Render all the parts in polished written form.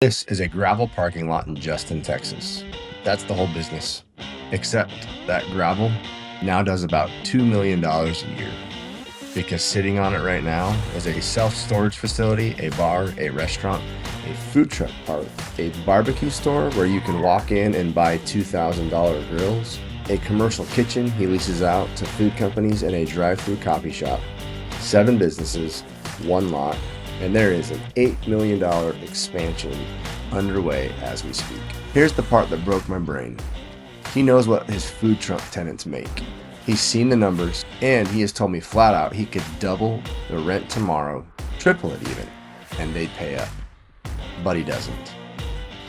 This is a gravel parking lot in Justin, Texas. That's the whole business. Except that gravel now does about $2 million a year. Because sitting on it right now is a self-storage facility, a bar, a restaurant, a food truck park, a barbecue store where you can walk in and buy $2,000 grills, a commercial kitchen he leases out to food companies, and a drive-thru coffee shop. 7 businesses, 1 lot, and there is an $8 million expansion underway as we speak. Here's the part that broke my brain. He knows what his food truck tenants make. He's seen the numbers, and he has told me flat out he could double the rent tomorrow, triple it even, and they'd pay up. But he doesn't.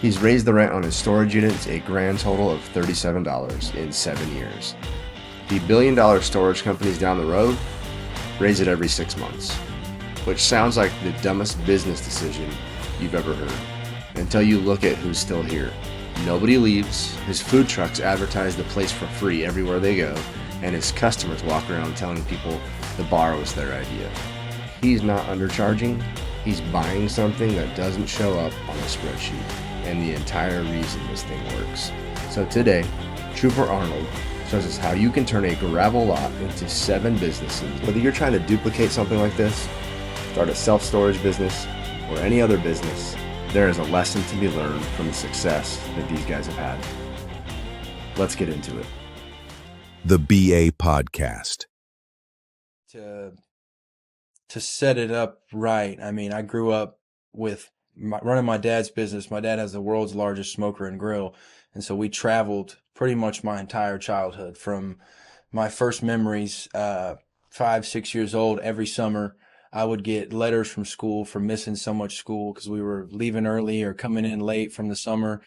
He's raised the rent on his storage units a grand total of $37 in 7 years. The billion-dollar storage companies down the road raise it every 6 months, which sounds like the dumbest business decision you've ever heard, until you look at who's still here. Nobody leaves, his food trucks advertise the place for free everywhere they go, and his customers walk around telling people the bar was their idea. He's not undercharging, he's buying something that doesn't show up on the spreadsheet, and the entire reason this thing works. So today, Trouper Arnold shows us how you can turn a gravel lot into 7 businesses. Whether you're trying to duplicate something like this, start a self-storage business, or any other business, there is a lesson to be learned from the success that these guys have had. Let's get into it. The BA Podcast. To set it up right, I mean, I grew up with running my dad's business. My dad has the world's largest smoker and grill, and so we traveled pretty much my entire childhood. From my first memories, 5, 6 years old, every summer I would get letters from school for missing so much school because we were leaving early or coming in late from the summer.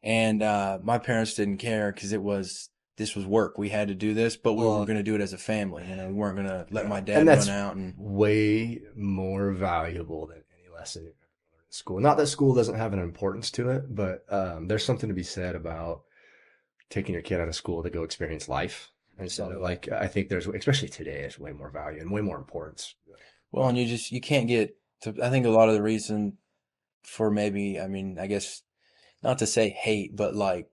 And my parents didn't care because this was work. We had to do this, but we were going to do it as a family. You know, we weren't going to let my dad And that's run out. And way more valuable than any lesson you're going to learn in school. Not that school doesn't have an importance to it, but there's something to be said about taking your kid out of school to go experience life. And so, I think there's, especially today, there's way more value and way more importance. well, and you can't get to, I think a lot of the reason for maybe, I mean, I guess not to say hate, but like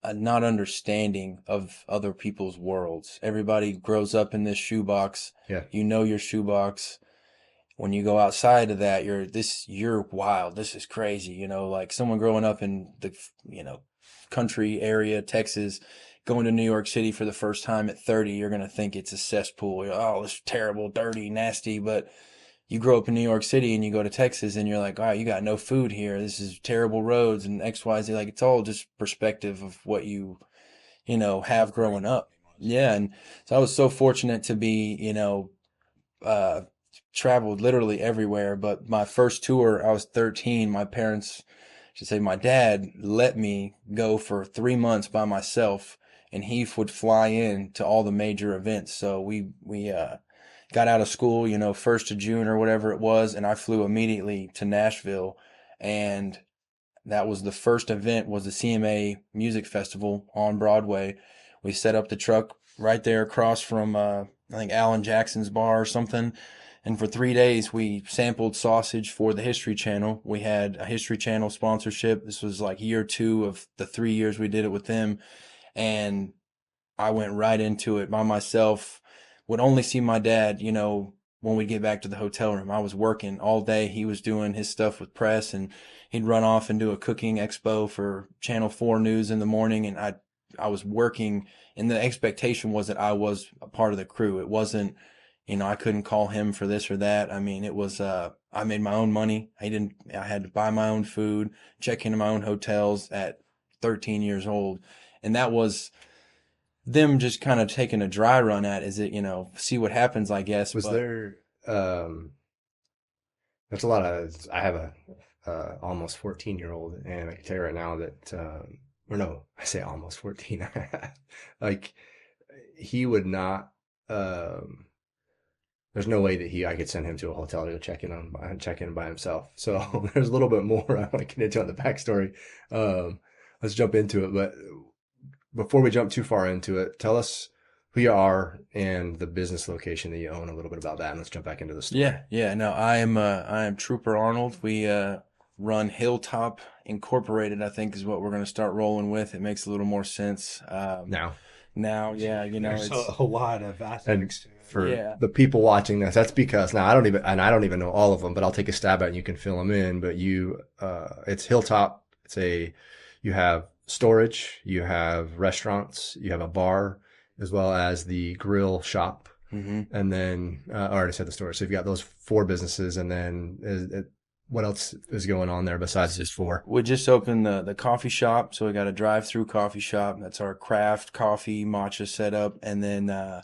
a not understanding of other people's worlds. Everybody grows up in this shoebox. Yeah. You know your shoebox. When you go outside of that, you're wild. This is crazy. You know, like someone growing up in the, country area, Texas, going to New York City for the first time at 30, you're going to think it's a cesspool. Oh, it's terrible, dirty, nasty. But you grow up in New York City and you go to Texas and you're like, oh, you got no food here. This is terrible roads and X, Y, Z. Like it's all just perspective of what have growing up. Yeah. And so I was so fortunate to be, uh, traveled literally everywhere. But my first tour, I was 13. My parents, I should say my dad, let me go for 3 months by myself, and he would fly in to all the major events. So we got out of school, 1st of June or whatever it was, and I flew immediately to Nashville, and that was the first event, was the CMA Music Festival on Broadway. We set up the truck right there across from I think Alan Jackson's bar or something. And for 3 days, we sampled sausage for the History Channel. We had a History Channel sponsorship. This was like year 2 of the 3 years we did it with them. And I went right into it by myself. Would only see my dad, when we get back to the hotel room. I was working all day. He was doing his stuff with press, and he'd run off and do a cooking expo for Channel 4 News in the morning. And I was working, and the expectation was that I was a part of the crew. It wasn't, I couldn't call him for this or that. I mean, it was, I made my own money. I had to buy my own food, check into my own hotels at 13 years old. And that was them just kind of taking a dry run at, is it, see what happens, I guess. Was there, there's a lot of, I have a almost 14-year-old, and I can tell you right now that, or no, I say almost 14. Like, he would not, there's no way that I could send him to a hotel to go check in by himself. So there's a little bit more I want to get into on the backstory. Let's jump into it. But before we jump too far into it, tell us who you are and the business location that you own, a little bit about that, and let's jump back into the story. Yeah. No, I am Trouper Arnold. We run Hilltop Incorporated, I think is what we're going to start rolling with. It makes a little more sense. Now, yeah, There's it's, a lot of And aspects to it. for yeah. the people watching this, that's because now I don't even know all of them, but I'll take a stab at it and you can fill them in. But it's Hilltop. You have storage, you have restaurants, you have a bar, as well as the grill shop. hmm And then I already said the storage. So you've got those four businesses. And then what else is going on there besides just four? We just opened the coffee shop. So we got a drive-through coffee shop. That's our craft coffee matcha setup. And then,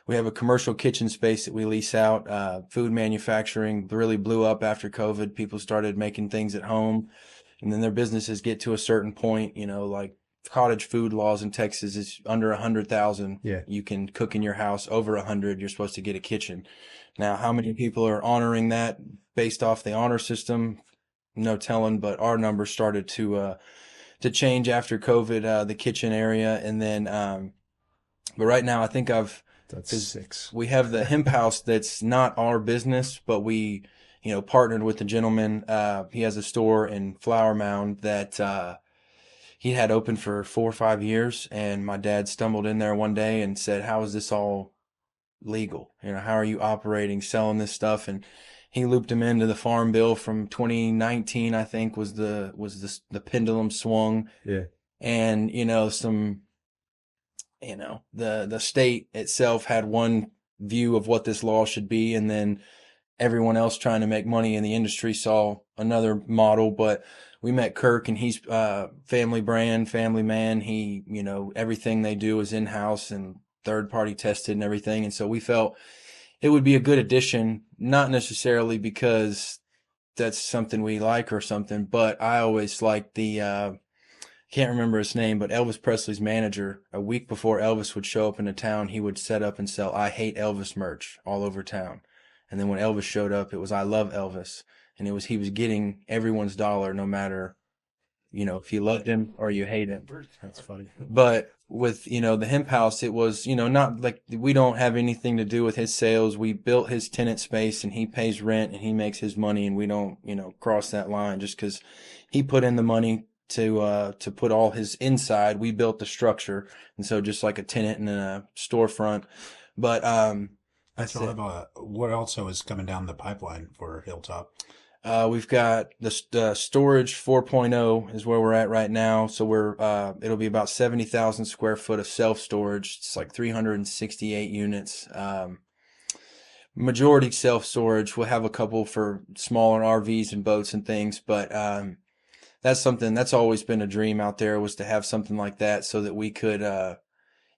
we have a commercial kitchen space that we lease out. Food manufacturing really blew up after COVID. People started making things at home, and then their businesses get to a certain point. Like cottage food laws in Texas is under 100,000. Yeah. You can cook in your house. Over 100, you're supposed to get a kitchen. Now, how many people are honoring that based off the honor system? No telling. But our numbers started to change after COVID. The kitchen area, and then but right now I think That's 'cause 6. we have the hemp house that's not our business, but we, partnered with the gentleman. He has a store in Flower Mound that he had open for 4 or 5 years, and my dad stumbled in there one day and said, "How is this all legal? How are you operating, selling this stuff?" And he looped him into the farm bill from 2019, I think, was the pendulum swung, Yeah. and the state itself had one view of what this law should be, and then everyone else trying to make money in the industry saw another model. But we met Kirk, and he's family brand, family man. He, everything they do is in-house and third party tested and everything. And so we felt it would be a good addition, not necessarily because that's something we like or something, but I always liked the can't remember his name, but Elvis Presley's manager, a week before Elvis would show up into town, he would set up and sell "I Hate Elvis" merch all over town. And then when Elvis showed up, it was "I Love Elvis." And he was getting everyone's dollar, no matter, if you loved him or you hate him. That's funny. But with, the hemp house, it was, not like we don't have anything to do with his sales. We built his tenant space and he pays rent and he makes his money, and we don't, cross that line just because he put in the money to put all his inside. We built the structure, and so just like a tenant in a storefront. But That's all what also is coming down the pipeline for Hilltop? we've got the storage 4.0 is where we're at right now. So it'll be about 70,000 square foot of self storage. It's like 368 units. Majority self storage. We'll have a couple for smaller RVs and boats and things, but that's something that's always been a dream out there, was to have something like that so that we could,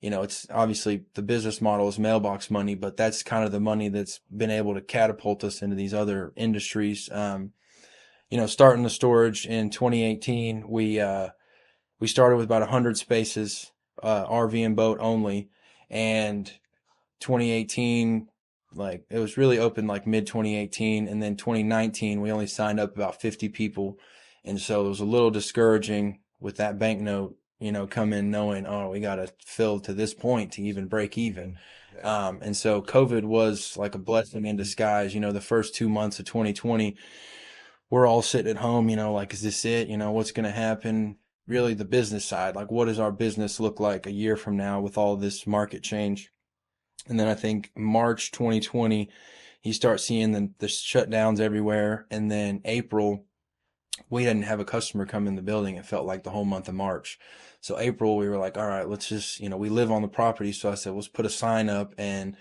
it's obviously the business model is mailbox money, but that's kind of the money that's been able to catapult us into these other industries. Starting the storage in 2018, we started with about 100 spaces, RV and boat only, and 2018, like it was really open like mid 2018, and then 2019 we only signed up about 50 people. And so it was a little discouraging with that banknote, come in knowing, oh, we got to fill to this point to even break even. And so COVID was like a blessing in disguise. The first 2 months of 2020, we're all sitting at home, like, is this it? What's going to happen? Really the business side, like what does our business look like a year from now with all this market change? And then I think March 2020, you start seeing the shutdowns everywhere. And then April, we didn't have a customer come in the building. It felt like the whole month of March. So April, we were like, all right, let's just, we live on the property. So I said, let's put a sign up, and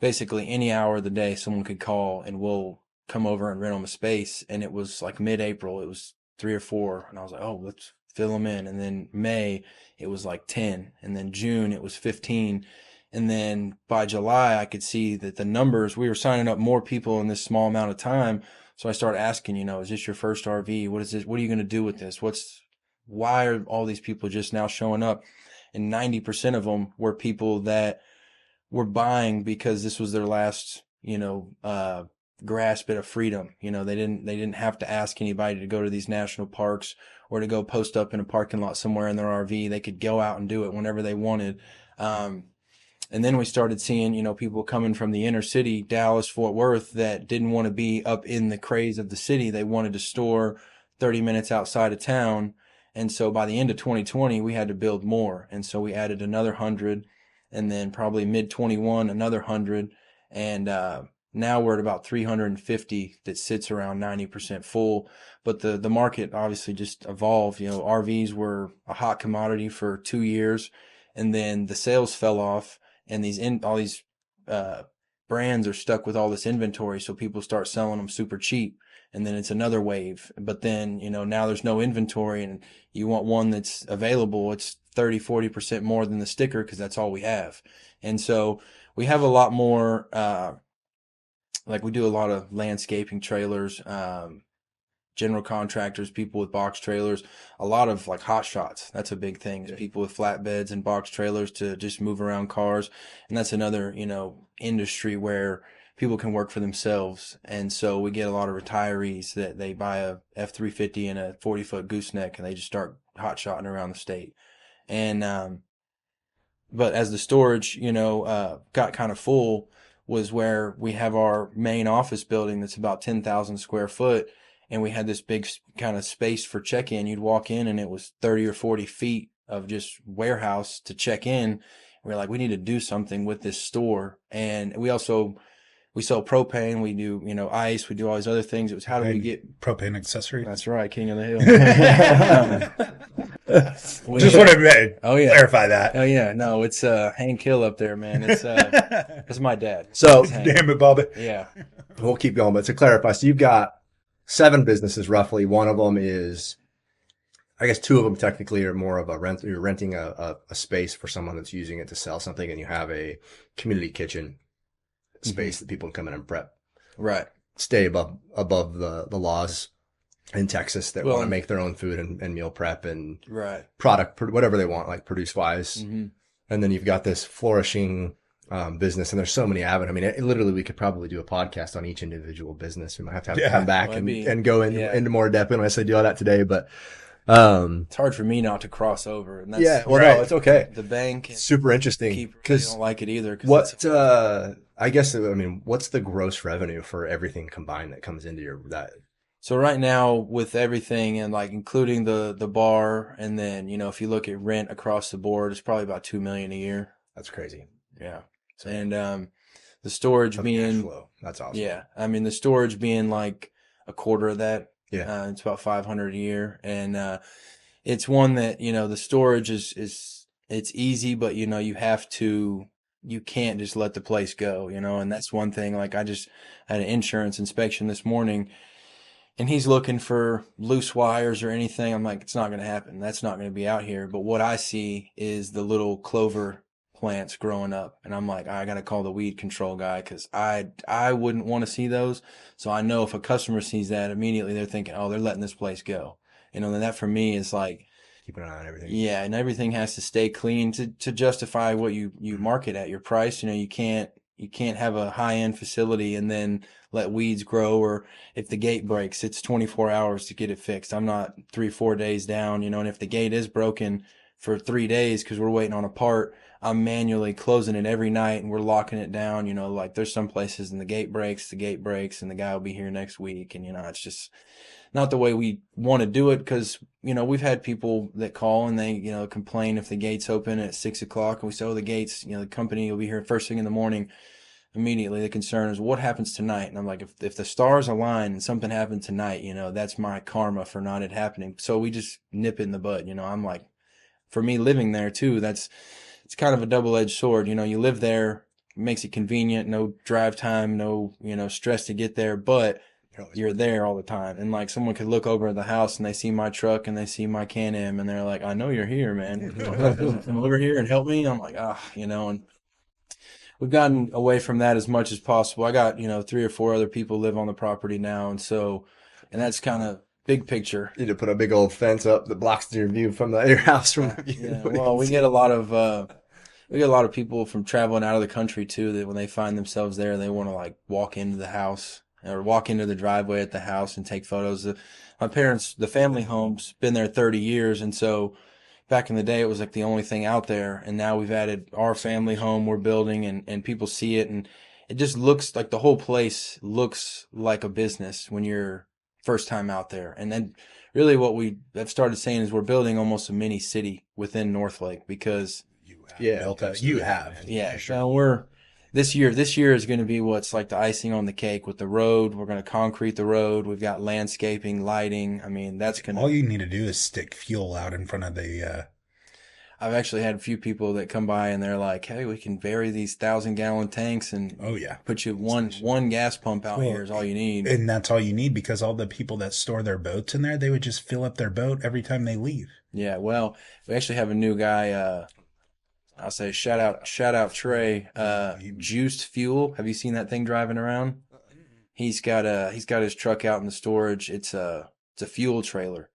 basically any hour of the day someone could call and we'll come over and rent them a space. And it was like mid-April, it was 3 or 4. And I was like, oh, let's fill them in. And then May, it was like 10. And then June, it was 15. And then by July, I could see that the numbers, we were signing up more people in this small amount of time. So I started asking, is this your first RV? What is this? What are you going to do with this? Why are all these people just now showing up? And 90% of them were people that were buying because this was their last, grasp at a freedom. They didn't have to ask anybody to go to these national parks or to go post up in a parking lot somewhere in their RV. They could go out and do it whenever they wanted. And then we started seeing, people coming from the inner city, Dallas, Fort Worth, that didn't want to be up in the craze of the city. They wanted to store 30 minutes outside of town. And so by the end of 2020, we had to build more. And so we added another 100, and then probably mid 21, another 100. And now we're at about 350 that sits around 90% full. But the market obviously just evolved. You know, RVs were a hot commodity for 2 years, and then the sales fell off, and all these brands are stuck with all this inventory. So people start selling them super cheap. And then it's another wave. But then, you know, now there's no inventory, and you want one that's available. It's 30-40% more than the sticker because that's all we have. And so we have a lot more, like we do a lot of landscaping trailers, general contractors, people with box trailers, a lot of like hot shots. That's a big thing. Is people with flatbeds and box trailers to just move around cars. And that's another, you know, industry where people can work for themselves. And so we get a lot of retirees that they buy a F-350 and a 40-foot gooseneck, and they just start hot shotting around the state. And, but as the storage, you know, got kind of full, was where we have our main office building that's about 10,000 square foot. And we had this big kind of space for check-in. You'd walk in and it was 30 or 40 feet of just warehouse to check in. We're like, we need to do something with this store. And we sell propane. We do, you know, ice. We do all these other things. It was how do we get propane accessory? That's right, King of the Hill. Just want to clarify that. Oh yeah, no, it's Hank Hill up there, man. It's it's my dad. So damn it, Bobby. Yeah, we'll keep going. But to clarify, so you've got 7 businesses roughly. One of them is, I guess 2 of them technically are more of a rent. You're renting a space for someone that's using it to sell something, and you have a community kitchen space that people can come in and prep. Right. Stay above the laws in Texas that want to make their own food and meal prep and product, whatever they want, like produce wise. Mm-hmm. And then you've got this flourishing business, and there's so many avenues. I mean, literally, we could probably do a podcast on each individual business. We might have to come back and go into more depth. We don't necessarily do all that today, but it's hard for me not to cross over. And that's, no, it's okay. The bank, super interesting because I don't like it either. I guess, I mean, what's the gross revenue for everything combined that comes into that? So right now with everything and like including the bar, and then, you know, if you look at rent across the board, it's probably about $2 million a year. That's crazy. Yeah. And the storage being cashflow. That's awesome. Yeah. I mean, the storage being like a quarter of that. Yeah. It's about $500 a year. And it's one that, you know, the storage is it's easy, but you know, you can't just let the place go, you know. And that's one thing. Like I just had an insurance inspection this morning, and he's looking for loose wires or anything. I'm like, it's not going to happen. That's not going to be out here. But what I see is the little clover plants growing up, and I'm like, I got to call the weed control guy, because I wouldn't want to see those. So I know if a customer sees that, immediately they're thinking, oh, they're letting this place go. You know, and that for me is like, keeping an eye on everything. Yeah, and everything has to stay clean to justify what you market at, your price. You know, you can't have a high-end facility and then let weeds grow, or if the gate breaks, it's 24 hours to get it fixed. I'm not 3-4 days down, you know, and if the gate is broken for 3 days because we're waiting on a part, I'm manually closing it every night and we're locking it down. You know, like there's some places and the gate breaks, and the guy will be here next week. And, you know, it's just not the way we want to do it, because, you know, we've had people that call and they, you know, complain if the gate's open at 6 o'clock, and we say, oh, the gates, you know, the company will be here first thing in the morning. Immediately the concern is, what happens tonight? And I'm like, if the stars align and something happened tonight, you know, that's my karma for not it happening. So we just nip it in the bud. You know, I'm like, for me living there too, it's kind of a double-edged sword. You know, you live there, it makes it convenient, no drive time, no, you know, stress to get there, but you're there all the time. And like someone could look over at the house and they see my truck and they see my Can-Am and they're like, I know you're here, man. Come over here and help me. I'm like, you know, and we've gotten away from that as much as possible. I got, you know, 3 or 4 other people live on the property now. And so, and that's kind of big picture. You need to put a big old fence up that blocks your view from your house. Yeah, well, we get a lot of people from traveling out of the country too, that when they find themselves there, they want to like walk into the house or walk into the driveway at the house and take photos. My parents, the family home's been there 30 years. And so back in the day, it was like the only thing out there. And now we've added our family home we're building, and people see it. And it just looks like the whole place looks like a business when you're first time out there. And then really what we have started saying is we're building almost a mini city within Northlake because You have. yeah, so we're this year is going to be what's like the icing on the cake with the road. We're going to concrete the road. We've got landscaping, lighting. I mean, that's going to. All you need to do is stick fuel out in front of the. I've actually had a few people that come by and they're like, "Hey, we can bury these 1,000-gallon tanks and put you one gas pump out here is all you need." And that's all you need because all the people that store their boats in there, they would just fill up their boat every time they leave. Yeah, well, we actually have a new guy. I'll say shout out Trey. Juiced Fuel. Have you seen that thing driving around? He's got his truck out in the storage. It's a fuel trailer.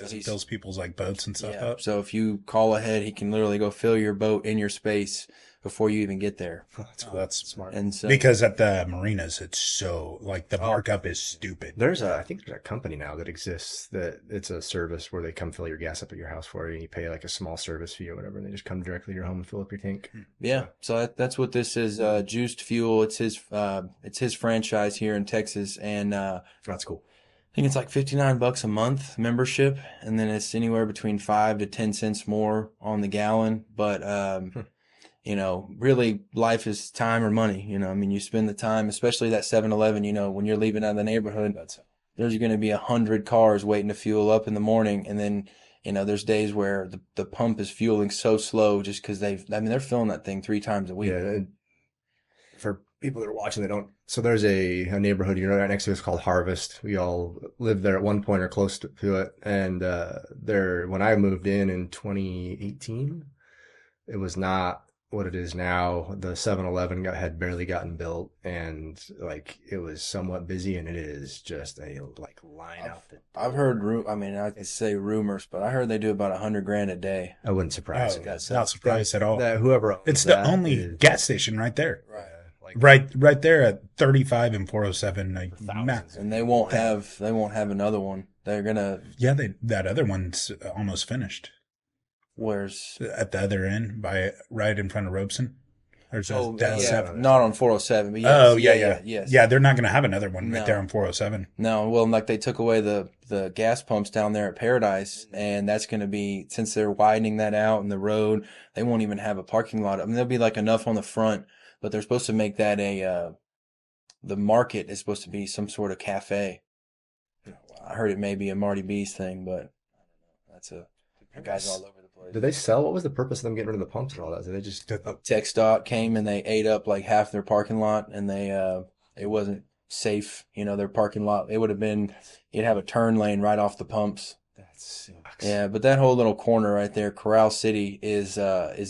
He fills people's like boats and stuff up. So if you call ahead, he can literally go fill your boat in your space before you even get there. That's smart. And so, because at the marinas, it's so like the markup is stupid. I think there's a company now that exists that it's a service where they come fill your gas up at your house for you, and you pay like a small service fee or whatever, and they just come directly to your home and fill up your tank. Yeah, so that's what this is. Juiced Fuel. It's his franchise here in Texas, and That's cool. I think it's like $59 a month membership, and then it's anywhere between 5 to 10 cents more on the gallon. But you know, really, life is time or money. You know, I mean, you spend the time, especially that 7-Eleven. You know, when you're leaving out of the neighborhood, there's going to be 100 cars waiting to fuel up in the morning, and then you know, there's days where the pump is fueling so slow just because they're filling that thing 3 times a week. Yeah. For people that are watching, they don't. So there's a neighborhood right next to us called Harvest. We all lived there at one point or close to it. And when I moved in 2018, it was not what it is now. The 7-Eleven had barely gotten built, and like it was somewhat busy, and it is just a like line out. I've heard, I say rumors, but I heard they do about $100,000 a day. I wouldn't surprise me. Not surprised at all. That whoever owns it's the that only gas station right there. Right. Right there at 35 and 407. And they won't have another one. They're gonna. Yeah, that other one's almost finished. Where's at the other end, right in front of Robeson? Not on 407. But yes, yes. Yeah, they're not going to have another one right there on 407. No, well, like they took away the gas pumps down there at Paradise, and that's going to be, since they're widening that out and the road, they won't even have a parking lot. I mean, there'll be like enough on the front, but they're supposed to make that the market is supposed to be some sort of cafe. I heard it may be a Marty B's thing, but that's guys all over the place. Did they sell? What was the purpose of them getting rid of the pumps and all that? Did they just TxDOT came and they ate up like half their parking lot, and it wasn't safe. You know, their parking lot, you'd have a turn lane right off the pumps. That sucks. Yeah, but that whole little corner right there, Corral City, is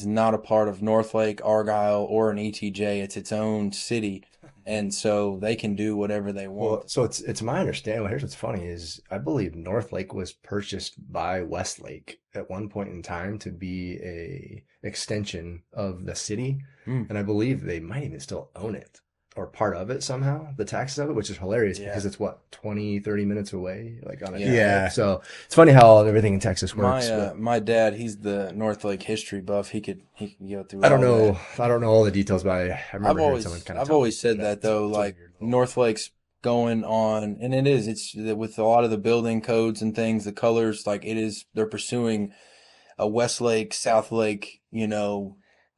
not a part of Northlake, Argyle, or an ETJ. It's its own city. And so they can do whatever they want. Well, so it's my understanding. Well, here's what's funny is I believe Northlake was purchased by Westlake at one point in time to be a extension of the city. And I believe they might even still own it or part of it somehow, the taxes of it, which is hilarious because it's 20-30 minutes away, like on a Yeah. So it's funny how everything in Texas works. My dad, he's the Northlake history buff. He could go through. I don't know all the details, but I remember hearing someone kind of. I've always said that though, like Northlake's going on, and it's with a lot of the building codes and things, the colors, like they're pursuing a Westlake, Southlake,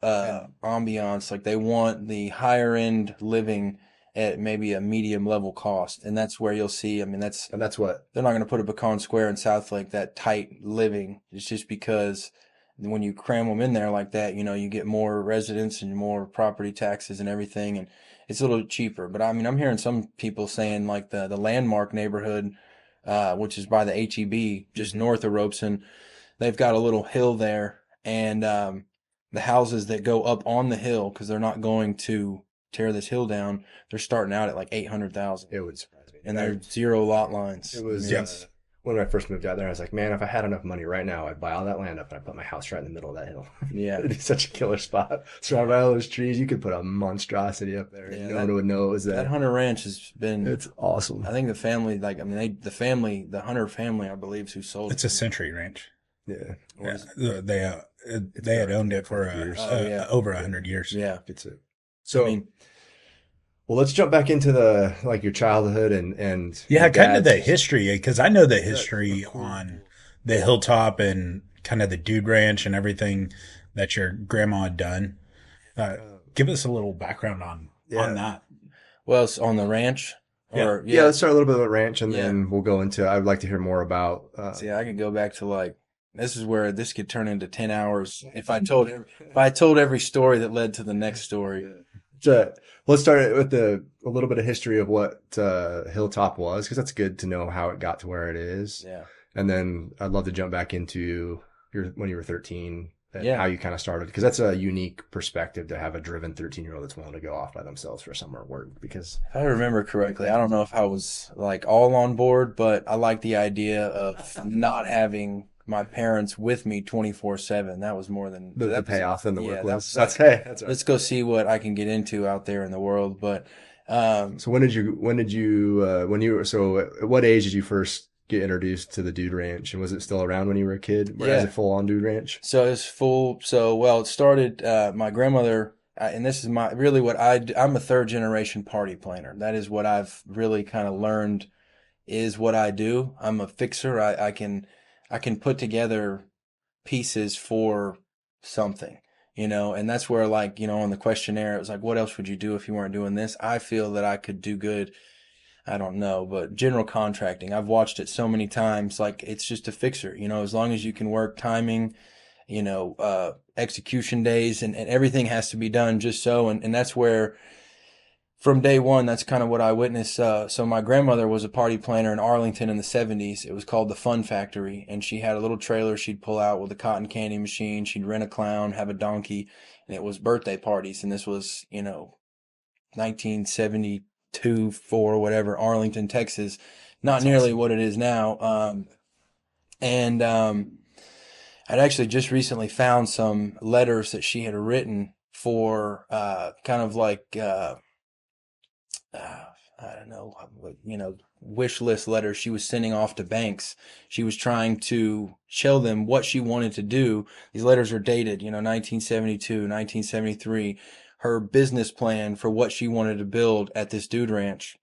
ambiance. Like they want the higher end living at maybe a medium level cost, and that's where you'll see. I mean, that's what they're not going to put a Pecan Square in Southlake, that tight living. It's just because when you cram them in there like that, you get more residents and more property taxes and everything, and it's a little cheaper. But I mean, I'm hearing some people saying like the Landmark neighborhood, which is by the HEB, just north of Robeson, they've got a little hill there, and the houses that go up on the hill, because they're not going to tear this hill down, they're starting out at like $800,000. It would surprise me. And they're 0 lot lines. It was when I first moved out there, I was like, man, if I had enough money right now, I'd buy all that land up and I'd put my house right in the middle of that hill. Yeah. It'd be such a killer spot. Surrounded by all those trees, you could put a monstrosity up there. Yeah, no one would know it was that. That Hunter Ranch has been... It's awesome. I think the family, the Hunter family, I believe, is who sold it. It's a Century Ranch. Yeah. They had owned it for over 100 years. Yeah. So, Well, let's jump back into the like your childhood and Yeah, your kind of the dad's. history, because I know the Yeah, history cool, on cool. the Hilltop and kind of the Dude Ranch and everything that your grandma had done. Uh, Give us a little background on Yeah, that. Well, it's on the ranch, Yeah. or yeah. yeah, Let's start a little bit about ranch, and yeah. then we'll go into. I'd like to hear more about. See, I could go back to like this is where this could turn into 10 hours if I told every story that led to the next story. So let's start with a little bit of history of what Hilltop was, because that's good to know how it got to where it is. Yeah, And then I'd love to jump back into your when you were 13 and yeah. how you kind of started, because that's a unique perspective to have a driven 13-year-old that's willing to go off by themselves for summer work. Because If I remember correctly, I don't know if I was like all on board, but I like the idea of not having my parents with me 24/7. That was more than the that was, payoff and the yeah, work that was was that's like, hey that's all right. let's go see what I can get into out there in the world. But So when you were so at what age did you first get introduced to the Dude Ranch, and was it still around when you were a kid, or as a yeah, full on Dude Ranch? so it's full. So well, it started. My grandmother, and this is my really what I'm a third generation party planner. That is what I've really kind of learned is what I do. I'm a fixer. I can put together pieces for something, and that's where like, on the questionnaire, it was like, what else would you do if you weren't doing this? I feel that I could do good. I don't know, but general contracting, I've watched it so many times. Like it's just a fixer, as long as you can work timing, execution days and everything has to be done just so. And that's where from day one, that's kind of what I witnessed. So my grandmother was a party planner in Arlington in the 70s. It was called the Fun Factory, and she had a little trailer she'd pull out with a cotton candy machine. She'd rent a clown, have a donkey, and it was birthday parties. And this was, 1972, 4, whatever, Arlington, Texas. Not That's nearly awesome. what it is now. And I'd actually just recently found some letters that she had written for kind of like I don't know, wish list letters she was sending off to banks. She was trying to show them what she wanted to do. These letters are dated, 1972, 1973. Her business plan for what she wanted to build at this dude ranch.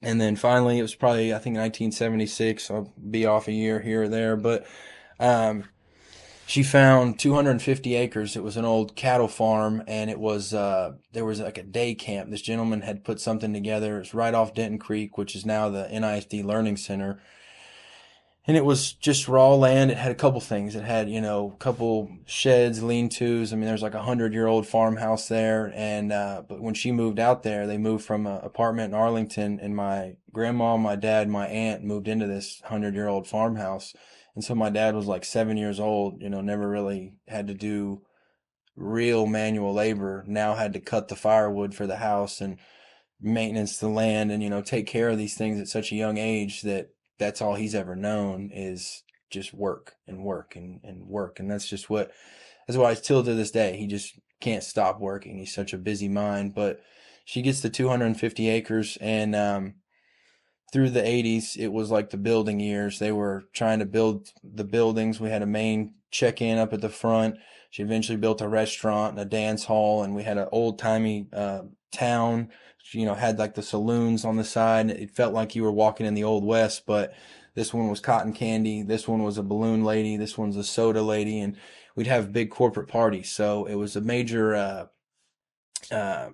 And then finally, it was probably, I think, 1976. I'll be off a year here or there, but um, she found 250 acres. It was an old cattle farm, and it was there was like a day camp. This gentleman had put something together. It's right off Denton Creek, which is now the NISD Learning Center, and it was just raw land. It had a couple things. It had, a couple sheds, lean-tos. I mean, there's like 100-year-old farmhouse there. And but when she moved out there, they moved from an apartment in Arlington, and my grandma, my dad, my aunt moved into this 100-year-old farmhouse. And so my dad was like 7 years old. Never really had to do real manual labor. Now had to cut the firewood for the house and maintenance the land and take care of these things at such a young age that that's all he's ever known is just work and work and work. And that's why till to this day he just can't stop working. He's such a busy mind. But she gets the 250 acres, and through the 80s it was like the building years. They were trying to build the buildings. We had a main check-in up at the front. She eventually built a restaurant and a dance hall, and we had an old-timey town. Had like the saloons on the side. It felt like you were walking in the Old West, but this one was cotton candy. This one was a balloon lady. This one's a soda lady. And we'd have big corporate parties. So it was a major, uh,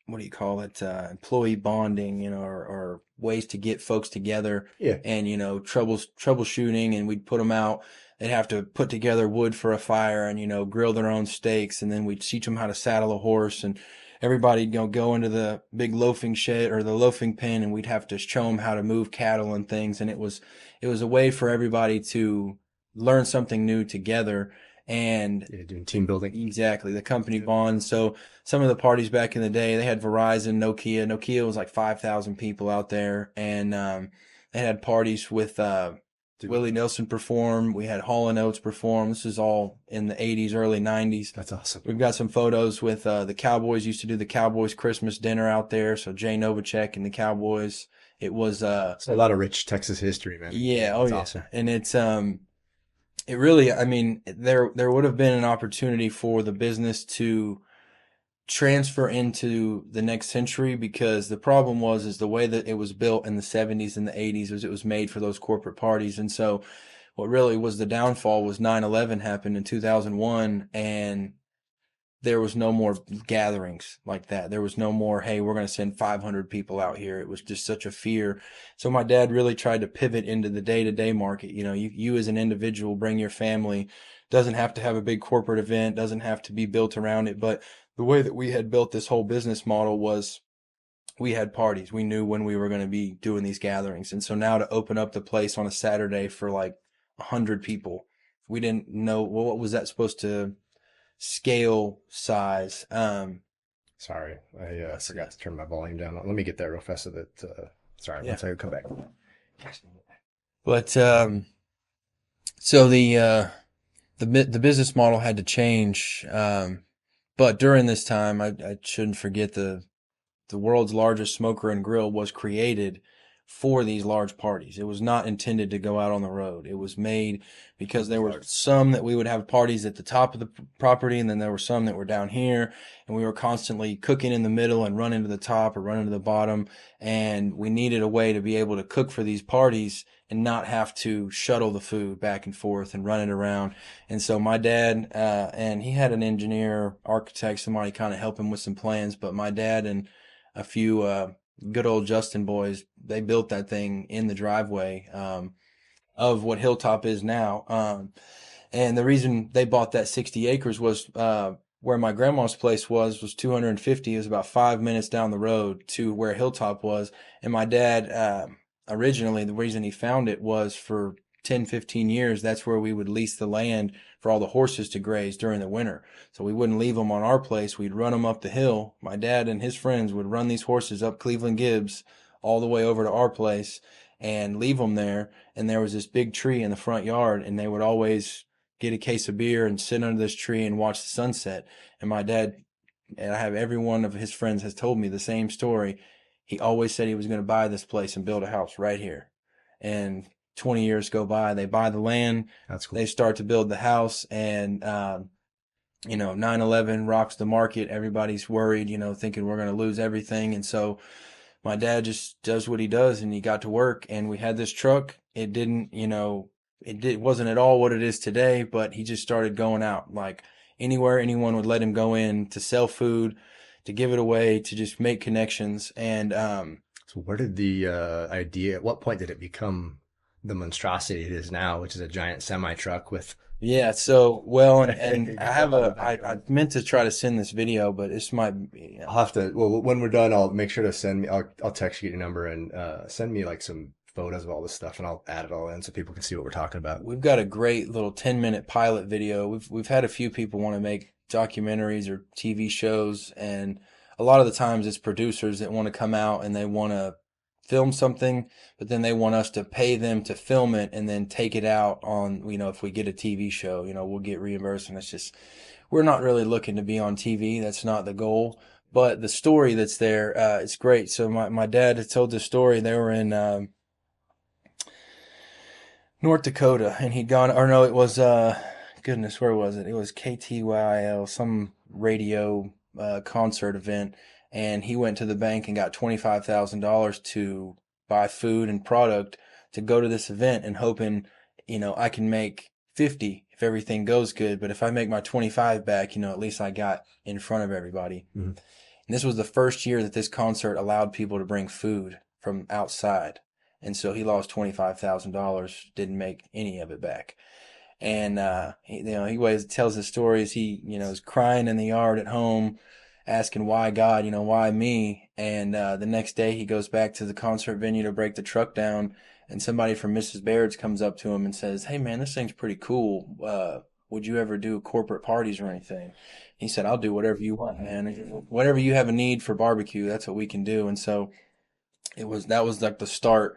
what do you call it? Employee bonding, or ways to get folks together Yeah. and, troubleshooting. And we'd put them out. They'd have to put together wood for a fire and, grill their own steaks. And then we'd teach them how to saddle a horse, and everybody'd go into the big loafing shed or the loafing pen, and we'd have to show them how to move cattle and things. And it was a way for everybody to learn something new together. And Yeah, doing team building. exactly, the company bond. So some of the parties back in the day, they had Verizon, Nokia. Nokia was like 5,000 people out there, and they had parties with Willie Nelson perform. We had Hall and Oates perform. This is all in the 80s, early 90s. That's awesome. We've got some photos with the Cowboys. Used to do the Cowboys Christmas dinner out there. So Jay Novacek and the Cowboys. It was It's a lot of rich Texas history, man. yeah, oh That's yeah, awesome. and it's it really, I mean, there would have been an opportunity for the business to transfer into the next century, because the problem is the way that it was built in the 70s and the 80s was it was made for those corporate parties. And so what really was the downfall was 9/11 happened in 2001, and there was no more gatherings like that. There was no more, hey, we're going to send 500 people out here. It was just such a fear. So my dad really tried to pivot into the day-to-day market. You know, you as an individual bring your family. Doesn't have to have a big corporate event, doesn't have to be built around it. But the way that we had built this whole business model was we had parties. We knew when we were going to be doing these gatherings. And so now to open up the place on a Saturday for like 100 people, we didn't know, well, what was that supposed to scale size? Sorry, I forgot to turn my volume down. Let me get that real fast so that, sorry, Yeah. once I come back. But so the business model had to change. But during this time, I shouldn't forget the world's largest smoker and grill was created for these large parties. It was not intended to go out on the road. It was made because there were some that we would have parties at the top of the property, and then there were some that were down here, and we were constantly cooking in the middle and running to the top or running to the bottom. And we needed a way to be able to cook for these parties and not have to shuttle the food back and forth and run it around. And so my dad, and he had an engineer, architect, somebody kind of help him with some plans, but my dad and a few good old Justin boys, they built that thing in the driveway of what Hilltop is now. And the reason they bought that 60 acres was where my grandma's place was 250. It was about 5 minutes down the road to where Hilltop was. And my dad, originally, the reason he found it was for 10, 15 years, that's where we would lease the land for all the horses to graze during the winter. So we wouldn't leave them on our place. We'd run them up the hill. My dad and his friends would run these horses up Cleveland Gibbs all the way over to our place and leave them there. And there was this big tree in the front yard, and they would always get a case of beer and sit under this tree and watch the sunset. And my dad, and I have every one of his friends has told me the same story. He always said he was going to buy this place and build a house right here. And 20 years go by, they buy the land. That's cool. They start to build the house, and 9/11 rocks the market. Everybody's worried, thinking we're going to lose everything. And so my dad just does what he does, and he got to work, and we had this truck. It didn't, it wasn't at all what it is today, but he just started going out like anywhere anyone would let him go in to sell food, to give it away, to just make connections. And So where did the idea, at what point did it become the monstrosity it is now, which is a giant semi truck with? Yeah, so, well, and I meant to try to send this video, but this might be, I'll have to, well, when we're done, I'll make sure to send me, I'll text you your number and send me like some photos of all this stuff, and I'll add it all in so people can see what we're talking about. we've got a great little 10-minute pilot video. We've had a few people want to make documentaries or TV shows, and a lot of the times it's producers that want to come out and they want to film something, but then they want us to pay them to film it and then take it out on, if we get a TV show, we'll get reimbursed. And it's just, we're not really looking to be on TV. That's not the goal. But the story that's there, it's great. So my dad had told this story. They were in North Dakota, and he'd gone, or no, it was, goodness, where was it? It was KTYL, some radio concert event. And he went to the bank and got $25,000 to buy food and product to go to this event, and hoping, I can make 50 if everything goes good. But if I make my 25 back, at least I got in front of everybody. Mm-hmm. And this was the first year that this concert allowed people to bring food from outside. And so he lost $25,000, didn't make any of it back. And, he always tells his stories. He, is crying in the yard at home, asking why God, why me? And the next day he goes back to the concert venue to break the truck down, and somebody from Mrs. Baird's comes up to him and says, "Hey man, this thing's pretty cool. Would you ever do corporate parties or anything?" He said, "I'll do whatever you want, man. Whatever you have a need for barbecue, that's what we can do." And so that was like the start.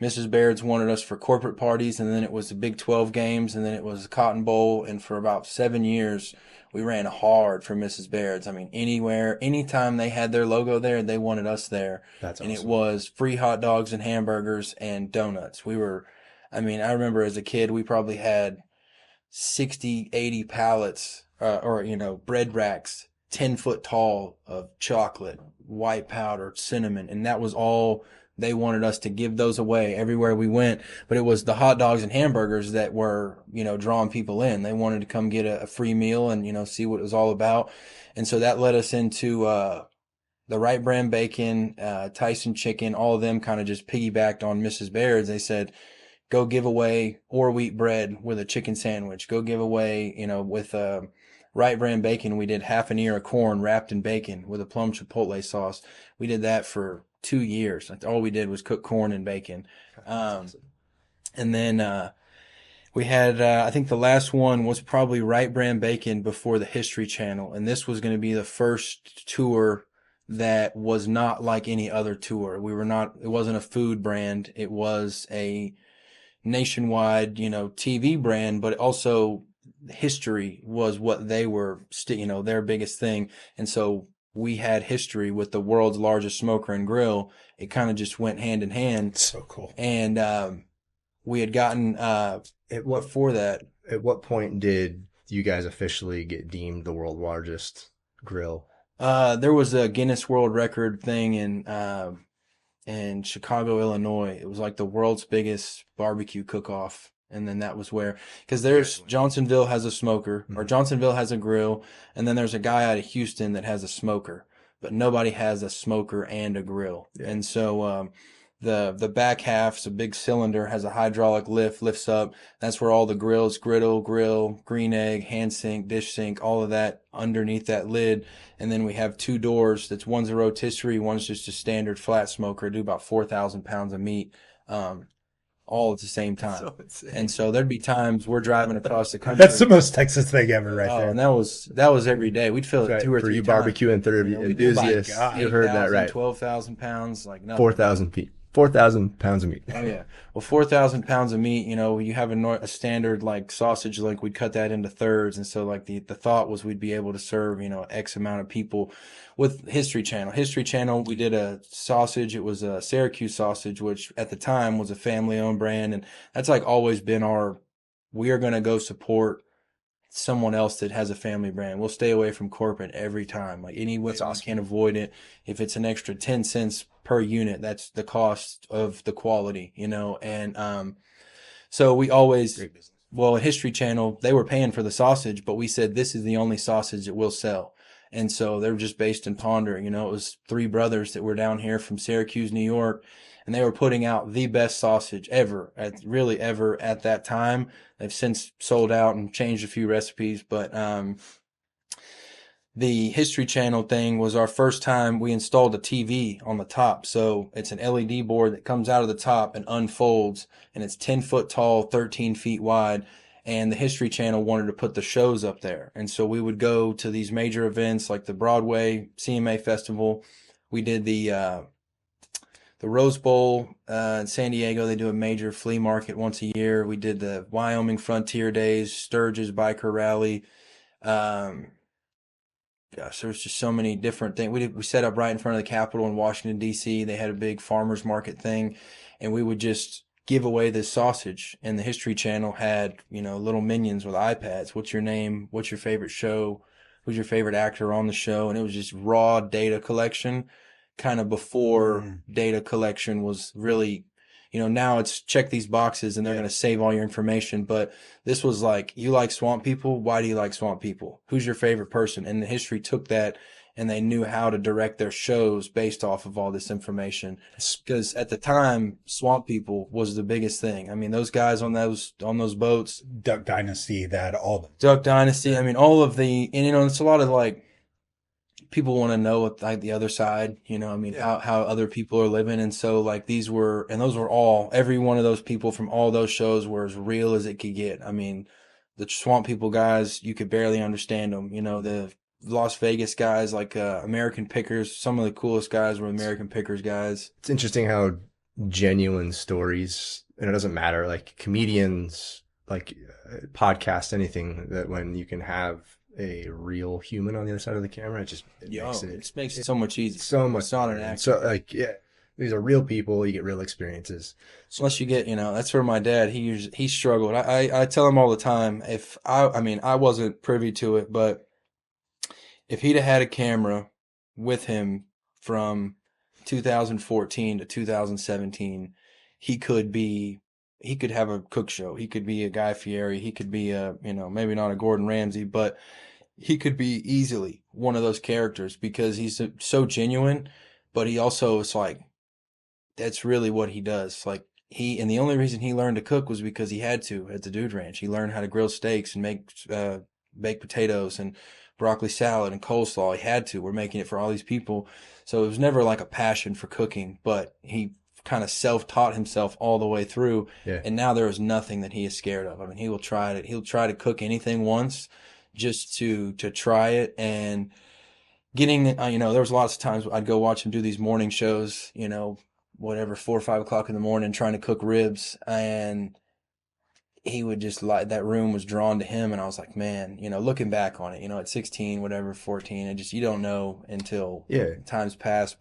Mrs. Baird's wanted us for corporate parties, and then it was the Big 12 games, and then it was the Cotton Bowl. And for about 7 years, we ran hard for Mrs. Baird's. I mean, anytime they had their logo there, they wanted us there. That's awesome. And it was free hot dogs and hamburgers and donuts. I remember as a kid, we probably had 60, 80 pallets, bread racks 10-foot tall of chocolate, white powder, cinnamon, and that was all they wanted us to give those away everywhere we went. But it was the hot dogs and hamburgers that were, drawing people in. They wanted to come get a free meal and, see what it was all about. And so that led us into, the Wright Brand Bacon, Tyson Chicken, all of them kind of just piggybacked on Mrs. Baird's. They said, go give away or wheat bread with a chicken sandwich. Go give away, with Wright Brand Bacon. We did half an ear of corn wrapped in bacon with a plum chipotle sauce. We did that for 2 years. All we did was cook corn and bacon. And then we had, I think the last one was probably Wright Brand Bacon before the History Channel. And this was going to be the first tour that was not like any other tour. It wasn't a food brand. It was a nationwide, TV brand, but also history was what they were, their biggest thing. And so we had history with the world's largest smoker and grill. It kind of just went hand in hand. So cool. And we had gotten At what point did you guys officially get deemed the world's largest grill? There was a Guinness World Record thing in Chicago, Illinois. It was like the world's biggest barbecue cook-off. And then that was because Johnsonville has a smoker, or Johnsonville has a grill, and then there's a guy out of Houston that has a smoker, but nobody has a smoker and a grill. Yeah. And so the back half's a big cylinder, has a hydraulic lifts up. That's where all the grills, grill, green egg, hand sink, dish sink, all of that underneath that lid. And then we have 2 doors. One's a rotisserie, one's just a standard flat smoker. Do about 4,000 pounds of meat. All at the same time. And so there'd be times we're driving across the country. That's the most Texas thing ever right there. And that was every day. We'd fill it 2 or 3 times. For you barbecue enthusiasts, you heard that right. 12,000 pounds, like nothing. 4,000 pounds of meat. Oh, yeah. Well, 4,000 pounds of meat, you have a standard, like, sausage link. We'd cut that into thirds. And so, like, the thought was we'd be able to serve, X amount of people with History Channel. History Channel, we did a sausage. It was a Syracuse sausage, which at the time was a family-owned brand. And that's, like, always been we are going to go support someone else that has a family brand. We'll stay away from corporate every time. Like, any way I can avoid it. If it's an extra 10 cents per unit, that's the cost of the quality, and so we always, at History Channel, they were paying for the sausage, but we said this is the only sausage that we'll sell. And so they were just based in Ponder. It was 3 brothers that were down here from Syracuse, New York, and they were putting out the best sausage ever at that time. They've since sold out and changed a few recipes, but the History Channel thing was our first time we installed a TV on the top. So it's an LED board that comes out of the top and unfolds, and it's 10 foot tall, 13 feet wide. And the History Channel wanted to put the shows up there. And so we would go to these major events like the Broadway CMA Festival. We did the Rose Bowl in San Diego. They do a major flea market once a year. We did the Wyoming Frontier Days, Sturgis Biker Rally. Gosh, there was just so many different things. We set up right in front of the Capitol in Washington, D.C. They had a big farmers market thing, and we would just give away this sausage. And the History Channel had, little minions with iPads. What's your name? What's your favorite show? Who's your favorite actor on the show? And it was just raw data collection, kind of before data collection was really, now it's check these boxes and they're going to save all your information. But this was like, you like swamp people? Why do you like swamp people? Who's your favorite person? And the History took that and they knew how to direct their shows based off of all this information. Because at the time, swamp people was the biggest thing. I mean, those guys on those boats. Duck Dynasty, Duck Dynasty. I mean, all of the, and it's a lot of like, people want to know what, like, the other side, how other people are living. And so like those were every one of those people from all those shows were as real as it could get. I mean, the swamp people guys, you could barely understand them. The Las Vegas guys, like American Pickers, some of the coolest guys were American Pickers guys. It's interesting how genuine stories, and it doesn't matter, like comedians, like podcast, anything, that when you can have a real human on the other side of the camera, it makes it so much easier. So much. It's not an act. So these are real people. You get real experiences. Unless you get, that's where my dad, he struggled. I tell him all the time, I wasn't privy to it, but if he'd have had a camera with him from 2014 to 2017, he could have a cook show. He could be a Guy Fieri. He could be maybe not a Gordon Ramsay, but he could be easily one of those characters because he's so genuine, but he also is like, that's really what he does. Like and the only reason he learned to cook was because he had to at the Dude Ranch. He learned how to grill steaks and make baked potatoes and broccoli salad and coleslaw. He had to. We're making it for all these people. So it was never like a passion for cooking, but he kind of self-taught himself all the way through. Yeah. And now there is nothing that he is scared of. I mean, he will try it. He'll try to cook anything once just to try it. And getting, there was lots of times I'd go watch him do these morning shows, whatever, 4 or 5 o'clock in the morning, trying to cook ribs. And he would just like, that room was drawn to him. And I was like, man, looking back on it, at 16, whatever, 14, you don't know until times pass.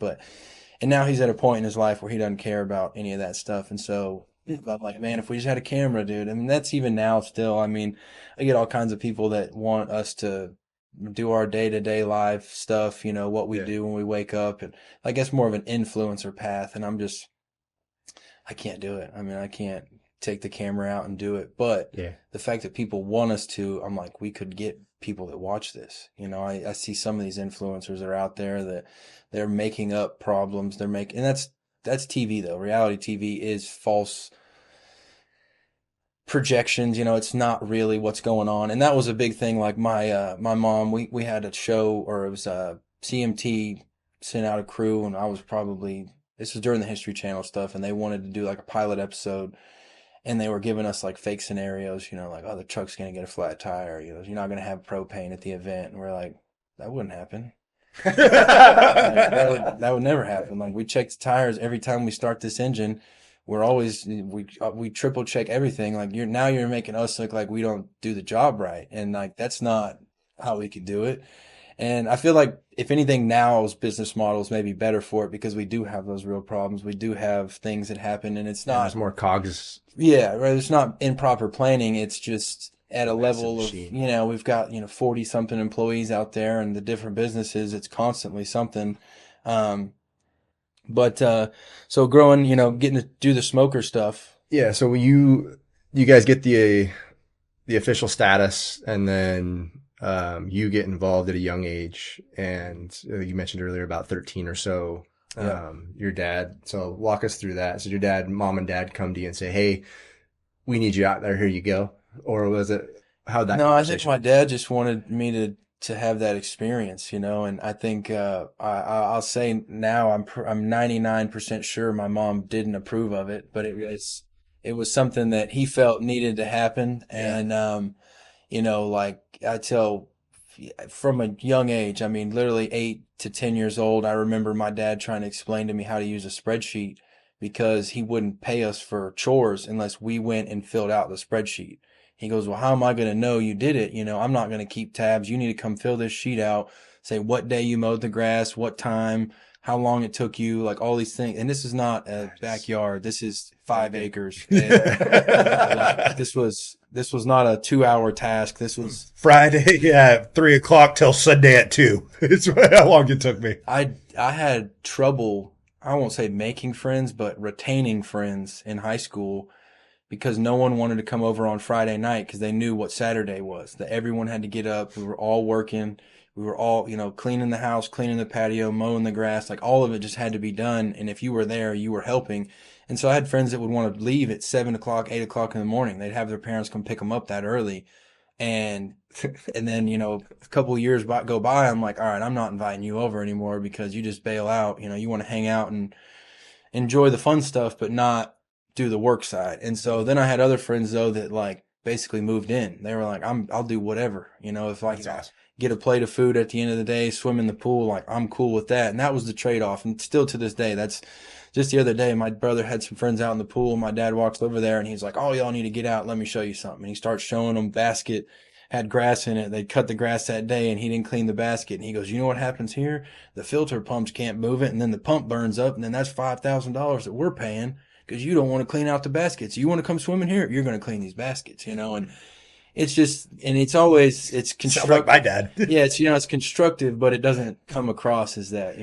And now he's at a point in his life where he doesn't care about any of that stuff. And so I'm like, man, if we just had a camera, dude, I mean, that's even now still, I mean, I get all kinds of people that want us to do our day-to-day life stuff, what we do when we wake up. And I guess more of an influencer path. And I can't do it. I mean, I can't take the camera out and do it. But the fact that people want us to, I'm like, we could get people that watch this. I see some of these influencers that are out there that they're making up problems. And that's TV though. Reality TV is false projections. It's not really what's going on. And that was a big thing. Like my mom, we had a show, or it was CMT sent out a crew, and this was during the History Channel stuff, and they wanted to do like a pilot episode, and they were giving us like fake scenarios, like, oh, the truck's going to get a flat tire, you're not going to have propane at the event. And we're like, that wouldn't happen. that would never happen. Like, we check the tires every time we start this engine. We're always, we triple check everything. Like, you're making us look like we don't do the job right. And like, that's not how we could do it. And I feel like if anything, now's business models may be better for it, because we do have those real problems. We do have things that happen, and it's not, there's more cogs. Yeah, right. It's not improper planning. It's just at a level of, machine. we've got, 40 something employees out there, and the different businesses, it's constantly something. So growing, getting to do the smoker stuff. Yeah. So you guys get the official status, and then you get involved at a young age, and you mentioned earlier about 13 or so. Your dad. So walk us through that. So your mom and dad come to you and say, "Hey, we need you out there. Here you go." Or was it how that? No, I think my dad just wanted me to have that experience, and I think I'll say now I'm 99% sure my mom didn't approve of it, but it was something that he felt needed to happen. And like I tell, from a young age, I mean, literally 8 to 10 years old, I remember my dad trying to explain to me how to use a spreadsheet, because he wouldn't pay us for chores unless we went and filled out the spreadsheet. He goes, well, how am I going to know you did it? I'm not going to keep tabs. You need to come fill this sheet out, say what day you mowed the grass, what time, how long it took you, like all these things. And this is not a backyard. This is 5 acres. And, this was not a 2-hour task. This was Friday at 3:00 till Sunday at 2. It's how long it took me. I had trouble, I won't say making friends, but retaining friends in high school, because no one wanted to come over on Friday night because they knew what Saturday was, that everyone had to get up. We were all working. We were all, cleaning the house, cleaning the patio, mowing the grass, like all of it just had to be done. And if you were there, you were helping. And so I had friends that would want to leave at 7 o'clock, 8 o'clock in the morning. They'd have their parents come pick them up that early. And then, a couple of years go by, I'm like, all right, I'm not inviting you over anymore because you just bail out. You want to hang out and enjoy the fun stuff, but not do the work side. And so then I had other friends though that like basically moved in. They were like, I'll do whatever, if I can get a plate of food at the end of the day, swim in the pool, like I'm cool with that. And that was the trade-off. And still to this day, that's just the other day, my brother had some friends out in the pool. My dad walks over there and he's like, oh, y'all need to get out. Let me show you something. And he starts showing them basket had grass in it. They'd cut the grass that day and he didn't clean the basket. And he goes, you know what happens here? The filter pumps can't move it. And then the pump burns up. And then that's $5,000 that we're paying because you don't want to clean out the baskets. You want to come swimming here? You're going to clean these baskets, And it's just, and it's always, it's Sounds like my constructive. dad. Yeah, it's, it's constructive, but it doesn't come across as that.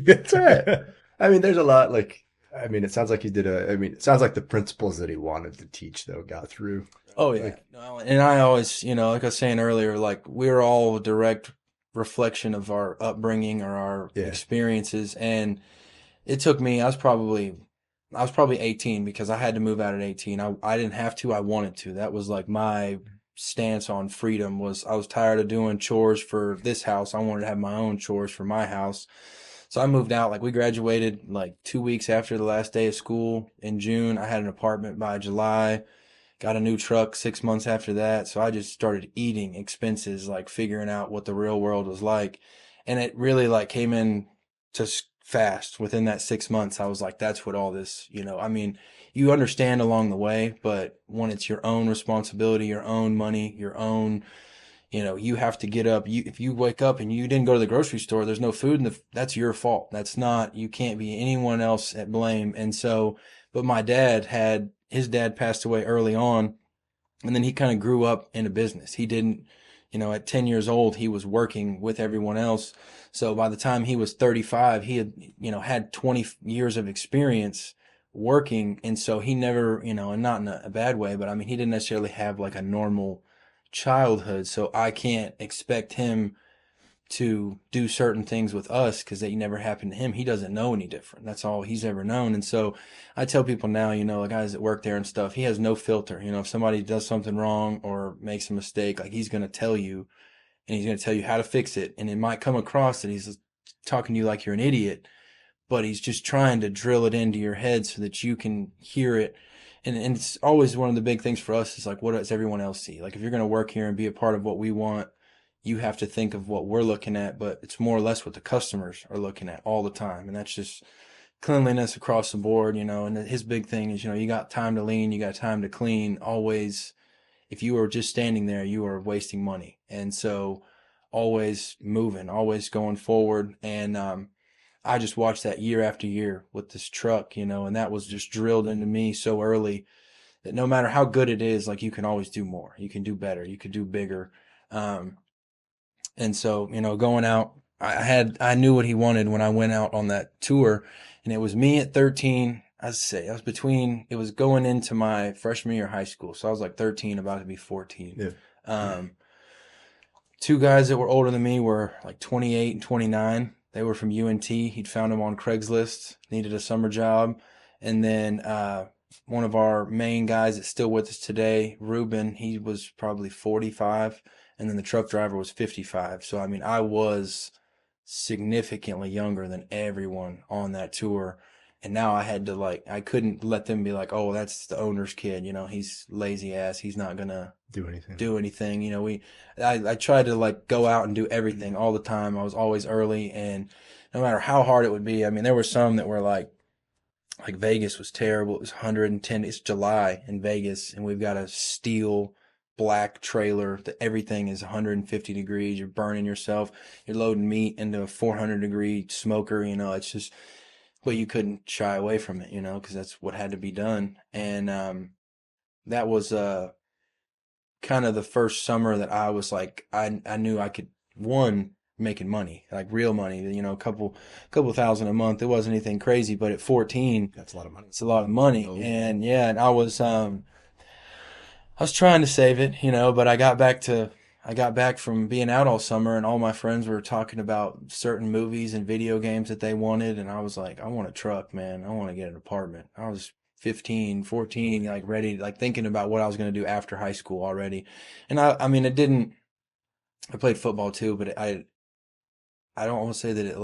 That's right. I mean, there's a lot I mean, it sounds like it sounds like the principles that he wanted to teach though got through. Oh yeah. Like, No, and I always, like I was saying earlier, like we're all a direct reflection of our upbringing or our yeah, experiences. And it took me, I was probably 18 because I had to move out at 18. I didn't have to, I wanted to. That was like my stance on freedom was I was tired of doing chores for this house. I wanted to have my own chores for my house. So I moved out, like we graduated like 2 weeks after the last day of school in June. I had an apartment by July, got a new truck 6 months after that. So I just started eating expenses, like figuring out what the real world was like. And it really like came in just fast within that 6 months. I was like, that's what all this, I mean, you understand along the way, but when it's your own responsibility, your own money, your own, you have to get up. If you wake up and you didn't go to the grocery store, there's no food, and that's your fault. That's not, you can't be anyone else at blame. And so, but my his dad passed away early on, and then he kind of grew up in a business. He didn't, at 10 years old, he was working with everyone else. So by the time he was 35, he had, had 20 years of experience working. And so he never, and not in a bad way, but I mean, he didn't necessarily have like a normal childhood. So I can't expect him to do certain things with us because they never happened to him. He doesn't know any different. That's all he's ever known. And so I tell people now, the guys that work there and stuff, he has no filter. If somebody does something wrong or makes a mistake, like he's going to tell you, and he's going to tell you how to fix it. And it might come across that he's talking to you like you're an idiot, but he's just trying to drill it into your head so that you can hear it. And it's always one of the big things for us is like, what does everyone else see? Like if you're going to work here and be a part of what we want, you have to think of what we're looking at, but it's more or less what the customers are looking at all the time. And that's just cleanliness across the board, and his big thing is, you got time to lean, you got time to clean. Always, if you are just standing there, you are wasting money. And so always moving, always going forward. And, I just watched that year after year with this truck, and that was just drilled into me so early that no matter how good it is, like you can always do more. You can do better. You could do bigger. And so, going out, I knew what he wanted when I went out on that tour, and it was me at 13. It was going into my freshman year of high school. So I was like 13, about to be 14. yeah. Two guys that were older than me were like 28 and 29. They were from UNT. He'd found them on Craigslist, needed a summer job. And then, one of our main guys that's still with us today, Ruben, he was probably 45. And then the truck driver was 55. So, I mean, I was significantly younger than everyone on that tour. And now I had to I couldn't let them be like, oh, that's the owner's kid. He's lazy ass. He's not going to do anything. I tried to go out and do everything all the time. I was always early, and no matter how hard it would be, I mean, there were some that were like Vegas was terrible. It was 110. It's July in Vegas, and we've got a steel black trailer that everything is 150 degrees. You're burning yourself. You're loading meat into a 400-degree smoker. It's just, but you couldn't shy away from it, because that's what had to be done. And that was kind of the first summer that I was like, I knew I could, making money, like real money, a couple thousand a month. It wasn't anything crazy, but at 14, That's a lot of money. it's a lot of money. And yeah, and I was trying to save it, but I got back from being out all summer, and all my friends were talking about certain movies and video games that they wanted. And I was like, I want a truck, man. I want to get an apartment. I was 15, 14, ready, thinking about what I was going to do after high school already. And I mean, I played football too, but I don't want to say that it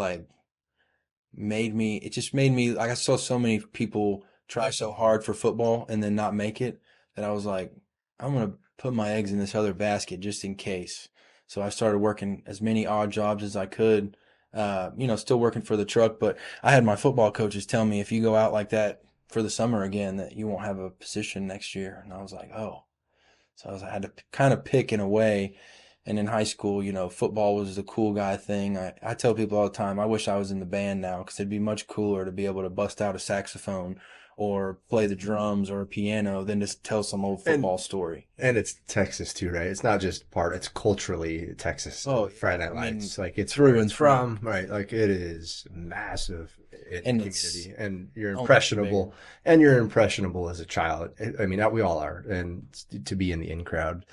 it just made me, I saw so many people try so hard for football and then not make it, that I was like, I'm going to put my eggs in this other basket just in case. So I started working as many odd jobs as I could, still working for the truck. But I had my football coaches tell me, if you go out like that for the summer again, that you won't have a position next year. And I was like, oh. So I had to kind of pick in a way. And in high school, football was the cool guy thing. I tell people all the time, I wish I was in the band now, because it'd be much cooler to be able to bust out a saxophone or play the drums or a piano than just tell some old football story. And it's Texas too, right? It's not just it's culturally Texas. Oh, Friday Night I mean, Lights, like it's through where and it's from, right? Like it is massive in And the it's community, and you're only impressionable, bigger. and you're impressionable as a child. I mean, we all are, and to be in the in crowd,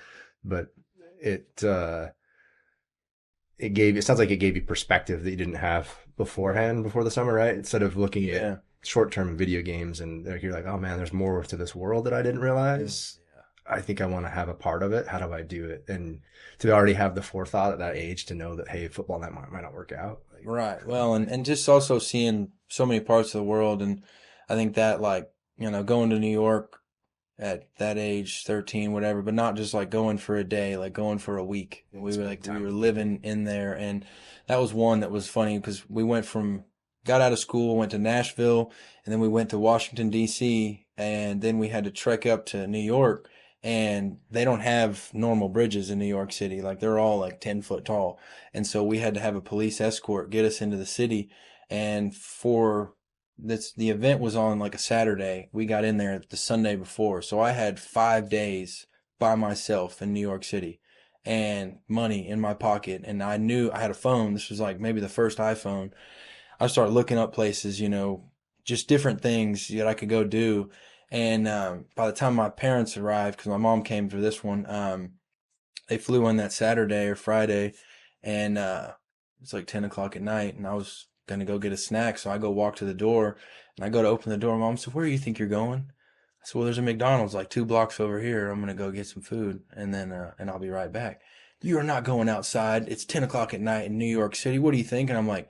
but it it sounds like it gave you perspective that you didn't have beforehand before the summer, right? Instead of looking Yeah. at short-term video games and like, you're like, oh man, there's more to this world that I didn't realize. I think I want to have a part of it. How do I do it? And to already have the forethought at that age to know that, hey, football that might not work out. Like, Right. Well, and just also seeing so many parts of the world. And I think that, like, going to New York at that age, 13, whatever, but not just like going for a day, like going for a week. We were living in there. And that was one that was funny because we got out of school, went to Nashville, and then we went to Washington, D.C., and then we had to trek up to New York. And they don't have normal bridges in New York City. Like they're all like 10 foot tall. And so we had to have a police escort get us into the city. And the event was on like a Saturday. We got in there the Sunday before. So I had 5 days by myself in New York City and money in my pocket. And I knew I had a phone. This was like maybe the first iPhone. I started looking up places, just different things that I could go do. And by the time my parents arrived, because my mom came for this one, they flew in that Saturday or Friday, and it's like 10 o'clock at night, and I was going to go get a snack. So I go walk to the door, and I go to open the door. Mom said, "Where do you think you're going?" I said, "Well, there's a McDonald's like 2 blocks over here. I'm going to go get some food, and then and I'll be right back." "You are not going outside. It's 10 o'clock at night in New York City. What do you think?" And I'm like,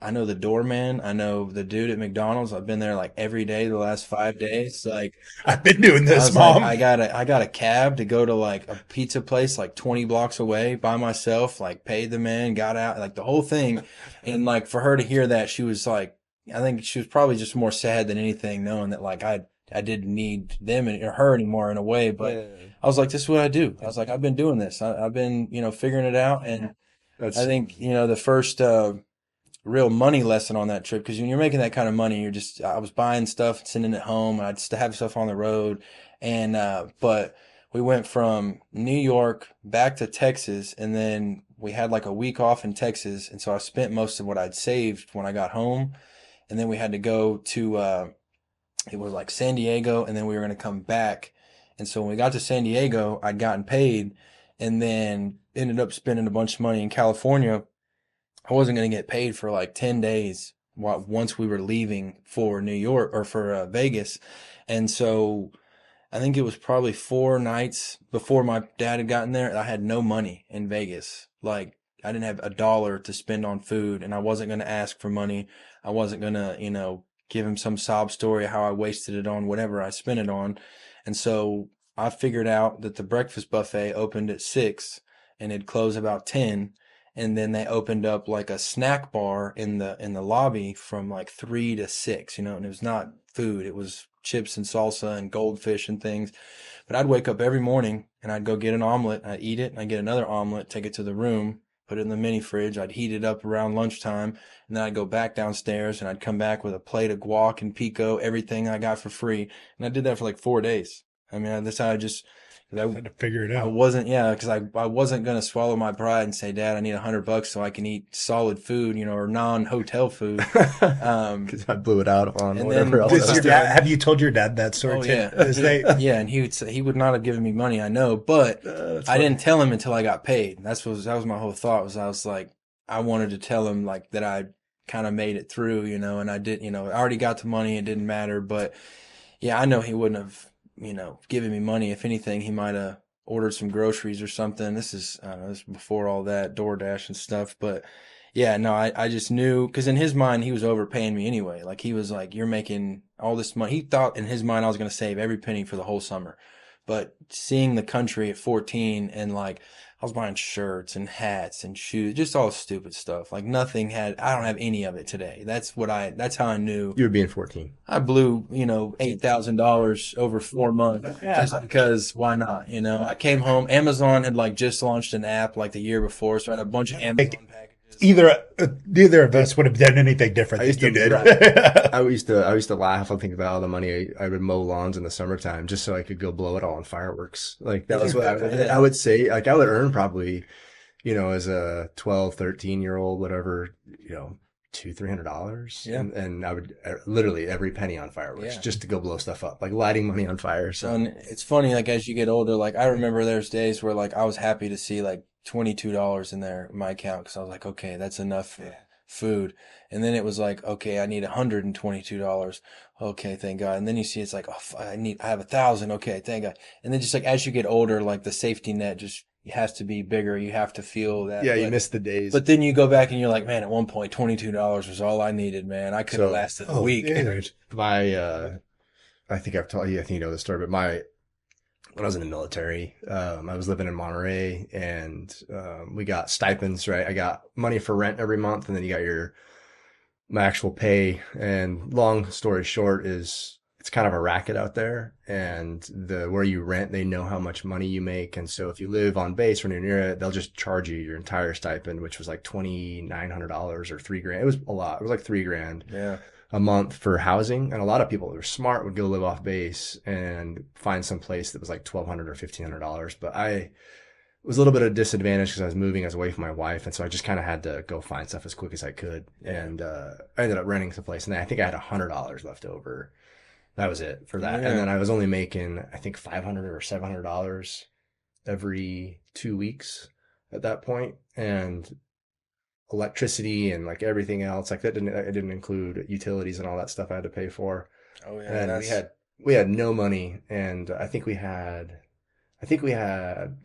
I know the doorman. I know the dude at McDonald's. I've been there like every day the last 5 days. Like I've been doing I this, was like, Mom. I got a cab to go to like a pizza place like 20 blocks away by myself. Like paid the man, got out, like the whole thing. And like for her to hear that, she was like, I think she was probably just more sad than anything, knowing that like I didn't need them or her anymore in a way. But I was like, this is what I do. I was like, I've been doing this. I've been figuring it out. And that's I think the first real money lesson on that trip, because when you're making that kind of money, I was buying stuff, sending it home, and I'd just have stuff on the road. And but we went from New York back to Texas, and then we had like a week off in Texas, and so I spent most of what I'd saved when I got home. And then we had to go to it was like San Diego, and then we were going to come back. And so when we got to San Diego, I'd gotten paid, and then ended up spending a bunch of money in California. I wasn't going to get paid for like 10 days once we were leaving for New York or for Vegas. And so I think it was probably 4 nights before my dad had gotten there. I had no money in Vegas. Like I didn't have $1 to spend on food, and I wasn't going to ask for money. I wasn't going to, give him some sob story how I wasted it on whatever I spent it on. And so I figured out that the breakfast buffet opened at 6 and it'd close about 10. And then they opened up like a snack bar in the lobby from like 3 to 6, and it was not food. It was chips and salsa and goldfish and things. But I'd wake up every morning and I'd go get an omelet. I'd eat it and I'd get another omelet, take it to the room, put it in the mini fridge. I'd heat it up around lunchtime, and then I'd go back downstairs and I'd come back with a plate of guac and pico, everything I got for free. And I did that for like 4 days. I mean, that's how I had to figure it out. because I wasn't going to swallow my pride and say, "Dad, I need $100 so I can eat solid food, or non-hotel food." because I blew it out on and whatever then- else. Does I your was dad, have you told your dad that story Oh too? yeah, Is yeah, and he would not have given me money, I know, but I didn't tell him until I got paid. That was my whole thought. I was like, I wanted to tell him like that I kind of made it through, and I did, I already got the money. It didn't matter, but yeah, I know he wouldn't have, given me money. If anything, he might have ordered some groceries or something. This is before all that DoorDash and stuff, but yeah, no, I just knew, because in his mind, he was overpaying me anyway. Like he was like, "You're making all this money." He thought in his mind I was going to save every penny for the whole summer. But seeing the country at 14, and like I was buying shirts and hats and shoes, just all stupid stuff. Like I don't have any of it today. That's how I knew You were being 14. I blew, $8,000 over 4 months just because why not? I came home. Amazon had like just launched an app like the year before, so I had a bunch of Amazon packages. Neither of us would have done anything different I than used you to, did. I used to laugh and think about all the money I would mow lawns in the summertime just so I could go blow it all on fireworks. Like that was what I would say. Like I would earn probably, as a 12, 13-year old, whatever, $200-$300. Yeah. And I would literally every penny on fireworks Yeah. just to go blow stuff up, like lighting money on fire. So And it's funny, like as you get older, like I remember there's days where like I was happy to see like $22 in my account because I was like, okay, that's enough for food. And then it was like, okay, I need $122. Okay, thank God. And then you see it's like, oh, I have 1,000. Okay, thank God. And then just like as you get older, like the safety net just has to be bigger. You have to feel that. yeah, you miss the days. But then you go back and you're like, man, at one point, $22 was all I needed, man. I could have lasted a week. Yeah. My, I think I've told you, I think you know the story, but when I was in the military, I was living in Monterey and, we got stipends, right? I got money for rent every month and then you got my actual pay. And long story short is it's kind of a racket out there and where you rent, they know how much money you make. And so if you live on base or near it, they'll just charge you your entire stipend, which was like $2,900 or $3,000. It was a lot. It was like $3,000. Yeah. A month for housing. And a lot of people that were smart would go live off base and find some place that was like $1,200 or $1,500. But I was a little bit of a disadvantage because I was away from my wife. And so I just kind of had to go find stuff as quick as I could. And, I ended up renting some place and I think I had $100 left over. That was it for that. Yeah. And then I was only making, I think $500 or $700 every 2 weeks at that point. And electricity and like everything else, like it didn't include utilities and all that stuff I had to pay for. Oh yeah. And we had no money, and I think we had $300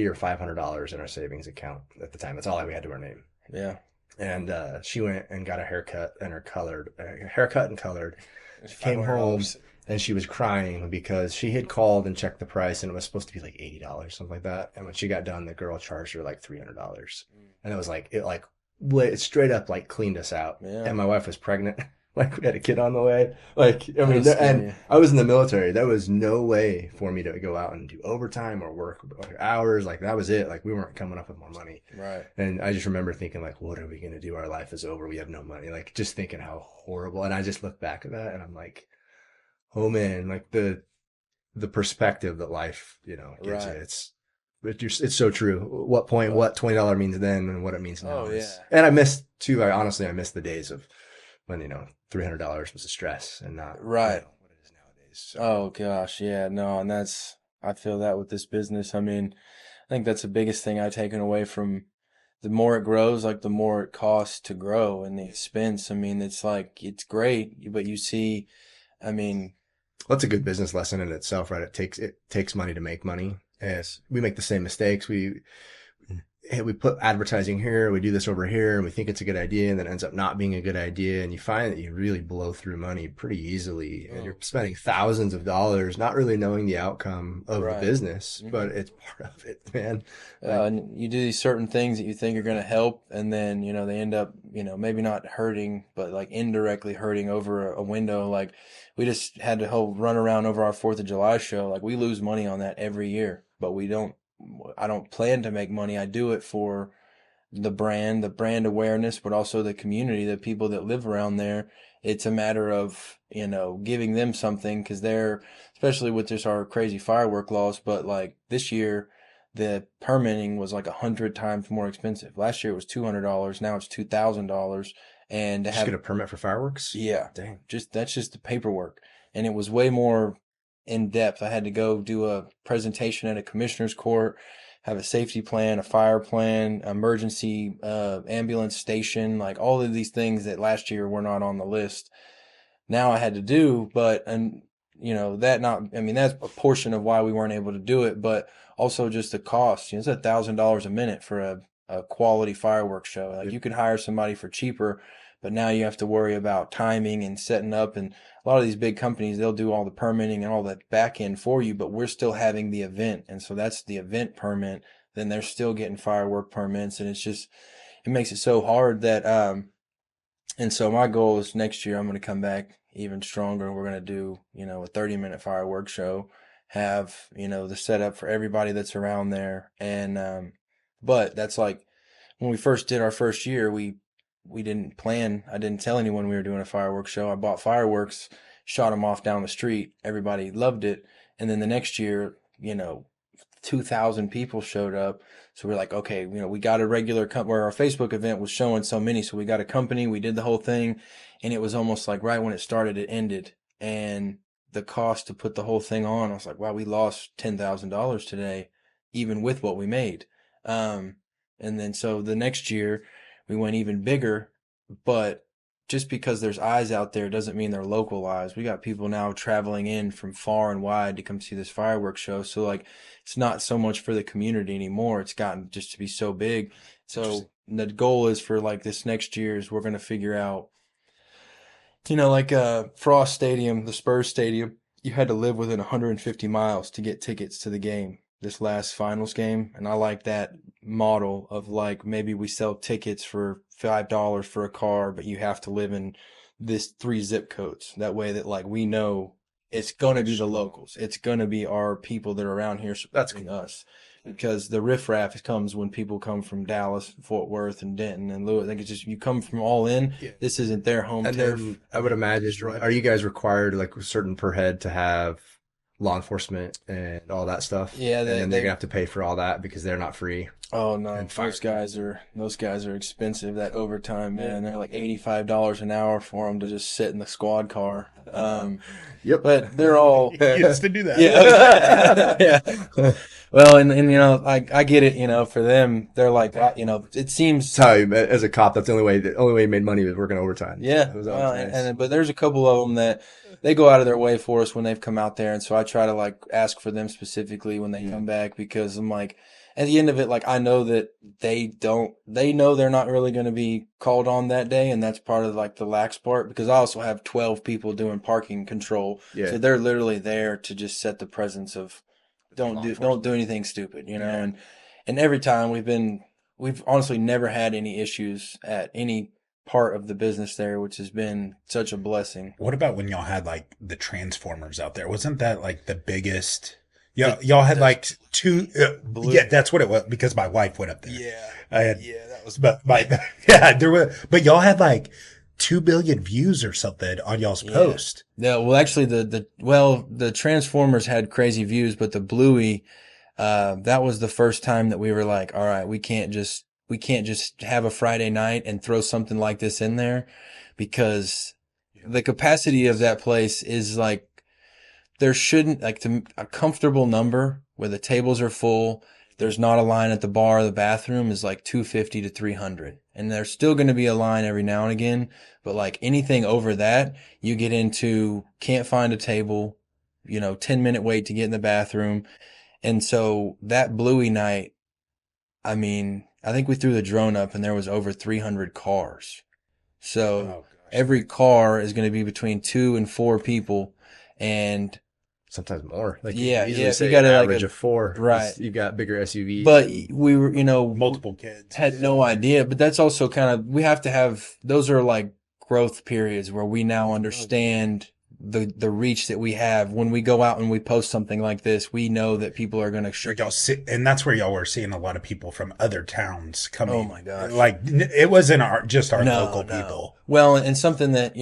or $500 in our savings account at the time. That's all we had to our name. Yeah. And she went and got a haircut and colored. She came home and she was crying because she had called and checked the price and it was supposed to be like $80, something like that. And when she got done, the girl charged her like $300, and it was like it straight up like cleaned us out. Yeah. And my wife was pregnant. Like we had a kid on the way. Like, I mean, That's and scary. I was in the military. There was no way for me to go out and do overtime or work hours. Like that was it. Like we weren't coming up with more money. Right. And I just remember thinking like, what are we going to do? Our life is over. We have no money. Like just thinking how horrible. And I just look back at that and I'm like, oh man, like the perspective that life, gives Right. you. It's so true. What $20 means then and what it means now. Oh, yeah. And I miss the days of when, $300 was a stress and not Right. what it is nowadays. So, Oh gosh, yeah, no, and I feel that with this business. I mean, I think that's the biggest thing I've taken away from the more it grows, like the more it costs to grow and the expense. I mean, it's like it's great, but you see, I mean, that's a good business lesson in itself, right? It takes money to make money. Yes. We make the same mistakes. We put advertising here, we do this over here, and we think it's a good idea, and then it ends up not being a good idea. And you find that you really blow through money pretty easily, and you're spending thousands of dollars, not really knowing the outcome of the Right. business, but it's part of it, man. and you do these certain things that you think are going to help, and then they end up maybe not hurting, but like indirectly hurting over a window. Like we just had the whole run around over our 4th of July show. Like we lose money on that every year, but I don't plan to make money. I do it for the brand awareness, but also the community, the people that live around there. It's a matter of, giving them something because they're, especially with our crazy firework laws, but like this year, the permitting was like 100 times more expensive. Last year it was $200. Now it's $2,000. And to Just get a permit for fireworks? yeah, Dang. that's just the paperwork. And it was way more in depth. I had to go do a presentation at a commissioner's court, have a safety plan, a fire plan, emergency ambulance station, like all of these things that last year were not on the list. Now I had to do, that's a portion of why we weren't able to do it, but also just the cost. It's $1,000 a minute for a quality fireworks show. Like you could hire somebody for cheaper, but now you have to worry about timing and setting up. And a lot of these big companies, they'll do all the permitting and all that back end for you, but we're still having the event. And so that's the event permit. Then they're still getting firework permits. And it makes it so hard that, and so my goal is next year I'm going to come back even stronger. We're going to do, a 30-minute fireworks show, have, the setup for everybody that's around there. And, but that's like, when we first did our first year, we didn't plan. I didn't tell anyone we were doing a fireworks show. I bought fireworks, shot them off down the street. Everybody loved it. And then the next year, 2,000 people showed up. So we're like, okay, we got a regular where our Facebook event was showing so many. So we got a company, we did the whole thing. And it was almost like right when it started, it ended. And the cost to put the whole thing on, I was like, wow, we lost $10,000 today, even with what we made. And then so the next year we went even bigger, but just because there's eyes out there doesn't mean they're local eyes. We got people now traveling in from far and wide to come see this fireworks show. So like, it's not so much for the community anymore. It's gotten just to be so big. So the goal is for like this next year is we're going to figure out, like Frost Stadium, the Spurs Stadium, you had to live within 150 miles to get tickets to the game, this last finals game. And I like that model of like, maybe we sell tickets for $5 for a car, but you have to live in this 3 zip codes. That way that like, we know it's going to be the locals. It's going to be our people that are around here supporting us. Because the riffraff comes when people come from Dallas, Fort Worth, and Denton, and Lewis. I think it's just, you come from all in. Yeah. This isn't their home turf. Then I would imagine, are you guys required like certain per head to have law enforcement and all that stuff? Yeah, and then they're gonna have to pay for all that because they're not free. Oh no, those guys are expensive. That overtime, man, they're like $85 an hour for them to just sit in the squad car. Yep, but they're all used to do that. Yeah, yeah. Well, and I get it. For them, they're like, it seems. Sorry, as a cop, that's the only way you made money was working overtime. Yeah, but there's a couple of them that they go out of their way for us when they've come out there, and so I try to like ask for them specifically when they come back, because I'm like, at the end of it, like I know that they know they're not really going to be called on that day, and that's part of like the lax part, because I also have 12 people doing parking control, so they're literally there to just set the presence of don't do anything stupid, and every time we've honestly never had any issues at any part of the business there, which has been such a blessing. What about when y'all had like the Transformers out there? Wasn't that like the biggest? Yeah, y'all had like 2. Yeah, that's what it was, because my wife went up there. Yeah, that was. But there were. But y'all had like 2 billion views or something on y'all's post. Yeah, well, actually, the Transformers had crazy views, but the Bluey, that was the first time that we were like, all right, we can't just have a Friday night and throw something like this in there, because the capacity of that place is like, there shouldn't, like, to a comfortable number where the tables are full, there's not a line at the bar, the bathroom is like 250 to 300. And there's still going to be a line every now and again, but like anything over that, you get into can't find a table, 10-minute wait to get in the bathroom. And so that Bluey night, I mean, I think we threw the drone up and there was over 300 cars. So every car is going to be between 2 and 4 people, and sometimes more. Like yeah. You got an average of 4. Right. You got bigger SUVs. But we were, multiple kids. Had no idea. But that's also kind of, we have to have, those are like growth periods where we now understand the reach that we have. When we go out and we post something like this, we know that people are going to and that's where y'all were seeing a lot of people from other towns coming. Oh my gosh. Like it wasn't just our local people. Well, and something that,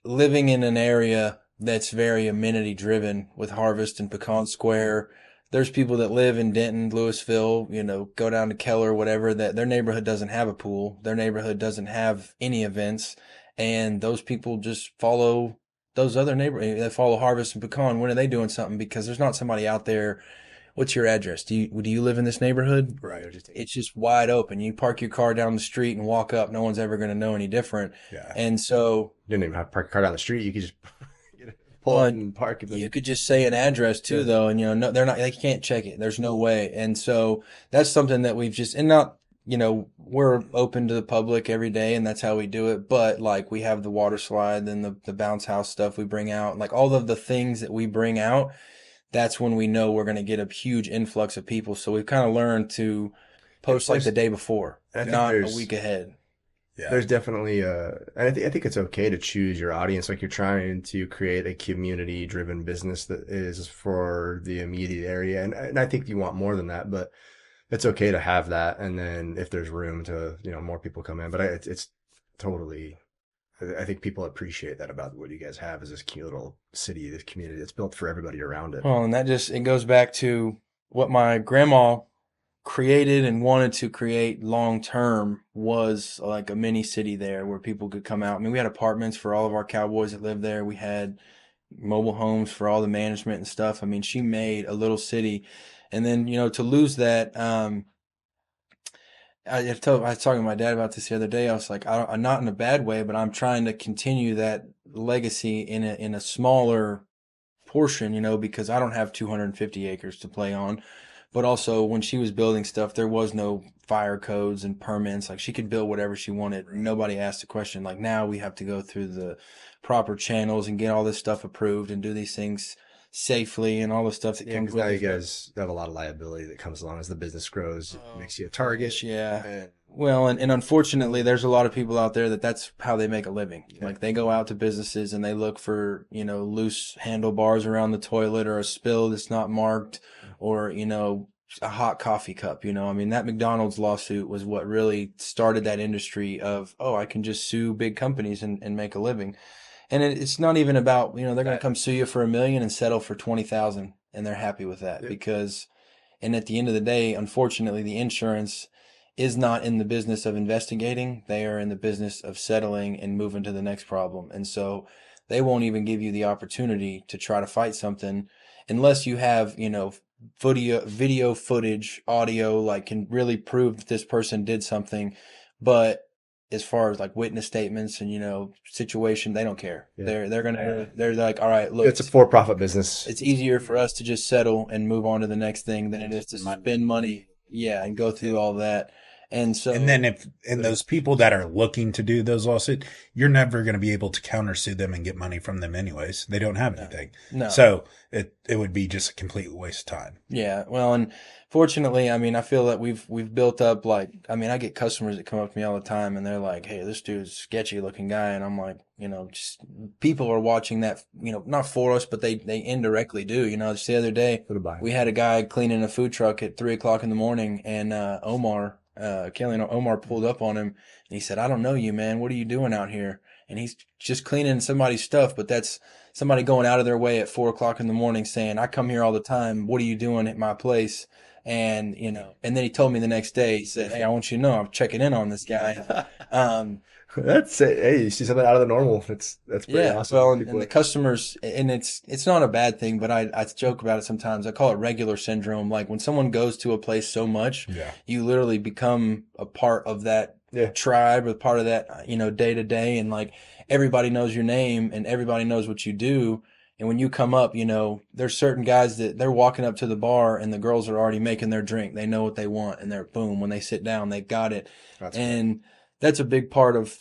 living in an area that's very amenity driven with Harvest and Pecan Square. There's people that live in Denton, Louisville, go down to Keller, whatever, that their neighborhood doesn't have a pool. Their neighborhood doesn't have any events. And those people just follow those other neighborhoods. They follow Harvest and Pecan. When are they doing something? Because there's not somebody out there. What's your address? Do you live in this neighborhood? Right. It's just wide open. You park your car down the street and walk up. No one's ever going to know any different. Yeah. And so you didn't even have to park your car down the street. You could just pull up and park. You could just say an address too, though, and no, they're not. They can't check it. There's no way. And so that's something that we've just, and not, we're open to the public every day, and that's how we do it. But like we have the water slide, then the bounce house stuff we bring out, like all of the things that we bring out. That's when we know we're going to get a huge influx of people. So we've kind of learned to post like the day before, not a week ahead. Yeah. There's definitely I think it's okay to choose your audience. Like you're trying to create a community driven business that is for the immediate area. And I think you want more than that, but it's okay to have that. And then if there's room to, more people come in, but it's totally, I think people appreciate that about what you guys have is this cute little city, this community. It's built for everybody around it. Well, and it goes back to what my grandma created and wanted to create long term was like a mini city there where people could come out. I mean, we had apartments for all of our cowboys that lived there. We had mobile homes for all the management and stuff. I mean, she made a little city. And then, to lose that, I was talking to my dad about this the other day. I was like, I'm not in a bad way, but I'm trying to continue that legacy in a smaller portion, because I don't have 250 acres to play on. But also, when she was building stuff, there was no fire codes and permits. Like, she could build whatever she wanted. Nobody asked a question. Like, now we have to go through the proper channels and get all this stuff approved and do these things safely and all the stuff that comes with now it. you guys have a lot of liability that comes along as the business grows. It makes you a target. Yeah. Well, and unfortunately, there's a lot of people out there that's how they make a living. Yeah. Like, they go out to businesses and they look for, loose handlebars around the toilet or a spill that's not marked or, a hot coffee cup, I mean, that McDonald's lawsuit was what really started that industry of, I can just sue big companies and make a living. And it's not even about, they're going to come sue you for $1 million and settle for 20,000 and they're happy with that because, and at the end of the day, unfortunately, the insurance is not in the business of investigating. They are in the business of settling and moving to the next problem. And so they won't even give you the opportunity to try to fight something unless you have, video footage, audio, like can really prove that this person did something. But as far as like witness statements and, situation, they don't care. Yeah. They're like, all right, look, it's a for-profit business. It's easier for us to just settle and move on to the next thing than it is to spend money. Yeah. And go through all that. And so, and then those people that are looking to do those lawsuits, you're never going to be able to countersue them and get money from them anyways. They don't have anything. No. So it would be just a complete waste of time. Yeah. Well, and fortunately, I mean, I feel that we've built up I get customers that come up to me all the time and they're like, hey, this dude's a sketchy looking guy. And I'm like, just people are watching that, not for us, but they indirectly do, just the other day, we had a guy cleaning a food truck at 3:00 in the morning and, Omar pulled up on him and he said, I don't know you, man. What are you doing out here? And he's just cleaning somebody's stuff, but that's somebody going out of their way at 4:00 in the morning saying, I come here all the time. What are you doing at my place? And, and then he told me the next day, he said, hey, I want you to know I'm checking in on this guy. That's it. Hey, you see something out of the normal. That's pretty awesome. Well, and the customers, and it's not a bad thing, but I joke about it sometimes. I call it regular syndrome. Like when someone goes to a place so much, you literally become a part of that tribe or part of that, day to day. And like everybody knows your name and everybody knows what you do. And when you come up, there's certain guys that they're walking up to the bar and the girls are already making their drink. They know what they want and they're boom. When they sit down, they've got it. That's a big part of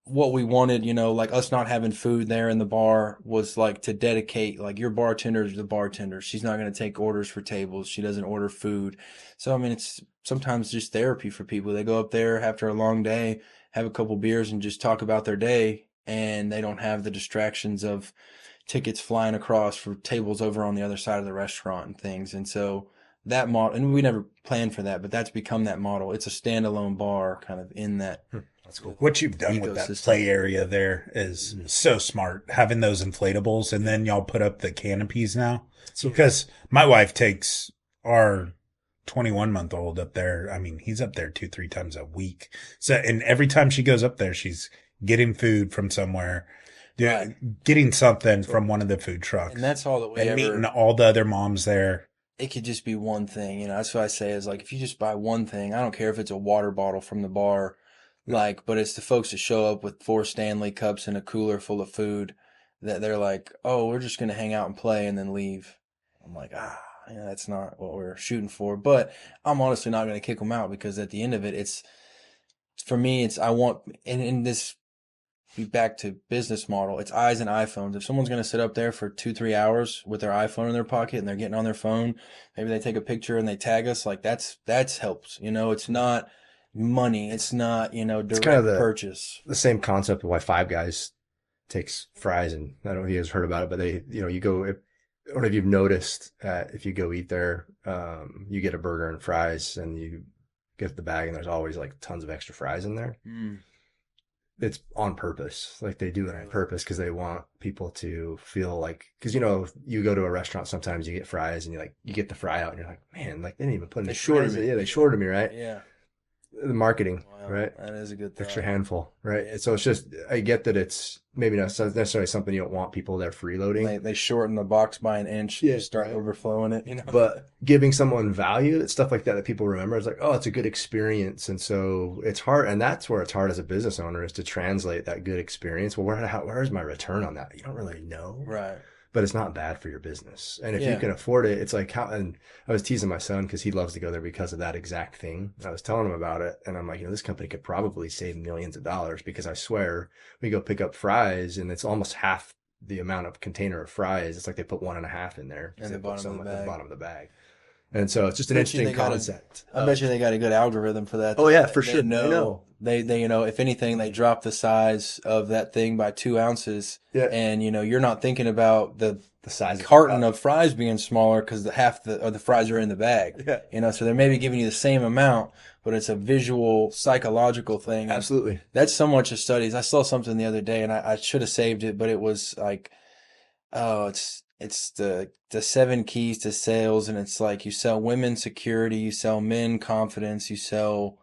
what we wanted, like us not having food there in the bar was like to dedicate, like your bartender is the bartender. She's not going to take orders for tables. She doesn't order food. So, I mean, it's sometimes just therapy for people. They go up there after a long day, have a couple beers and just talk about their day. And they don't have the distractions of tickets flying across for tables over on the other side of the restaurant and things. And so that model, and we never planned for that, but that's become that model. It's a standalone bar kind of in that. That's cool. What you've done with that play area there is so smart. Having those inflatables and then y'all put up the canopies now. Because my wife takes our 21-month-old up there. I mean, he's up there 2-3 times a week. So, and every time she goes up there, she's getting food from somewhere. Getting something from one of the food trucks. And that's all that we and meeting all the other moms there. It could just be one thing, that's what I say is like, if you just buy one thing, I don't care if it's a water bottle from the bar, but it's the folks that show up with 4 Stanley cups and a cooler full of food that they're like, oh, we're just going to hang out and play and then leave. I'm like, that's not what we're shooting for. But I'm honestly not going to kick them out because at the end of it, for me, I want, and in this, be back to business model. It's eyes and iPhones. If someone's going to sit up there for 2-3 hours with their iPhone in their pocket and they're getting on their phone, maybe they take a picture and they tag us, like that's helps. It's not money. It's not, direct it's kind of purchase. The same concept of why Five Guys takes fries. And I don't know if you guys heard about it, but they, you go, I don't know if you've noticed if you go eat there, you get a burger and fries and you get the bag and there's always like tons of extra fries in there. Mm. It's on purpose. Like they do it on purpose because they want people to feel like, because you know, you go to a restaurant sometimes you get fries and you get the fry out and you're like, man, like they didn't even put any fries in. Yeah, they shorted me, right? Yeah. The marketing, Wow, right? that is a good thought. Extra handful, right? And so it's just, I get that it's maybe not necessarily something you don't want people there freeloading. They shorten the box by an inch. Yeah, start overflowing it, you know. But giving someone value, it's stuff like that that people remember. It's like, oh, it's a good experience, and so it's hard, and that's where it's hard as a business owner is to translate that good experience. Well, where's my return on that? You don't really know, Right. But it's not bad for your business, and if Yeah. you can afford it, it's like how. And I was teasing my son because he loves to go there because of that exact thing. I was telling him about it, and I'm like, you know, this company could probably save millions of dollars because I swear we go pick up fries, and it's almost half the amount of container of fries. It's like they put 1.5 in there In the they put bottom some of the at the bag. bottom of the bag. And so it's just an I bet you interesting they got a- concept. I bet you they got a good algorithm for that. Oh yeah, for They sure. know. They you know, if anything, they drop the size of that thing by 2 ounces. Yeah. And you know, you're not thinking about the size of carton of fries being smaller because half of the fries are in the bag. Yeah. You know, so they're maybe giving you the same amount, but it's a visual, psychological thing. Absolutely. That's so much of studies. I saw something the other day, and I should have saved it, but it was like, oh, it's the 7 keys to sales, and it's like you sell women security, you sell men confidence, you sell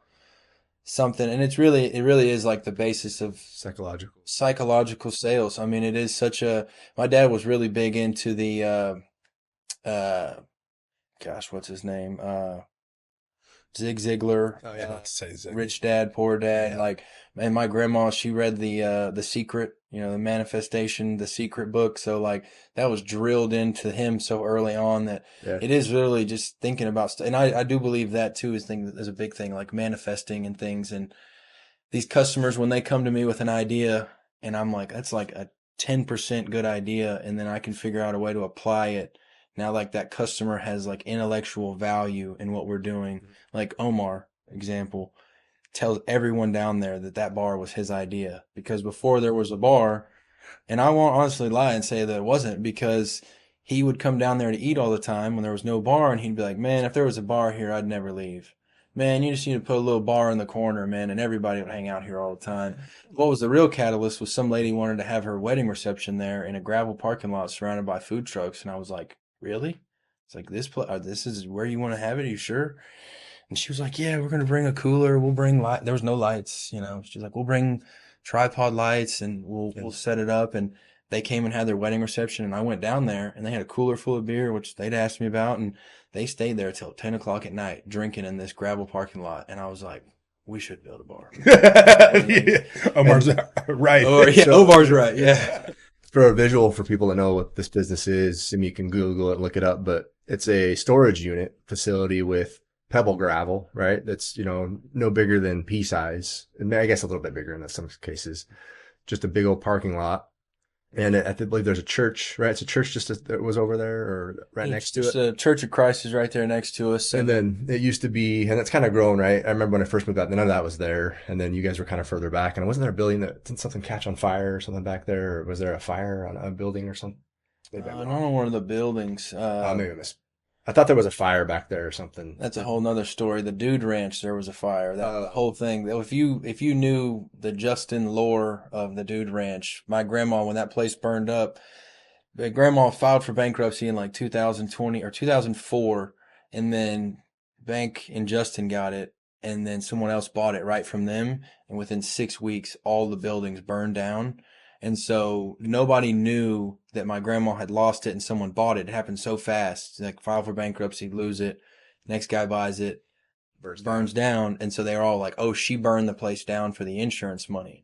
something, and it really is like the basis of psychological sales. I mean, it is such a. My dad was really big into the gosh, what's his name? Zig Ziglar. Oh yeah, say Zig. Rich Dad, Poor Dad. Yeah. Like, and my grandma, she read the Secret, you know, the Manifestation, the Secret book. So like that was drilled into him so early on that it is really just thinking about stuff. And I do believe that too is a big thing, like manifesting and things. And these customers, when they come to me with an idea, and I'm like, that's like a 10% good idea, and then I can figure out a way to apply it. Now, like that customer has like intellectual value in what we're doing. Like Omar, example, tells everyone down there that bar was his idea because before there was a bar, and I won't honestly lie and say that it wasn't because he would come down there to eat all the time when there was no bar, and he'd be like, man, if there was a bar here, I'd never leave. Man, you just need to put a little bar in the corner, man, and everybody would hang out here all the time. What was the real catalyst was some lady wanted to have her wedding reception there in a gravel parking lot surrounded by food trucks, and I was like, really? It's like, this is where you want to have it? Are you sure? And she was like, yeah, we're going to bring a cooler. We'll bring light. There was no lights, you know. She's like, we'll bring tripod lights and we'll set it up. And they came and had their wedding reception. And I went down there and they had a cooler full of beer, which they'd asked me about. And they stayed there till 10 o'clock at night drinking in this gravel parking lot. And I was like, we should build a bar. Yeah. Omar's right. Omar's right. Yeah. For a visual for people to know what this business is, and you can Google it and look it up, but it's a storage unit facility with pebble gravel, right? That's, you know, no bigger than pea size. And I guess a little bit bigger in some cases. Just a big old parking lot. And I believe there's a church, right? It's a church that was over there or next to it. The Church of Christ is right there next to us. And then it used to be, and it's kind of grown, right? I remember when I first moved out, none of that was there. And then you guys were kind of further back. And wasn't there a building didn't something catch on fire or something back there? Or was there a fire on a building or something? I don't know, one of the buildings. Maybe I thought there was a fire back there or something. That's a whole nother story. The Dude Ranch, there was a fire. That whole thing. If you knew the Justin lore of the Dude Ranch, my grandma, when that place burned up, grandma filed for bankruptcy in like 2020 or 2004, and then Bank and Justin got it, and then someone else bought it right from them, and within 6 weeks, all the buildings burned down. And so nobody knew that my grandma had lost it and someone bought it. It happened so fast. Like file for bankruptcy, lose it. Next guy buys it, burns down. And so they're all like, oh, she burned the place down for the insurance money.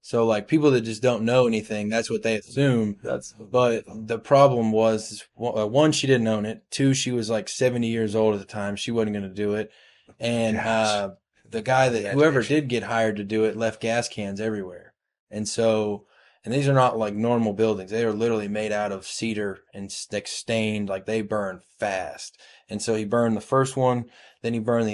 So like people that just don't know anything, that's what they assume. But the problem was, one, she didn't own it. Two, she was like 70 years old at the time. She wasn't going to do it. And the guy whoever did get hired to do it left gas cans everywhere. And so... And these are not like normal buildings. They are literally made out of cedar and stained. Like they burn fast. And so he burned the first one. Then he burned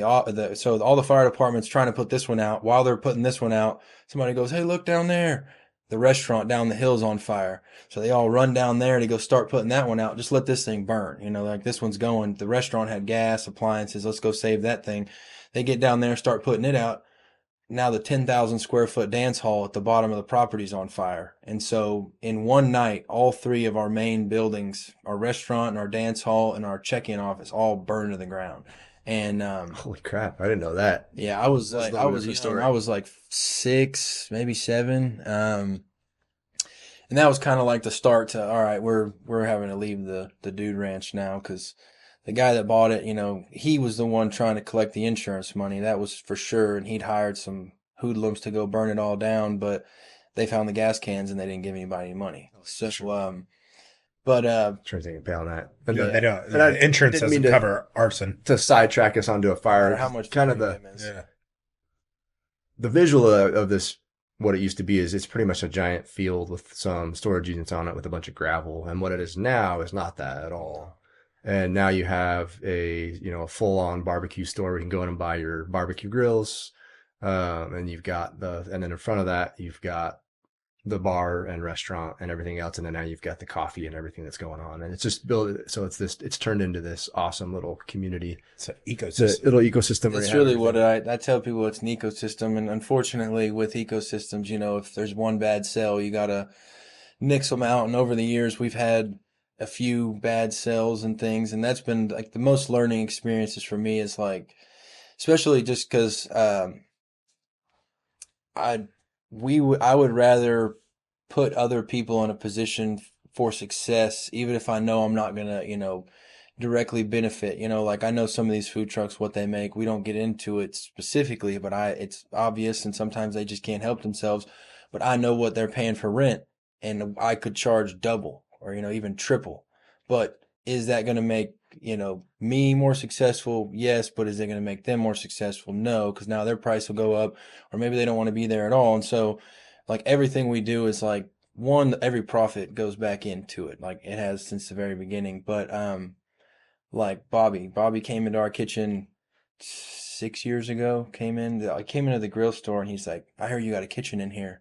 so all the fire departments trying to put this one out. While they're putting this one out, somebody goes, hey, look down there. the restaurant down the hill's on fire. So they all run down there to go start putting that one out. Just let this thing burn. You know, like this one's going. The restaurant had gas, appliances. Let's go save that thing. They get down there and start putting it out. Now the 10,000 square foot dance hall at the bottom of the property is on fire. And so in one night, all three of our main buildings, our restaurant and our dance hall and our check-in office, all burned to the ground. And holy crap, I didn't know that. yeah, I was young. I was like 6, maybe 7. And that was kind of like the start to, all right, we're having to leave the dude ranch now, because the guy that bought it, you know, he was the one trying to collect the insurance money. That was for sure. And he'd hired some hoodlums to go burn it all down, but they found the gas cans and they didn't give anybody any money. So, but trying to take a pay on that. But they don't. Insurance doesn't cover arson. To sidetrack us onto a fire, how much kind of the visual of this. What it used to be is it's pretty much a giant field with some storage units on it with a bunch of gravel, and what it is now is not that at all. And now you have a full-on barbecue store where you can go in and buy your barbecue grills, and you've got and then in front of that you've got the bar and restaurant and everything else, and then now you've got the coffee and everything that's going on, and it's just built. So it's turned into this awesome little community. It's an ecosystem. It's a little ecosystem. It's really what I tell people. It's an ecosystem, and unfortunately, with ecosystems, you know, if there's one bad sale, you gotta nix them out. And over the years, we've had a few bad sales and things, and that's been like the most learning experiences for me. Is like, especially just because I would rather put other people in a position for success, even if I know I'm not gonna, you know, directly benefit. You know, like I know some of these food trucks, what they make. We don't get into it specifically, but it's obvious, and sometimes they just can't help themselves. But I know what they're paying for rent, and I could charge double or, you know, even triple. But is that going to make, you know, me more successful? Yes. But is it going to make them more successful? No, because now their price will go up, or maybe they don't want to be there at all. And so, like, everything we do is like, every profit goes back into it, like it has since the very beginning. But like Bobby came into our kitchen 6 years ago. I came into the grill store, and he's like, "I hear you got a kitchen in here."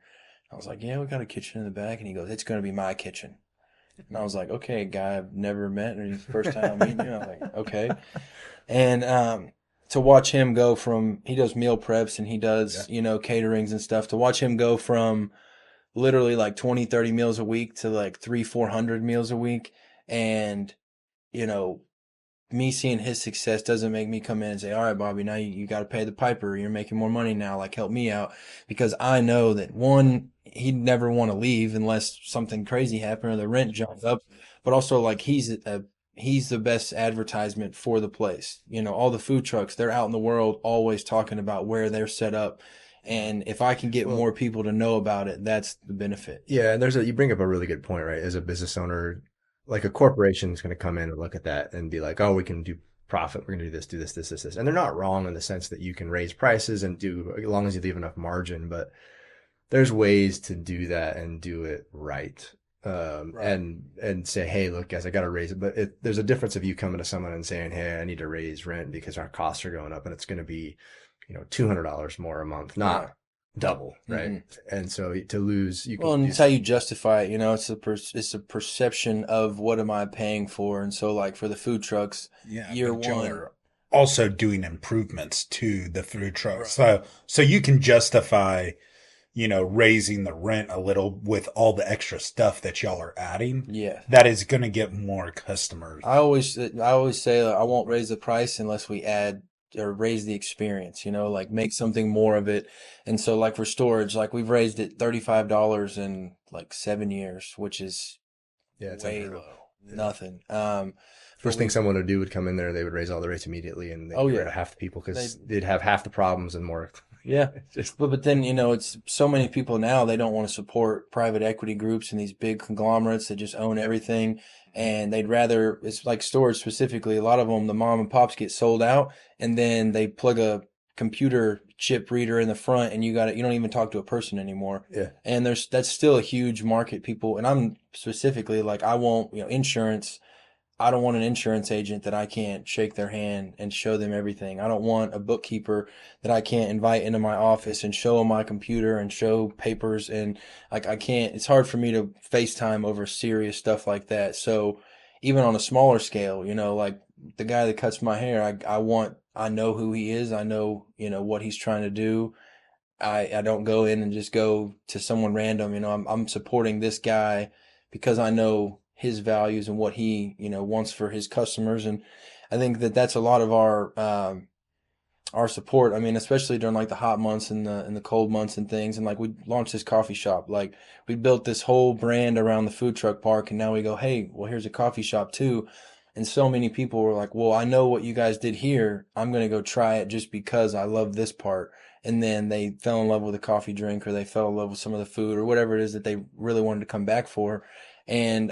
I was like, "Yeah, we got a kitchen in the back." And he goes, "It's going to be my kitchen." And I was like, "Okay, guy I've never met, and it's the first time I'm meeting you." I'm like, "Okay." And to watch him go from, he does meal preps and he does, you know, caterings and stuff, to watch him go from literally like 20, 30 meals a week to like 300-400 meals a week. And, you know, me seeing his success doesn't make me come in and say, "All right, Bobby, now you got to pay the piper. You're making more money now. Like, help me out." Because I know that, one, he'd never want to leave unless something crazy happened or the rent jumped up. But also, like, he's the best advertisement for the place. You know, all the food trucks, they're out in the world always talking about where they're set up. And if I can get more people to know about it, that's the benefit. Yeah, and you bring up a really good point, right? As a business owner, like a corporation is going to come in and look at that and be like, "Oh, we can do profit. We're going to do this. And they're not wrong in the sense that you can raise prices and do, as long as you leave enough margin, but there's ways to do that and do it right. And say, "Hey, look, guys, I got to raise it." But there's a difference of you coming to someone and saying, "Hey, I need to raise rent because our costs are going up," and it's going to be, you know, $200 more a month, not double, right? Mm-hmm. And so to lose, and it's how you justify it. You know, it's a perception of what am I paying for. And so, like, for the food trucks, year one, also doing improvements to the food trucks, so you can justify, you know, raising the rent a little with all the extra stuff that y'all are adding. Yeah, that is going to get more customers. I always say I won't raise the price unless we add or raise the experience, you know, like make something more of it. And so, like, for storage, like, we've raised it $35 in like 7 years, which is way low. Yeah. Nothing. First thing someone would do would come in there, they would raise all the rates immediately, and they'd get rid of half the people because they'd have half the problems and more. Yeah. But then, you know, it's so many people now, they don't want to support private equity groups and these big conglomerates that just own everything. And they'd rather, it's like storage specifically, a lot of them, the mom and pops get sold out, and then they plug a computer chip reader in the front, and you don't even talk to a person anymore. Yeah. And that's still a huge market, people. And I'm specifically like, I won't, you know, insurance, I don't want an insurance agent that I can't shake their hand and show them everything. I don't want a bookkeeper that I can't invite into my office and show them my computer and show papers. And like, I can't, it's hard for me to FaceTime over serious stuff like that. So even on a smaller scale, like the guy that cuts my hair, I know who he is. I know, what he's trying to do. I don't go in and just go to someone random. I'm supporting this guy because I know his values and what he, wants for his customers. And I think that that's a lot of our support. I mean, especially during like the hot months and the cold months and things. And like we launched this coffee shop, like we built this whole brand around the food truck park. And now we go, hey, well, here's a coffee shop too. And so many people were like, well, I know what you guys did here. I'm going to go try it just because I love this part. And then they fell in love with the coffee drink, or they fell in love with some of the food, or whatever it is that they really wanted to come back for. And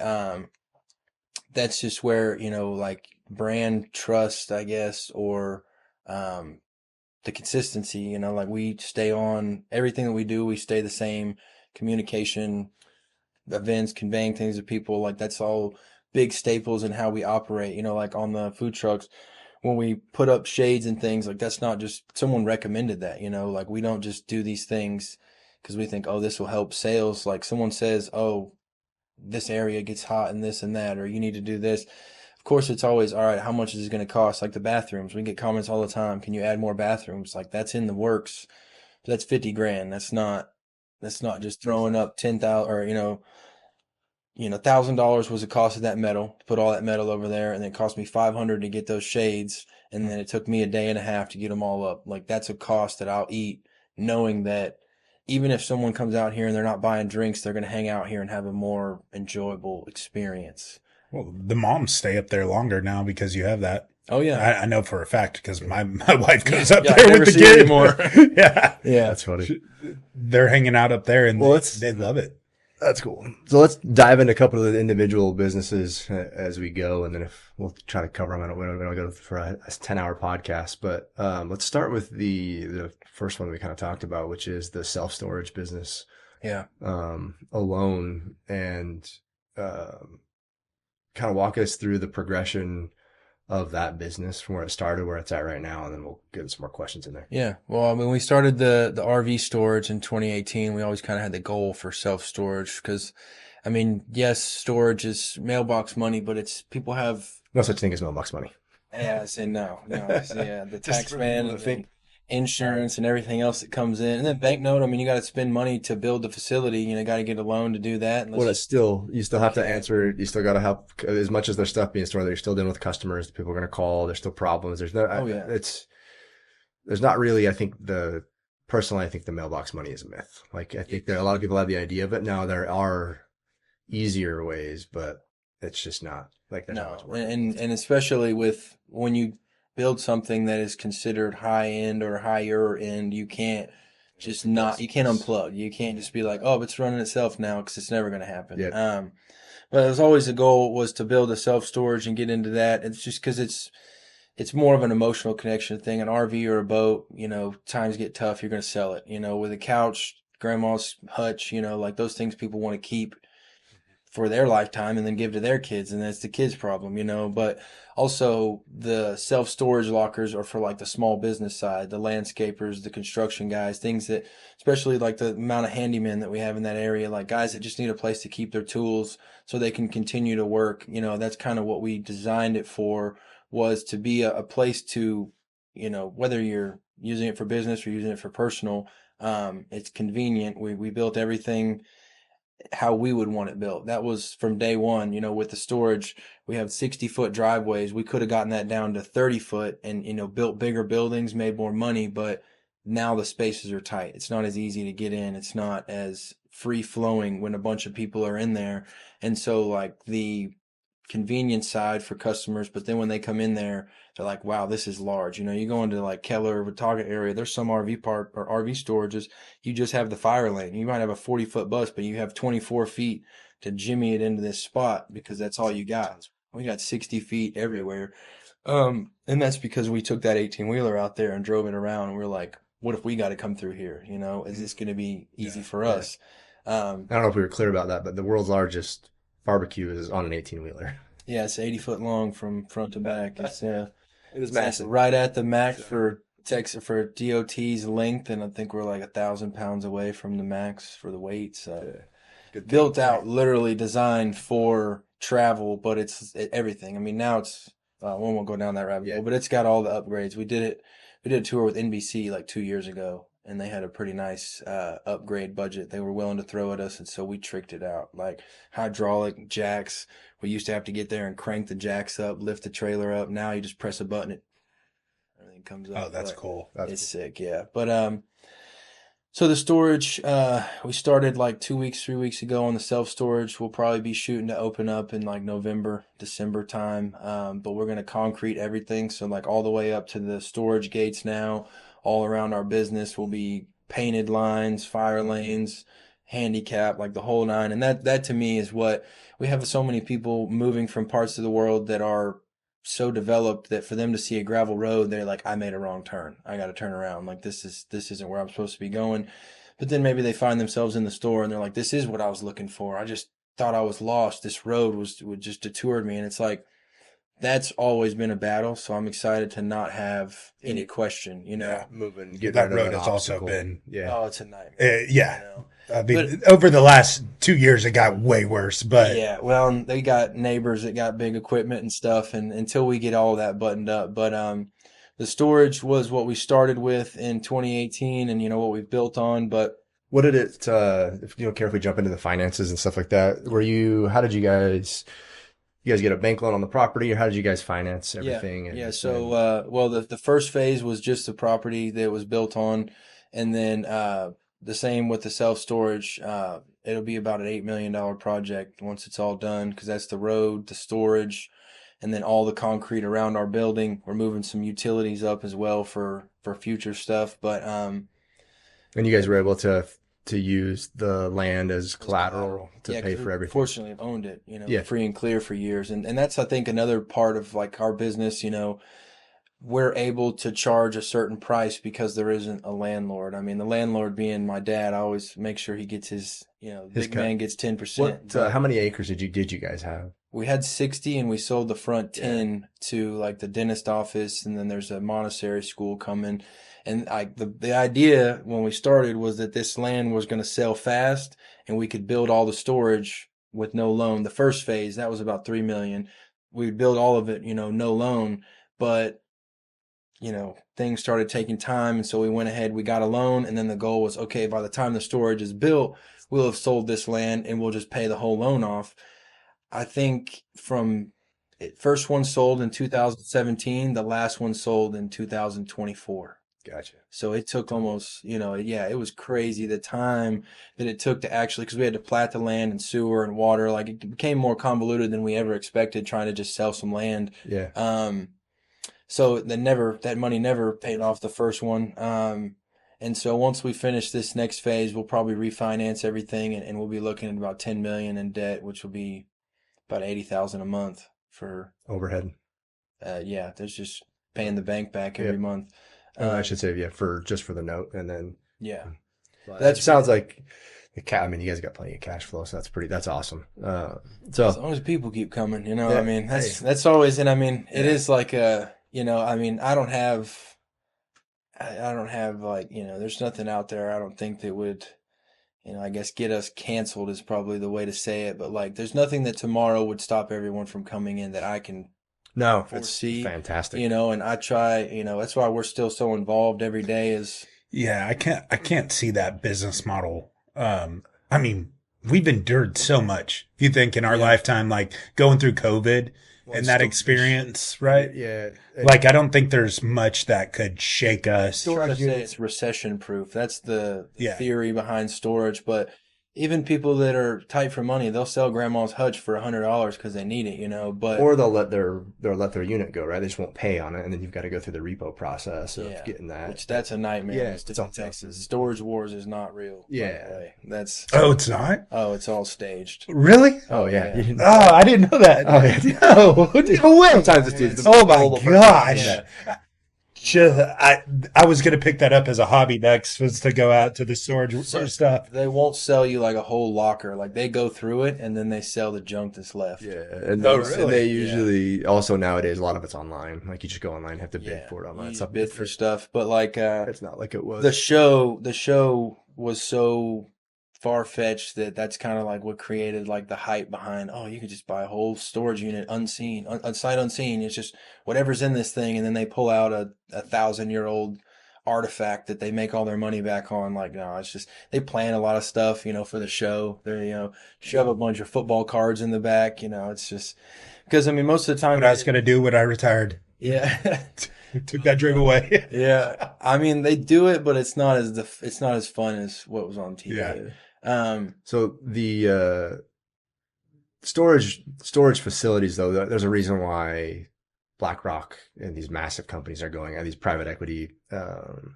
that's just where, like brand trust, I guess, or the consistency, like we stay on everything that we do. We stay the same. Communication, events, conveying things to people, like that's all big staples in how we operate. Like on the food trucks, when we put up shades and things, like that's not just someone recommended that, like we don't just do these things because we think, oh, this will help sales. Like someone says, oh, this area gets hot and this and that, or you need to do this. Of course, it's always, all right, how much is it going to cost? Like the bathrooms, we get comments all the time. Can you add more bathrooms? Like that's in the works. That's 50 grand. That's not just throwing up 10,000 or, $1,000 was the cost of that metal, to put all that metal over there. And it cost me 500 to get those shades. And then it took me a day and a half to get them all up. Like that's a cost that I'll eat, knowing that even if someone comes out here and they're not buying drinks, they're going to hang out here and have a more enjoyable experience. Well, the moms stay up there longer now because you have that. Oh yeah, I know for a fact because my wife goes up Yeah, I there never with the see her kid. anymore. Yeah, That's funny. they're hanging out up there and Well, they love it. That's cool. So let's dive into a couple of the individual businesses as we go, and then if we'll try to cover them. We don't go for a 10-hour podcast, but let's start with the first one we kind of talked about, which is the self-storage business. Yeah. Alone, and kind of walk us through the progression of that business from where it started, where it's at right now, and then we'll get some more questions in there. Yeah. Well, when we started the RV storage in 2018, we always kind of had the goal for self-storage because, yes, storage is mailbox money, but it's people have No such thing as mailbox money. Yeah, I say no. The tax man and the insurance and everything else that comes in. And then banknote, you got to spend money to build the facility. You got to get a loan to do that. Well, you still have to answer. You still got to help as much as there's stuff being stored. You're still dealing with customers. People are going to call. There's still problems. There's no, there's not really, I think the mailbox money is a myth. Like, I think a lot of people have the idea of it. Now there are easier ways, but it's just not like that. No. And especially with when you build something that is considered high end or higher end, you can't unplug. You can't just be like, oh, it's running itself now, because it's never going to happen. Yeah. But it was always the goal was to build a self storage and get into that. It's just because it's more of an emotional connection thing. An RV or a boat, times get tough, you're going to sell it. With a couch, grandma's hutch, like those things people want to keep for their lifetime and then give to their kids, and that's the kids' problem, but also the self-storage lockers are for like the small business side, the landscapers, the construction guys, things that, especially like the amount of handymen that we have in that area, like guys that just need a place to keep their tools so they can continue to work. That's kind of what we designed it for, was to be a place to, whether you're using it for business or using it for personal, it's convenient. We built everything how we would want it built. That was from day one. With the storage, we have 60-foot driveways. We could have gotten that down to 30-foot and, built bigger buildings, made more money, but now the spaces are tight. It's not as easy to get in. It's not as free flowing when a bunch of people are in there. And so like the convenience side for customers, but then when they come in there, they're like, wow, this is large. You go into like Keller, Watauga area, there's some RV park or RV storages, you just have the fire lane. You might have a 40-foot bus, but you have 24 feet to jimmy it into this spot because that's all you got. We got 60 feet everywhere. And that's because we took that 18-wheeler out there and drove it around, and we're like, what if we got to come through here? Is this going to be easy for us? I don't know if we were clear about that, but the world's largest barbecue is on an 18-wheeler. Yeah, it's 80 foot long from front to back. It's It is it's massive. right at the max for Texas for DOT's length, and I think we're like 1,000 pounds away from the max for the weight. So Good thing. built out, literally designed for travel, but it's everything. I mean, now it's we won't go down that rabbit hole, but it's got all the upgrades. We did a tour with NBC like 2 years ago, and they had a pretty nice upgrade budget they were willing to throw at us, and so we tricked it out. Like hydraulic jacks, we used to have to get there and crank the jacks up, lift the trailer up. Now you just press a button, everything comes up. Oh, that's cool. It's sick, yeah. But so the storage, we started like 3 weeks ago on the self-storage. We'll probably be shooting to open up in like November, December time. But we're going to concrete everything. So like all the way up to the storage gates now, all around our business will be painted lines, fire lanes, handicap, like the whole nine. And that to me is what we have so many people moving from parts of the world that are so developed that for them to see a gravel road, they're like, I made a wrong turn. I got to turn around. Like this isn't where I'm supposed to be going. But then maybe they find themselves in the store and they're like, this is what I was looking for. I just thought I was lost. This road would just detoured me. And it's like, that's always been a battle. So I'm excited to not have any question, you know. Yeah. Moving. That road has also been, Oh, it's a nightmare. yeah. You know? I mean, over the last 2 years, it got way worse. But yeah, well, they got neighbors that got big equipment and stuff, and until we get all that buttoned up. But the storage was what we started with in 2018, and what we've built on. But What did it, if you don't care if we jump into the finances and stuff like that, how did you guys get a bank loan on the property, or how did you guys finance everything? Yeah. So, the first phase was just the property that it was built on, and then the same with the self-storage. It'll be about an $8 million project once it's all done, because that's the road, the storage, and then all the concrete around our building. We're moving some utilities up as well for future stuff. But and you guys were able to use the land as collateral to pay for everything. Fortunately, I've owned it, free and clear for years. And that's, I think, another part of like our business, we're able to charge a certain price because there isn't a landlord. I mean, the landlord being my dad, I always make sure he gets his big man gets 10%. How many acres did you guys have? We had 60, and we sold the front 10 to like the dentist office, and then there's a Montessori school coming. And the idea when we started was that this land was going to sell fast, and we could build all the storage with no loan. The first phase, that was about $3 million. We'd build all of it, no loan, but things started taking time. And so we went ahead, we got a loan. And then the goal was, okay, by the time the storage is built, we'll have sold this land and we'll just pay the whole loan off. I think first one sold in 2017, the last one sold in 2024. Gotcha. So it took almost, it was crazy the time that it took to actually, because we had to plat the land and sewer and water. Like it became more convoluted than we ever expected, trying to just sell some land. Yeah. So that money never paid off the first one. And so once we finish this next phase, we'll probably refinance everything, and we'll be looking at about $10 million in debt, which will be about $80,000 a month for overhead. There's just paying the bank back every month. I should say, for the note, and then that sounds like I mean, you guys got plenty of cash flow, so that's awesome. So as long as people keep coming, I mean, that's always, and I mean, it is like I mean, I don't have like, there's nothing out there I don't think that would, I guess get us canceled is probably the way to say it. But like, there's nothing that tomorrow would stop everyone from coming in that I can foresee. It's fantastic. And I try, that's why we're still so involved every day is. Yeah, I can't see that business model. I mean, we've endured so much. If you think in our lifetime, like going through COVID, and that experience, right? Yeah. Like, I don't think there's much that could shake us. Still try to say it's recession proof. That's the theory behind storage. But even people that are tight for money, they'll sell grandma's hutch for $100 because they need it, but or they'll let their unit go, right? They just won't pay on it, and then you've got to go through the repo process of getting that. Which that's a nightmare. Yeah, it's all Texas. Storage wars is not real. Yeah, that's. Oh, it's not. Oh, it's all staged. Really? Oh yeah. Oh, I didn't know that. Oh yeah. No way. Sometimes it's Oh my gosh. I was going to pick that up as a hobby next, was to go out to the storage So stuff. they won't sell you like a whole locker. Like they go through it and then they sell the junk that's left. Yeah, and Oh, they, really? they usually also nowadays a lot of it's online. Like you just go online, have to bid Yeah, for it online. you It's bid for stuff, but like It's not like it was. the show was so far-fetched that that's kind of like what created like the hype behind, oh, you could just buy a whole storage unit unseen, sight unseen. It's just whatever's in this thing, and then they pull out a 1,000-year-old artifact that they make all their money back on. Like, no, it's just they plan a lot of stuff, for the show. They, shove a bunch of football cards in the back. It's just because I mean most of the time What I was going to do when I retired. yeah. Took that dream away. Yeah, I mean they do it, but it's not as fun as what was on TV. Yeah. So the storage facilities, though, there's a reason why BlackRock and these massive companies are going, and these private equity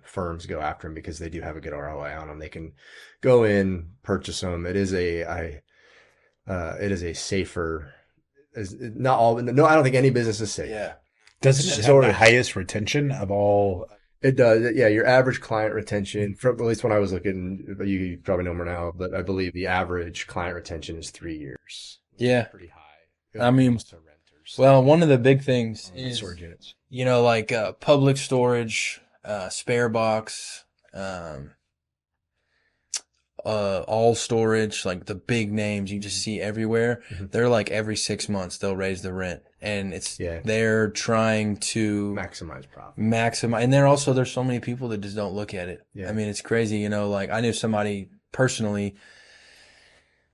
firms go after them, because they do have a good ROI on them. They can go in, purchase them. It is a safer. Not all. No, I don't think any business is safe. Yeah, Doesn't it have Storage. the highest retention of all? It does. Yeah, your average client retention, from at least when I was looking, you probably know more now, but I believe the average client retention is 3 years. yeah. Pretty high. I mean, Almost to renters. Well, one of the big things is storage units. like public storage, spare box, all storage, like the big names you just see everywhere. Mhm. They're like every 6 months they'll raise the rent, and Yeah. they're trying to Maximize profit. maximize. And there's so many people that just don't look at it. Yeah. I mean, it's crazy. Like I knew somebody personally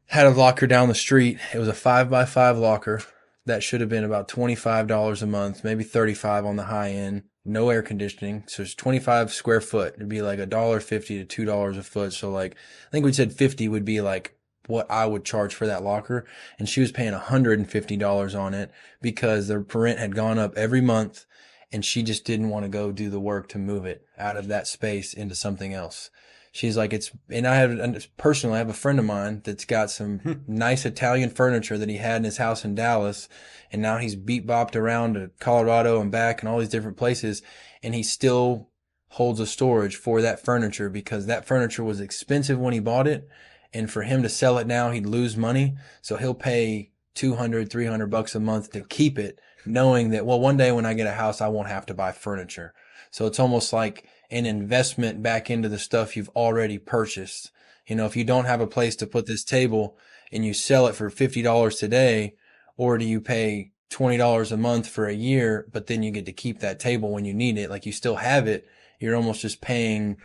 had a locker down the street. It was a 5x5 locker that should have been about $25 a month, maybe $35 on the high end. No air conditioning, so it's 25 square foot. It'd be like $1.50 to $2 a foot. So like, I think we said 50 would be like what I would charge for that locker, and she was paying $150 on it because the rent had gone up every month, and she just didn't want to go do the work to move it out of that space into something else. She's like, and I have a friend of mine that's got some nice Italian furniture that he had in his house in Dallas, and now he's beat-bopped around to Colorado and back and all these different places, and he still holds a storage for that furniture because that furniture was expensive when he bought it, and for him to sell it now, he'd lose money, so he'll pay $200-300 a month to keep it, knowing that, well, one day when I get a house, I won't have to buy furniture. So it's almost like an investment back into the stuff you've already purchased. If you don't have a place to put this table and you sell it for $50 today, or do you pay $20 a month for a year, but then you get to keep that table when you need it, like you still have it, you're almost just paying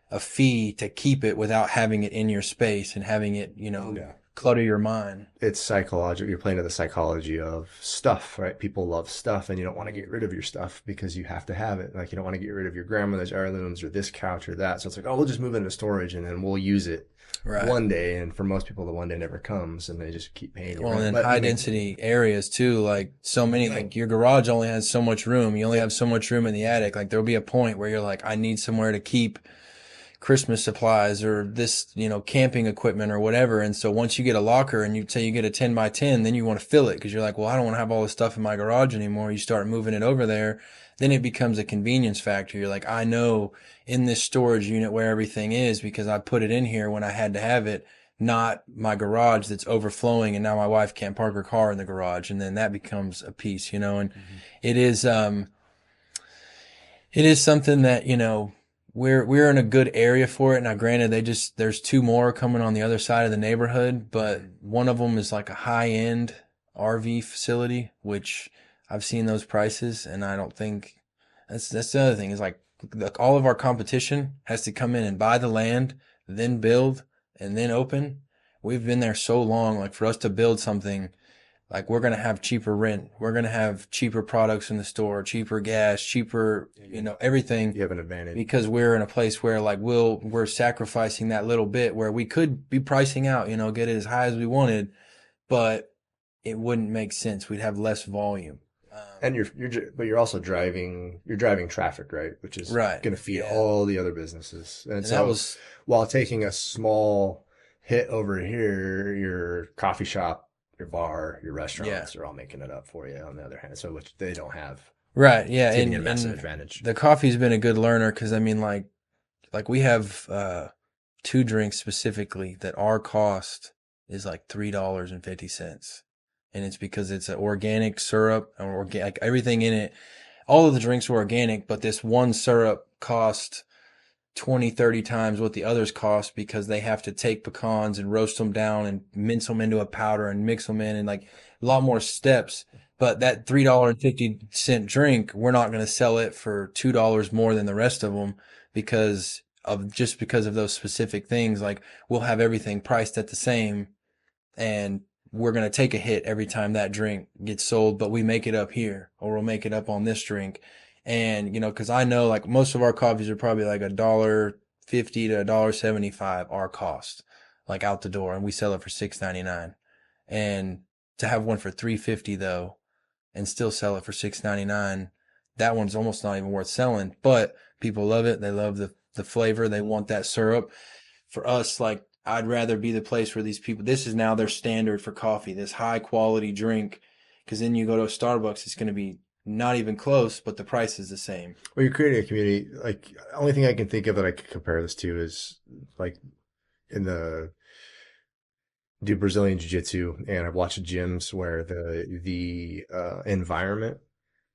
a fee to keep it without having it in your space and having it, clutter your mind. It's psychological. You're playing to the psychology of stuff, right? People love stuff, and you don't want to get rid of your stuff because you have to have it. Like, you don't want to get rid of your grandmother's heirlooms or this couch or that. So it's like, oh, we'll just move it into storage and then we'll use it one day. And for most people, the one day never comes, and they just keep paying. Well, and in high density areas too, like so many, like your garage only has so much room. You only have so much room in the attic. Like there'll be a point where you're like, I need somewhere to keep Christmas supplies or this, camping equipment or whatever. And so once you get a locker and you say you get a 10x10, then you want to fill it because you're like, well, I don't want to have all this stuff in my garage anymore. You start moving it over there. Then it becomes a convenience factor. You're like, I know in this storage unit where everything is because I put it in here when I had to have it, not my garage that's overflowing. And now my wife can't park her car in the garage. And then that becomes a piece, and it is something that, we're in a good area for it. Now, granted, there's two more coming on the other side of the neighborhood, but one of them is like a high-end RV facility, which I've seen those prices, and I don't think that's the other thing is like all of our competition has to come in and buy the land, then build, and then open. We've been there so long, like for us to build something, like we're going to have cheaper rent. We're going to have cheaper products in the store, cheaper gas, cheaper, everything. You have an advantage because we're in a place where like we're sacrificing that little bit where we could be pricing out, get it as high as we wanted, but it wouldn't make sense. We'd have less volume. And you're also driving traffic, right? Which is right. going to feed all the other businesses. And so that was, while taking a small hit over here, your coffee shop, your bar, your restaurants are all making it up for you on the other hand. So which they don't have Right. Yeah. It's giving you a And massive advantage. the coffee's been a good learner because I mean, like we have 2 drinks specifically that our cost is like $3.50, and it's because it's an organic syrup or like everything in it. All of the drinks are organic, but this one syrup cost 20, 30 times what the others cost because they have to take pecans and roast them down and mince them into a powder and mix them in and like a lot more steps. But that $3.50 drink, we're not going to sell it for $2 more than the rest of them because of those specific things. Like we'll have everything priced at the same, and we're going to take a hit every time that drink gets sold, but we make it up here or we'll make it up on this drink. And, cause I know like most of our coffees are probably like $1.50 to $1.75 our cost, like out the door, and we sell it for $6.99. And to have one for $3.50 though, and still sell it for $6.99, that one's almost not even worth selling, but people love it. They love the flavor. They want that syrup. For us, like, I'd rather be the place where these people, this is now their standard for coffee, this high quality drink. Cause then you go to a Starbucks, it's going to be not even close, but the price is the same. Well, you're creating a community. Like, the only thing I can think of that I could compare this to is like do Brazilian jiu-jitsu, and I've watched gyms where the environment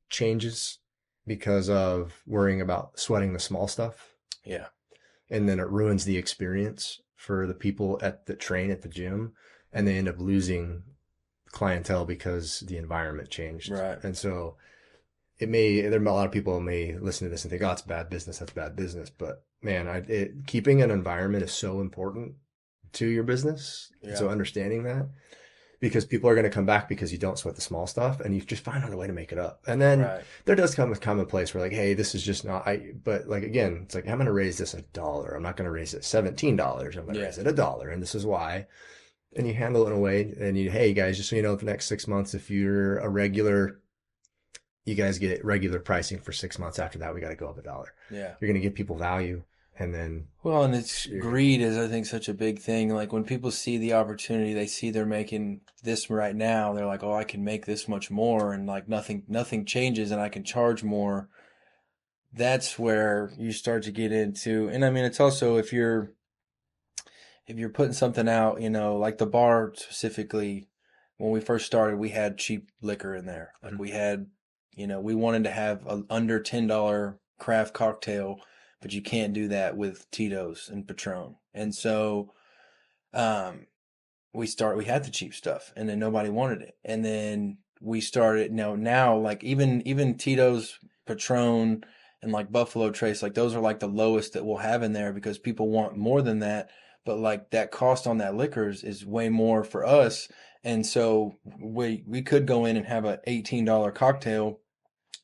changes because of worrying about sweating the small stuff. Yeah. And then it ruins the experience for the people that train at the gym, and they end up losing clientele because the environment changed. Right. And so there are a lot of people may listen to this and think, oh, it's bad business. That's bad business. But man, keeping an environment is so important to your business. Yeah. So understanding that, because people are going to come back because you don't sweat the small stuff, and you just find out a way to make it up. And then there does come a place where like, hey, this is just not, but like, again, it's like, I'm going to raise this $1. I'm not going to raise it $17. I'm going to raise it $1. And this is why. And you handle it in a way, and hey guys, just so you know, the next 6 months, if you're a regular, you guys get regular pricing for 6 months. After that, we got to go up $1. Yeah. You're going to give people value. And then, well, and it's greed is, I think, such a big thing. Like when people see the opportunity, they see they're making this right now. They're like, oh, I can make this much more. And like nothing changes and I can charge more. That's where you start to get into, and I mean, it's also, if you're putting something out, like the bar specifically, when we first started, we had cheap liquor in there. Like we had, we wanted to have an under $10 craft cocktail, but you can't do that with Tito's and Patron. And so we had the cheap stuff, and then nobody wanted it. And then we started now like even Tito's, Patron, and like Buffalo Trace, like those are like the lowest that we'll have in there because people want more than that. But like that cost on that liquor is way more for us. And so we could go in and have a $18 cocktail,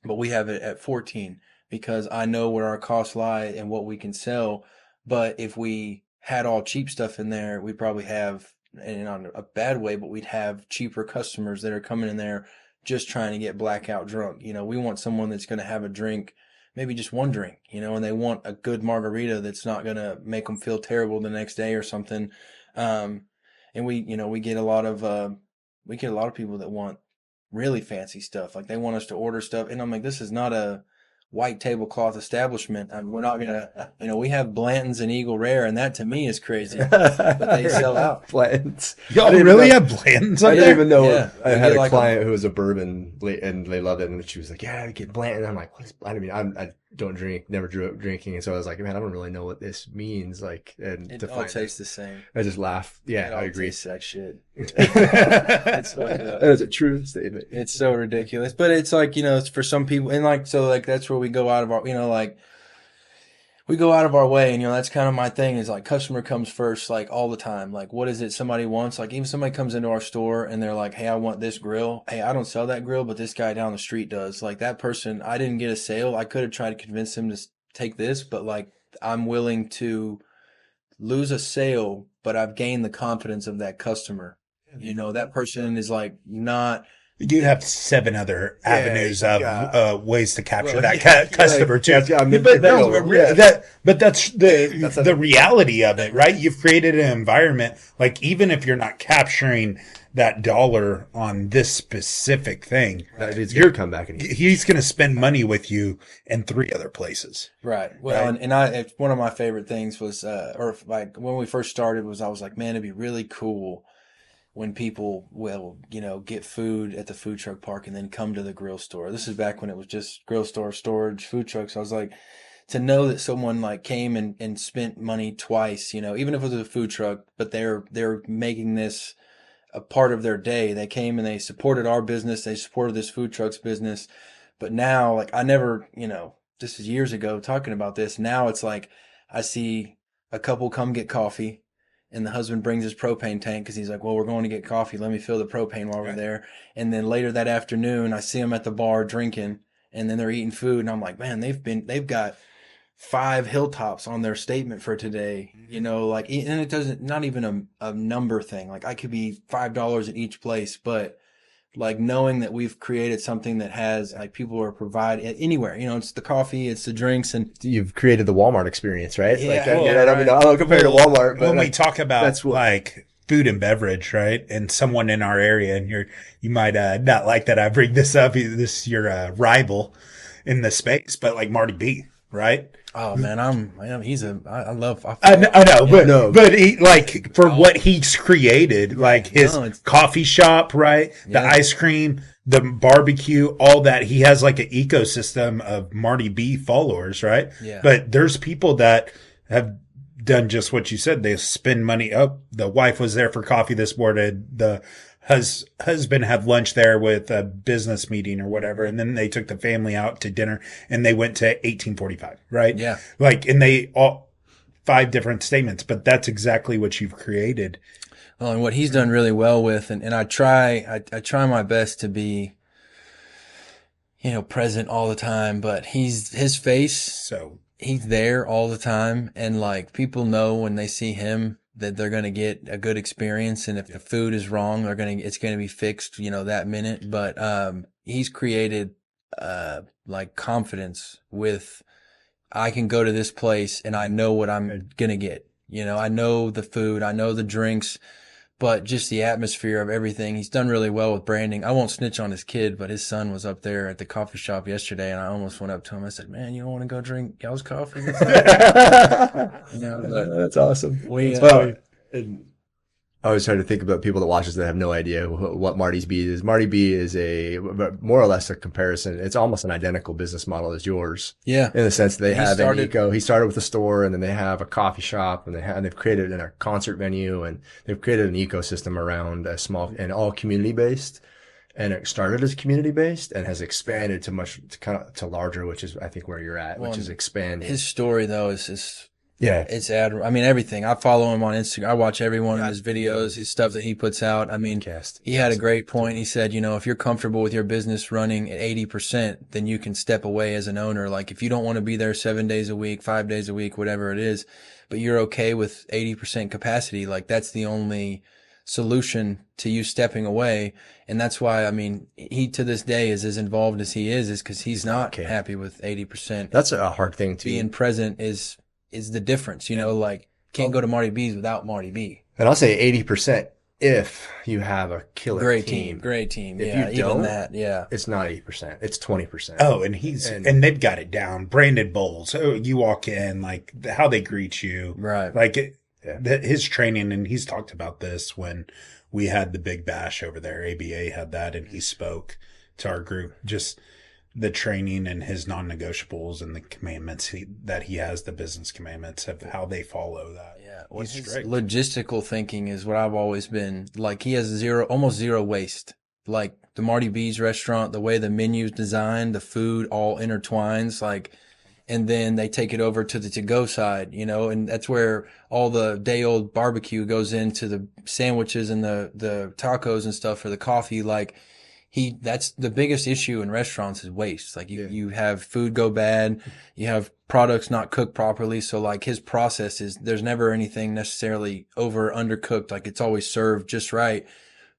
but we have it at 14 because I know where our costs lie and what we can sell. But if we had all cheap stuff in there, we probably have, and on a bad way, but we'd have cheaper customers that are coming in there just trying to get blackout drunk. We want someone that's going to have a drink, maybe just one drink, and they want a good margarita that's not going to make them feel terrible the next day or something. And we get a lot of people that want really fancy stuff. Like they want us to order stuff. And I'm like, this is not a white tablecloth establishment. I mean, we're not going to, we have Blanton's and Eagle Rare, and that to me is crazy, but they sell out. Blanton's. Y'all really have Blanton's up I there? didn't even know. Yeah. I had a client who was a bourbon, and they loved it. And she was like, yeah, I get Blanton. I'm like, what is Blanton? I mean, I don't drink, never grew up drinking. And so I was like, man, I don't really know what this means. Like, and it all tastes the same. I just laugh. Yeah, I agree. Tastes like shit. It's like, that is a true statement. It's so ridiculous, but it's like, it's for some people, and like, so like, that's where we go out of our, like, we go out of our way, and that's kind of my thing is like customer comes first, like all the time. Like, what is it somebody wants? Like, even somebody comes into our store and they're like, hey, I want this grill. Hey, I don't sell that grill, but this guy down the street does. Like that person, I didn't get a sale. I could have tried to convince him to take this, but like, I'm willing to lose a sale, but I've gained the confidence of that customer. That person is like not You have 7 other avenues of ways to capture customer too. But that's the reality of it, right? You've created an environment, like even if you're not capturing that dollar on this specific thing, you're come back and he's going to spend money with you in 3 other places. Right. Well, right? And one of my favorite things was, or like when we first started was I was like, man, it'd be really cool when people will, get food at the food truck park and then come to the grill store. This is back when it was just grill store, storage, food trucks. I was like, to know that someone like came and spent money twice, even if it was a food truck, but they're making this a part of their day. They came and they supported our business. They supported this food truck's business. But now, like I never, this is years ago talking about this. Now it's like I see a couple come get coffee. And the husband brings his propane tank because he's like, well, we're going to get coffee. Let me fill the propane while we're there. And then later that afternoon, I see them at the bar drinking, and then they're eating food. And I'm like, man, they've got 5 Hilltops on their statement for today. And it doesn't, not even a number thing. Like I could be $5 at each place, but like knowing that we've created something that has like people are providing anywhere, it's the coffee, it's the drinks, and you've created the Walmart experience, right? Yeah, I don't compare to Walmart, but when we talk about like food and beverage, right? And someone in our area, and you might not like that I bring this up. This is your rival in the space, but like Marty B, right? Oh man, I know, but he like for what he's created, like his coffee shop, right? The ice cream, the barbecue, all that. He has like an ecosystem of Marty B followers, right? Yeah. But there's people that have done just what you said. They spend money. Oh, the wife was there for coffee this morning. The husband had lunch there with a business meeting or whatever. And then they took the family out to dinner and they went to 1845, right? Yeah. Like, and they all 5 different statements, but that's exactly what you've created. Well, and what he's done really well with, and I try my best to be, present all the time, but his face, so he's there all the time. And like people know when they see him, that they're going to get a good experience. And if the food is wrong, it's going to be fixed, that minute. But, he's created, like confidence with, I can go to this place and I know what I'm going to get. I know the food, I know the drinks, but just the atmosphere of everything. He's done really well with branding. I won't snitch on his kid, but his son was up there at the coffee shop yesterday, and I almost went up to him. I said, man, you don't want to go drink y'all's coffee? That's awesome. I always try to think about people that watch this that have no idea what Marty's B is. Marty B is more or less a comparison. It's almost an identical business model as yours. Yeah. In the sense that they have an eco. He started with a store, and then they have a coffee shop, and they've created a concert venue, and they've created an ecosystem around a small and all community based. And it started as community based and has expanded to larger, which is I think where you're at, which is expanding. His story though is it's everything. I follow him on Instagram. I watch every one of his videos, his stuff that he puts out. I mean, he had a great point. He said, if you're comfortable with your business running at 80%, then you can step away as an owner. Like if you don't want to be there 7 days a week, 5 days a week, whatever it is, but you're okay with 80% capacity, like that's the only solution to you stepping away. And that's why, he to this day is as involved as he is because he's not happy with 80%. That's a hard thing to being present is the difference, like can't go to Marty B's without Marty B. And I'll say 80% if you have a killer great team. Great team. If you don't, even that, it's not 80%. It's 20%. Oh, and they've got it down. Branded bowls. Oh, you walk in, like how they greet you. Right. Like his training, and he's talked about this when we had the big bash over there. ABA had that, and he spoke to our group. Just the training and his non-negotiables and the commandments that he has, the business commandments of how they follow that. Yeah. His logistical thinking is what I've always been like. He has almost zero waste. Like the Marty B's restaurant, the way the menu's designed, the food all intertwines, and then they take it over to the to-go side, and that's where all the day-old barbecue goes into the sandwiches and the tacos and stuff for the coffee. That's the biggest issue in restaurants is waste. You have food go bad, you have products not cooked properly. So his process is there's never anything necessarily over or undercooked. It's always served just right.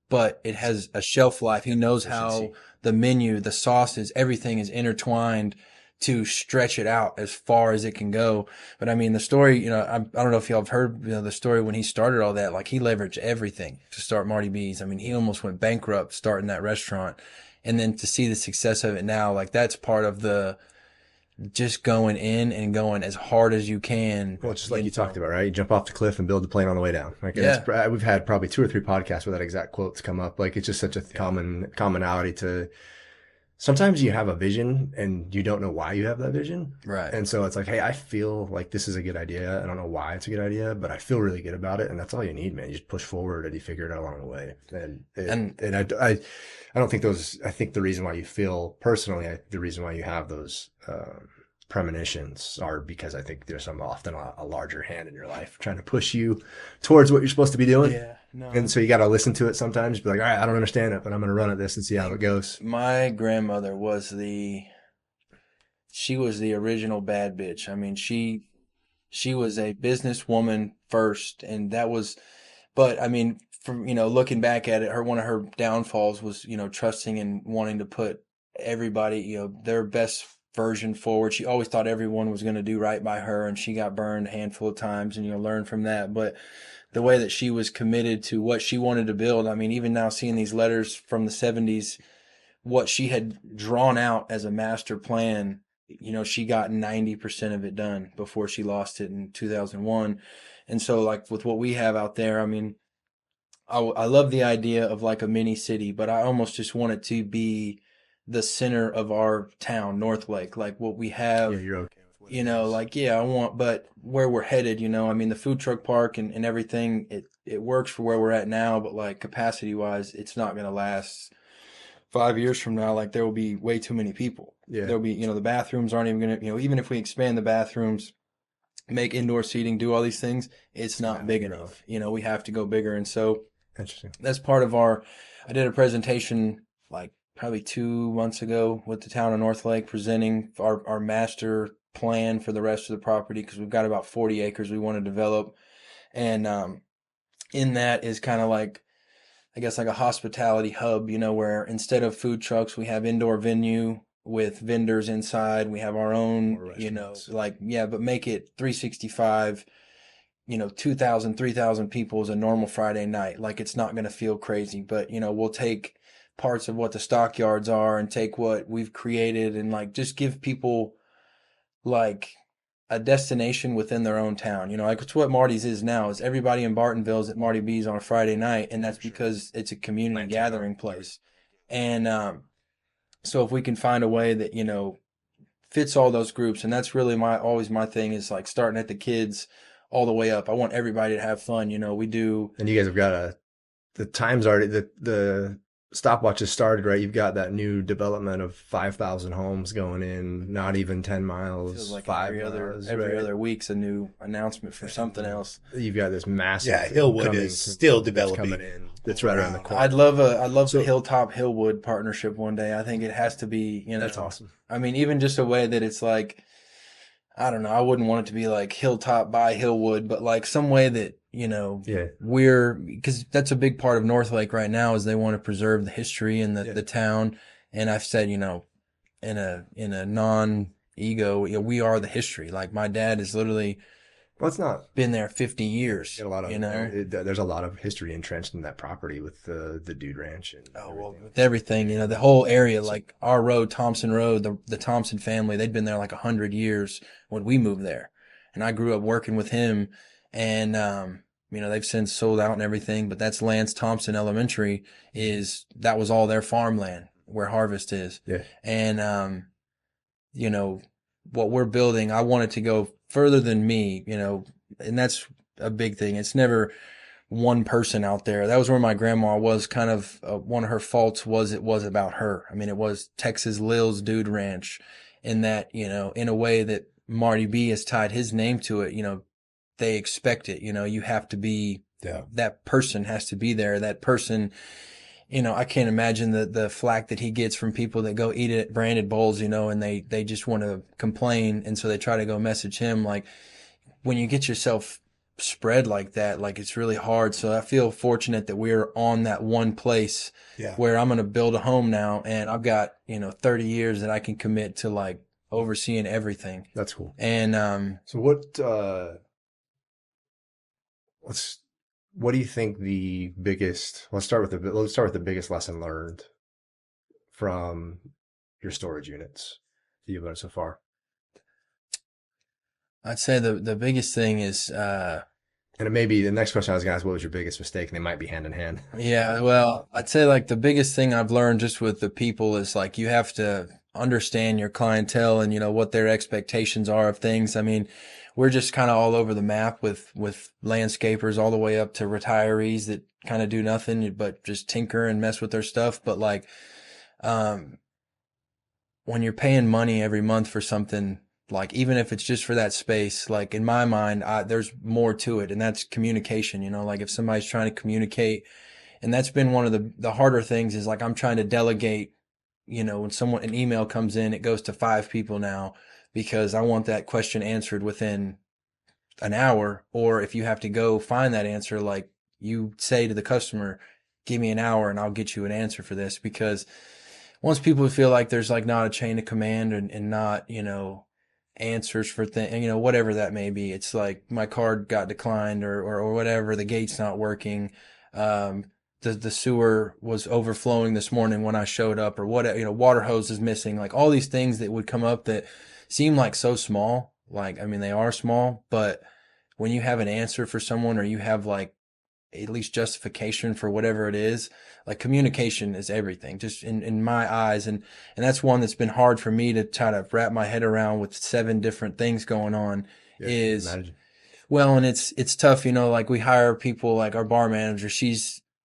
but it has a shelf life. He knows how Efficiency. the menu, the sauces, everything is intertwined to stretch it out as far as it can go. But I mean, the story, you know, I don't know if y'all have heard, you know, the story when he started all that, like he leveraged everything to start Marty B's. I mean, he almost went bankrupt starting that restaurant. And then to see the success of it now, like that's part of the just going in and going as hard as you can. Well, just like you talked about, right? You jump off the cliff and build the plane on the way down. Like, Yeah. we've had probably 2 or 3 podcasts where that exact quote's come up. Like, it's just such a commonality to. Sometimes you have a vision and you don't know why you have that vision. Right. And so it's like, hey, I feel like this is a good idea. I don't know why it's a good idea, but I feel really good about it. And that's all you need, man. You just push forward and you figure it out along the way. And I don't think I think the reason why you feel personally, the reason why you have those, premonitions are because I think there's often a larger hand in your life trying to push you towards what you're supposed to be doing. Yeah. No. And so you got to listen to it sometimes. Be like, all right, I don't understand it, but I'm going to run at this and see how it goes. My grandmother was she was the original bad bitch. I mean, she was a businesswoman first, and but I mean, from, you know, looking back at it, one of her downfalls was, you know, trusting and wanting to put everybody, you know, their best version forward. She always thought everyone was going to do right by her, and she got burned a handful of times, and, you know, learn from that. But the way that she was committed to what she wanted to build, I mean, even now seeing these letters from the 70s, what she had drawn out as a master plan, you know, she got 90% of it done before she lost it in 2001. And so, like, with what we have out there, I mean, I love the idea of like a mini city, but I almost just want it to be the center of our town, North Lake, like what we have. Yeah, you're okay with what You it know, is. like, yeah, but where we're headed, you know, I mean, the food truck park and everything, it works for where we're at now, but like capacity wise, it's not going to last 5 years from now. Like, there will be way too many people. Yeah. There'll be, you know, the bathrooms aren't even going to, you know, even if we expand the bathrooms, make indoor seating, do all these things, it's not big enough. You know, we have to go bigger. And so Interesting. that's part of I did a presentation like probably 2 months ago with the town of North Lake, presenting our master plan for the rest of the property, because we've got about 40 acres we want to develop. And in that is kind of like, I guess, like a hospitality hub, you know, where instead of food trucks, we have indoor venue with vendors inside. We have our own, you know, like, yeah, but make it 365, you know, 2,000, 3,000 people is a normal Friday night. Like, it's not going to feel crazy, but, you know, we'll take parts of what the stockyards are and take what we've created and like just give people like a destination within their own town. You know, like it's what Marty's is now, is everybody in Bartonville is at Marty B's on a Friday night, and that's because it's a community gathering place. And so if we can find a way that, you know, fits all those groups, and that's really always my thing, is like starting at the kids all the way up. I want everybody to have fun. You know, we do. And you guys have got the time's already, the stopwatch has started, right? You've got that new development of 5,000 homes going in, not even 10 miles, Feels like 5 every miles, other right? other week's a new announcement for something else. You've got this massive. Yeah, Hillwood coming is still that's developing. coming in. That's right around the corner. I'd love the Hilltop Hillwood partnership one day. I think it has to be, you know. That's awesome. I mean, even just a way that it's like, I don't know, I wouldn't want it to be like Hilltop by Hillwood, but like some way that, you know, Yeah. because that's a big part of North Lake right now, is they want to preserve the history and the town. And I've said, you know, in a non-ego, you know, we are the history. Like, my dad is literally Well, it's not. been there 50 years, A lot of, you know. there's a lot of history entrenched in that property with the Dude Ranch and With everything, you know, the whole area, like our road, Thompson Road, the Thompson family, they'd been there like 100 years when we moved there. And I grew up working with him, and, you know, they've since sold out and everything, but that's Lance Thompson Elementary, that was all their farmland where Harvest is. Yeah. And, you know, what we're building, I want it to go further than me, you know, and that's a big thing. It's never one person out there. That was where my grandma was kind of, one of her faults was it was about her. I mean, it was Texas Lil's Dude Ranch, in that, you know, in a way that Marty B has tied his name to it. You know, they expect it, you know, you have to be, that person has to be there. That person, you know, I can't imagine the flack that he gets from people that go eat at Branded Bowls, you know, and they just want to complain. And so they try to go message him. Like, when you get yourself spread like that. Like it's really hard. So I feel fortunate that we're on that one place where I'm going to build a home now, and I've got, 30 years that I can commit to like overseeing everything. That's cool. And so what do you think the biggest? Let's start with the biggest lesson learned from your storage units that you've learned so far. I'd say the biggest thing is, and it may be the next question I was going to ask, what was your biggest mistake? And they might be hand in hand. Yeah, well, I'd say like the biggest thing I've learned just with the people is like you have to understand your clientele and what their expectations are of things. I mean, we're just kind of all over the map with landscapers all the way up to retirees that kind of do nothing but just tinker and mess with their stuff. But like, when you're paying money every month for something, like even if it's just for that space, like in my mind, there's more to it, and that's communication. Like if somebody's trying to communicate, and that's been one of the harder things is like I'm trying to delegate. When an email comes in, it goes to 5 people now because I want that question answered within an hour. Or if you have to go find that answer, like you say to the customer, give me an hour and I'll get you an answer for this. Because once people feel like there's like not a chain of command and not, answers for things, whatever that may be. It's like my card got declined or whatever, the gate's not working. The sewer was overflowing this morning when I showed up, or what, water hose is missing, like all these things that would come up that seem like so small. Like, I mean, they are small, but when you have an answer for someone, or you have like at least justification for whatever it is, like communication is everything, just in my eyes. And that's one that's been hard for me to try to wrap my head around with 7 different things going on. Well, and it's tough, like we hire people, like our bar manager,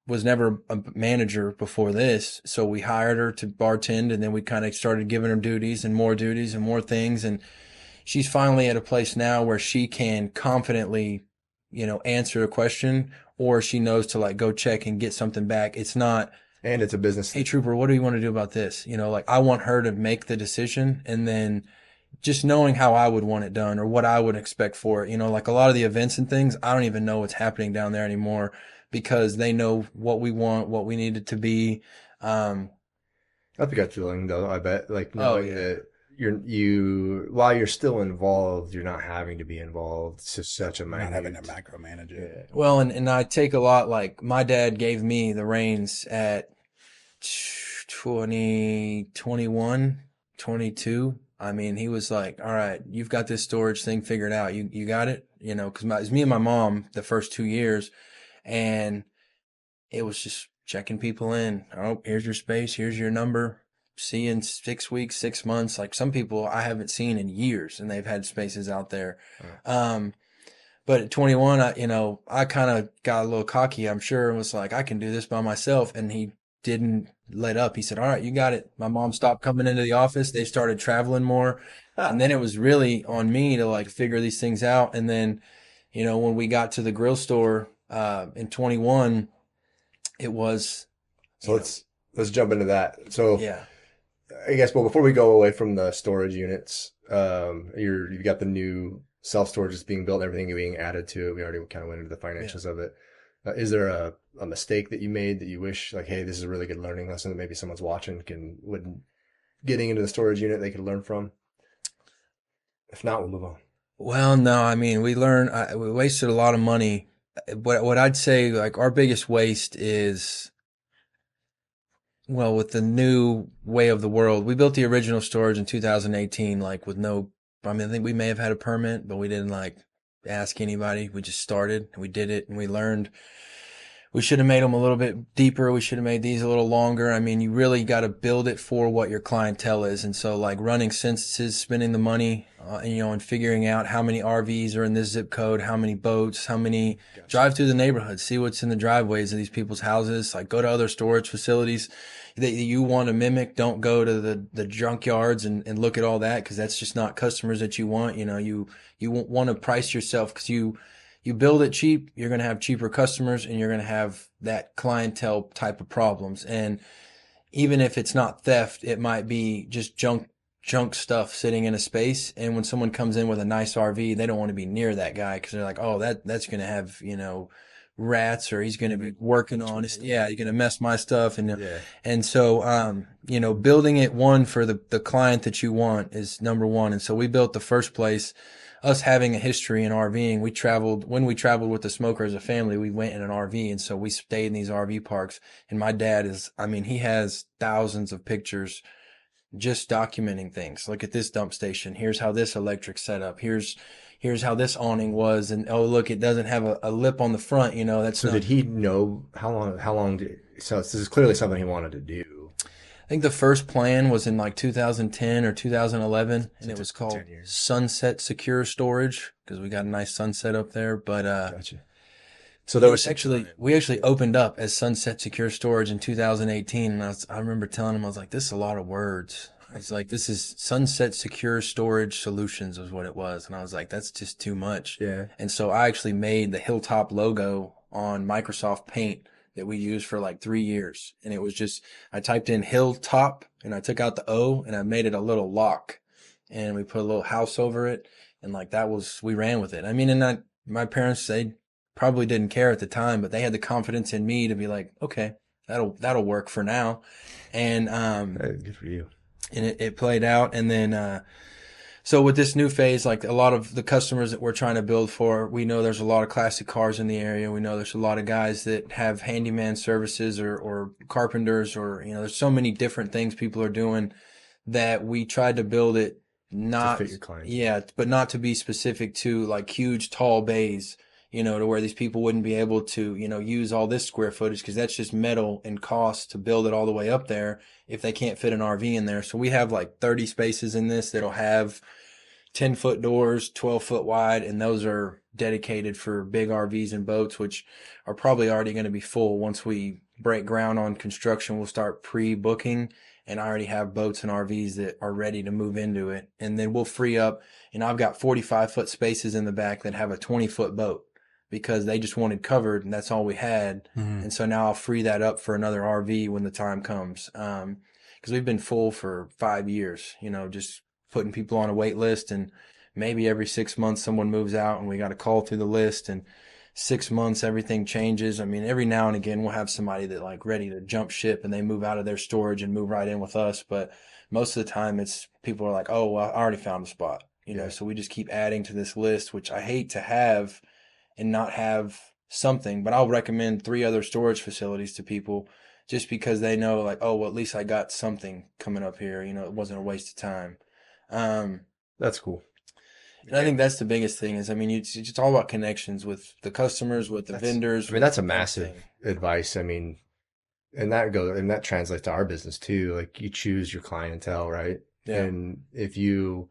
was never a manager before this. So we hired her to bartend, and then we kind of started giving her duties and more things. And she's finally at a place now where she can confidently, answer a question, or she knows to like go check and get something back. It's not, and it's a business. Hey Trooper, what do you want to do about this? Like I want her to make the decision, and then just knowing how I would want it done or what I would expect for it. Like a lot of the events and things, I don't even know what's happening down there anymore because they know what we want, what we need it to be. That's a gut feeling though, I bet. Like knowing that while you're still involved, you're not having to be involved. It's just such a minute. Not having to micromanage it. Yeah. Well, and I take a lot, like my dad gave me the reins at 21, 22. I mean, he was like, all right, you've got this storage thing figured out. You got it? Cause it was me and my mom the first 2 years, and it was just checking people in. Oh, here's your space. Here's your number. See you in 6 weeks, 6 months. Like some people I haven't seen in years, and they've had spaces out there. Right. But at 21, I kind of got a little cocky, I'm sure, and was like, I can do this by myself. And he didn't let up. He said, all right, you got it. My mom stopped coming into the office. They started traveling more. And then it was really on me to like figure these things out. And then, when we got to the grill store in 21, it was. So let's jump into that. So yeah. I guess, well, before we go away from the storage units, you've got the new self-storage that's being built, everything being added to it. We already kind of went into the financials of it. Is there a mistake that you made that you wish, like, hey, this is a really good learning lesson that maybe someone's watching would getting into the storage unit they could learn from? If not, we'll move on. Well, no, I mean, we wasted a lot of money. What I'd say, like, our biggest waste is, well, with the new way of the world, we built the original storage in 2018, like with I think we may have had a permit, but we didn't like ask anybody. We just started and we did it, and we learned we should have made them a little bit deeper. We should have made these a little longer. I mean, you really got to build it for what your clientele is. And so like running censuses, spending the money, and figuring out how many RVs are in this zip code, how many boats, how many drive through the neighborhood, see what's in the driveways of these people's houses, like go to other storage facilities that you want to mimic. Don't go to the junkyards and look at all that, because that's just not customers that you want. You want to price yourself, because you build it cheap, you're going to have cheaper customers, and you're going to have that clientele type of problems. And even if it's not theft, it might be just junk junk stuff sitting in a space. And when someone comes in with a nice RV, they don't want to be near that guy because they're like, oh, that's going to have, rats, or he's going to be working on it. Yeah, you're going to mess my stuff. And so, building it one for the client that you want is number one. And so we built the first place, us having a history in RVing. When we traveled with the smoker as a family, we went in an RV. And so we stayed in these RV parks. And my dad he has thousands of pictures just documenting things. Look at this dump station. Here's how this electric set up. Here's how this awning was. And oh, look, it doesn't have a lip on the front. Did he know so this is clearly something he wanted to do. I think the first plan was in like 2010 or 2011, and it was called Sunset Secure Storage because we got a nice sunset up there. But Gotcha. So there was we actually opened up as Sunset Secure Storage in 2018, and I remember telling him, I was like, "This is a lot of words." It's like, this is Sunset Secure Storage Solutions was what it was, and I was like, "That's just too much." Yeah. And so I actually made the Hilltop logo on Microsoft Paint that we used for like 3 years, and it was just, I typed in Hilltop and I took out the O and I made it a little lock, and we put a little house over it, and like we ran with it. I mean, and my parents, they probably didn't care at the time, but they had the confidence in me to be like, okay, that'll work for now. And good for you. And it played out. And then so with this new phase, like a lot of the customers that we're trying to build for, we know there's a lot of classic cars in the area. We know there's a lot of guys that have handyman services or carpenters, or there's so many different things people are doing that we tried to build it not to fit your clients. Yeah, but not to be specific to like huge tall bays, to where these people wouldn't be able to, use all this square footage because that's just metal and cost to build it all the way up there if they can't fit an RV in there. So we have like 30 spaces in this that'll have 10-foot doors, 12-foot wide, and those are dedicated for big RVs and boats, which are probably already going to be full. Once we break ground on construction, we'll start pre-booking, and I already have boats and RVs that are ready to move into it. And then we'll free up, and I've got 45-foot spaces in the back that have a 20-foot boat, because they just wanted covered and that's all we had. Mm-hmm. And so now I'll free that up for another RV when the time comes. Because we've been full for 5 years, just putting people on a wait list, and maybe every 6 months someone moves out and we got to call through the list, and 6 months everything changes. I mean, every now and again we'll have somebody that like ready to jump ship and they move out of their storage and move right in with us. But most of the time it's people are like, oh, well, I already found a spot, so we just keep adding to this list, which I hate to have and not have something. But I'll recommend 3 other storage facilities to people just because they know like, oh, well, at least I got something coming up here. It wasn't a waste of time. That's cool. And I think that's the biggest thing is, it's all about connections with the customers, with the vendors. That's a massive advice. And that translates to our business too. Like, you choose your clientele, right? Yeah. And if you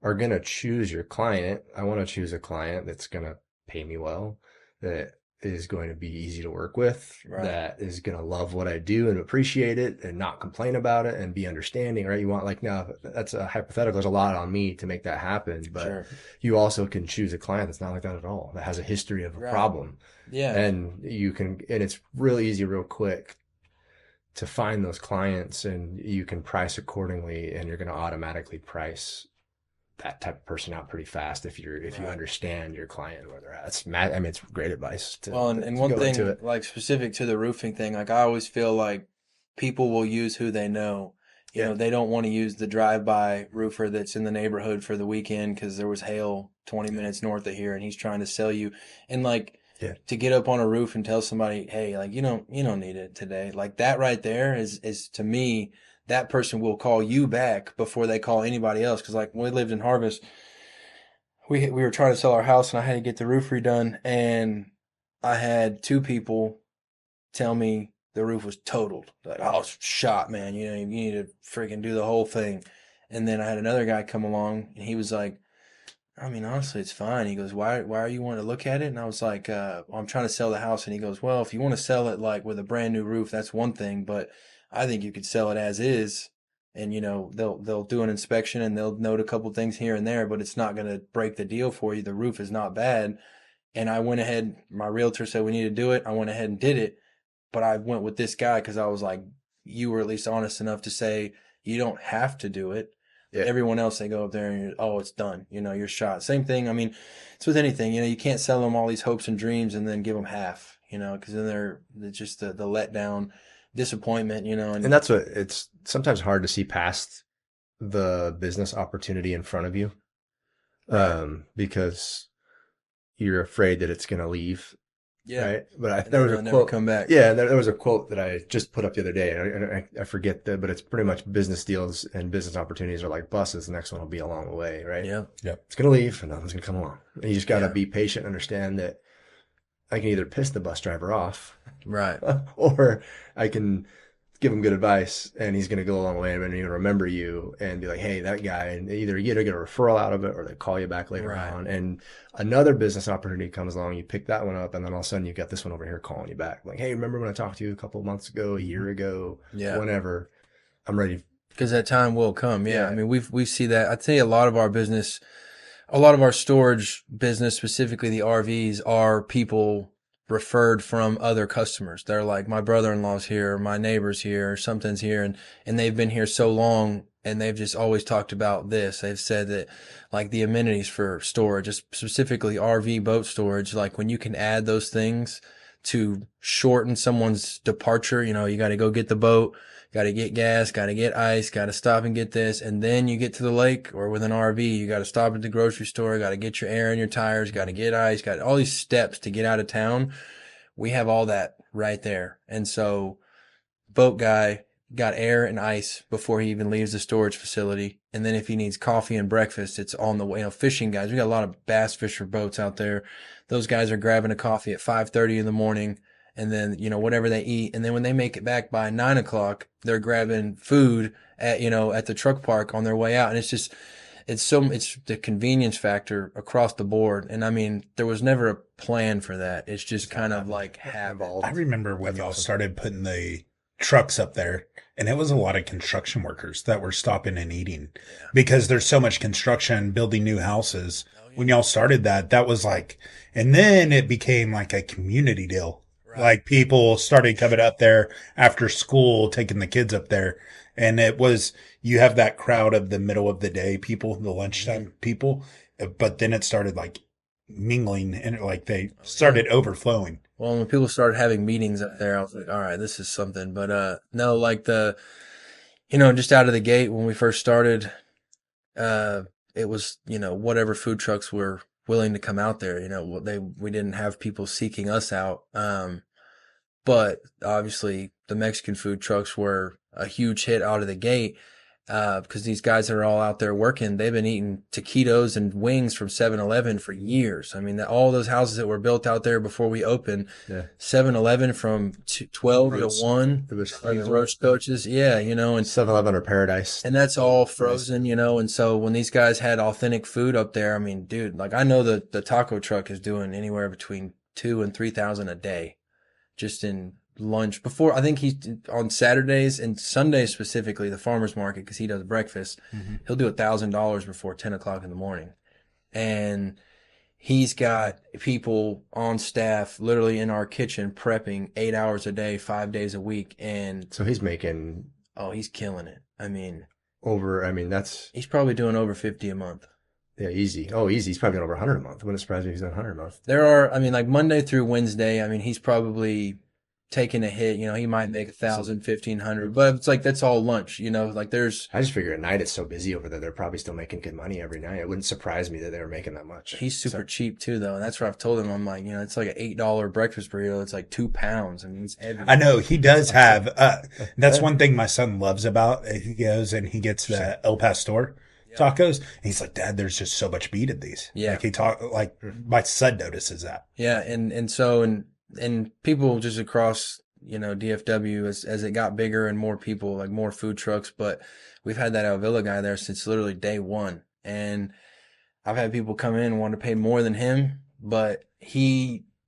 are going to choose your client, I want to choose a client that's going to pay me well, that is going to be easy to work with, right, that is going to love what I do and appreciate it and not complain about it and be understanding, right? You want, like, now that's a hypothetical. There's a lot on me to make that happen, but sure, you also can choose a client that's not like that at all, that has a history of a problem. Yeah. And it's really easy, real quick to find those clients, and you can price accordingly, and you're going to automatically price that type of person out pretty fast if you understand your client, where they're at. It's great advice. And one thing, like specific to the roofing thing, like I always feel like people will use who they know. You know, they don't want to use the drive-by roofer that's in the neighborhood for the weekend because there was hail 20 minutes north of here, and he's trying to sell you. And like, to get up on a roof and tell somebody, hey, like, you don't need it today. Like, that right there is to me, that person will call you back before they call anybody else. Because like when we lived in Harvest, we were trying to sell our house, and I had to get the roof redone, and I had 2 people tell me the roof was totaled. Like, oh, it's shot, man. You need to freaking do the whole thing. And then I had another guy come along, and he was like, honestly, it's fine. He goes, why are you wanting to look at it? And I was like, I'm trying to sell the house. And he goes, well, if you want to sell it like with a brand new roof, that's one thing, but I think you could sell it as is, and they'll do an inspection and they'll note a couple things here and there, but it's not going to break the deal for you. The roof is not bad. And I went ahead, my realtor said we need to do it. I went ahead and did it, but I went with this guy because I was like, you were at least honest enough to say you don't have to do it. Yeah. Everyone else, they go up there and it's done. You're shot. Same thing. I mean, it's with anything. You can't sell them all these hopes and dreams and then give them half. Because then they're just the letdown, disappointment. And that's what it's sometimes hard to see past the business opportunity in front of you, because you're afraid that it's going to leave. Yeah. Right. But there was a quote. Come back. Yeah. There was a quote that I just put up the other day, and I forget but it's pretty much business deals and business opportunities are like buses. The next one will be along the way. Right. Yeah. Yeah. It's going to leave and nothing's going to come along. And you just got to be patient and understand that I can either piss the bus driver off, right, or I can give him good advice and he's going to go along the way and he's going to remember you and be like, hey, that guy, and either you get a referral out of it or they call you back later on. And another business opportunity comes along, you pick that one up, and then all of a sudden you've got this one over here calling you back. Like, hey, remember when I talked to you a couple of months ago, a year ago, whenever, I'm ready. Because that time will come. Yeah. I mean, we see that. I'd say a lot of our storage business, specifically the RVs, are people referred from other customers. They're like, my brother-in-law's here, my neighbor's here, or something's here. And they've been here so long and they've just always talked about this. They've said that like the amenities for storage, specifically RV boat storage, like when you can add those things to shorten someone's departure, you got to go get the boat, got to get gas, got to get ice, got to stop and get this. And then you get to the lake, or with an RV, you got to stop at the grocery store, got to get your air in your tires, got to get ice, got all these steps to get out of town. We have all that right there. And so boat guy got air and ice before he even leaves the storage facility. And then if he needs coffee and breakfast, it's on the way. Fishing guys, we got a lot of bass fisher boats out there. Those guys are grabbing a coffee at 5:30 in the morning. And then, whatever they eat. And then when they make it back by 9 o'clock, they're grabbing food at the truck park on their way out. And it's the convenience factor across the board. And I mean, there was never a plan for that. It's just kind of like habit. I remember when y'all started putting the trucks up there, and it was a lot of construction workers that were stopping and eating because there's so much construction, building new houses. When y'all started that was like, and then it became like a community deal. Like people started coming up there after school, taking the kids up there. And you have that crowd of the middle of the day people, the lunchtime people. But then it started like mingling and like they started overflowing. Well, when people started having meetings up there, I was like, all right, this is something. But no, like just out of the gate when we first started, it was, whatever food trucks were willing to come out there. We didn't have people seeking us out. But obviously the Mexican food trucks were a huge hit out of the gate, because these guys that are all out there working, they've been eating taquitos and wings from 7-Eleven for years. I mean, all those houses that were built out there before we opened, 7-Eleven from 12 to 1, the roast coaches. Yeah. And 7-Eleven or Paradise. And that's all frozen, and so when these guys had authentic food up there, I mean, dude, like I know the taco truck is doing anywhere between 2,000 and 3,000 a day. Just in lunch before, I think he's on Saturdays and Sundays specifically, the farmer's market, because he does breakfast. Mm-hmm. He'll do $1,000 before 10 o'clock in the morning. And he's got people on staff literally in our kitchen prepping 8 hours a day, 5 days a week. And so he's making, he's killing it. I mean, he's probably doing over 50 a month. Yeah, easy. Oh, easy. He's probably doing over 100 a month. Wouldn't surprise me if he's doing 100 a month. There are, like Monday through Wednesday, he's probably taking a hit. He might make 1,000, 1,500, but it's like that's all lunch. Like there's. I just figure at night it's so busy over there. They're probably still making good money every night. It wouldn't surprise me that they were making that much. He's super cheap too, though, and that's what I've told him. I'm like, it's like an $8 breakfast burrito. It's like 2 pounds. It's heavy. I know he does have. That's one thing my son loves about. He goes and he gets the El Pastor tacos, and he's like, Dad, there's just so much meat in these. Yeah, like my son notices that. Yeah, and people just across DFW as it got bigger and more people, like more food trucks, but we've had that Alvilla guy there since literally day one, and I've had people come in and want to pay more than him, but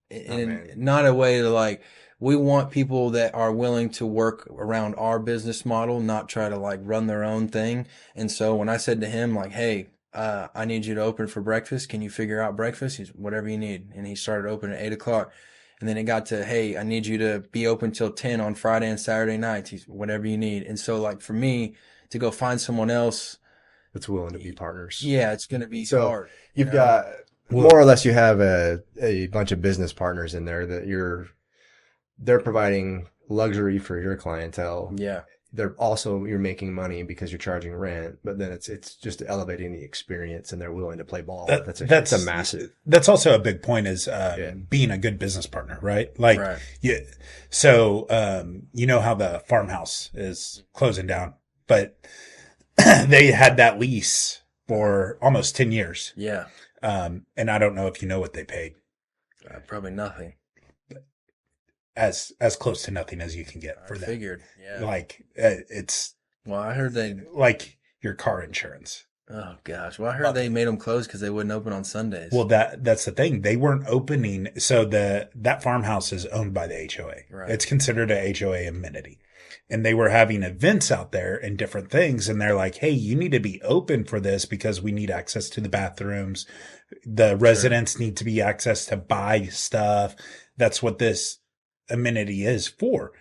not a way to like. We want people that are willing to work around our business model, not try to like run their own thing. And so when I said to him like, hey, I need you to open for breakfast. Can you figure out breakfast? He's whatever you need. And he started open at 8 o'clock. And then it got to, hey, I need you to be open till 10 on Friday and Saturday nights. He's whatever you need. And so like for me to go find someone else that's willing to be partners. Yeah, it's going to be So hard. you've got more or less you have a bunch of business partners in there that they're providing luxury for your clientele. Yeah. You're making money because you're charging rent, but then it's just elevating the experience, and they're willing to play ball. That's a massive. That's also a big point is being a good business partner, right? Like, yeah. So you know how the farmhouse is closing down, but they had that lease for almost 10 years. Yeah. And I don't know if you know what they paid. Probably nothing. As close to nothing as you can get for that. Figured, yeah. Like it's. Well, I heard they like your car insurance. Oh gosh! Well, I heard they made them close because they wouldn't open on Sundays. Well, that's the thing. They weren't opening. So that farmhouse is owned by the HOA. Right. It's considered a HOA amenity, and they were having events out there and different things. And they're like, "Hey, you need to be open for this because we need access to the bathrooms. The residents need to be access to buy stuff. That's what this amenity is for."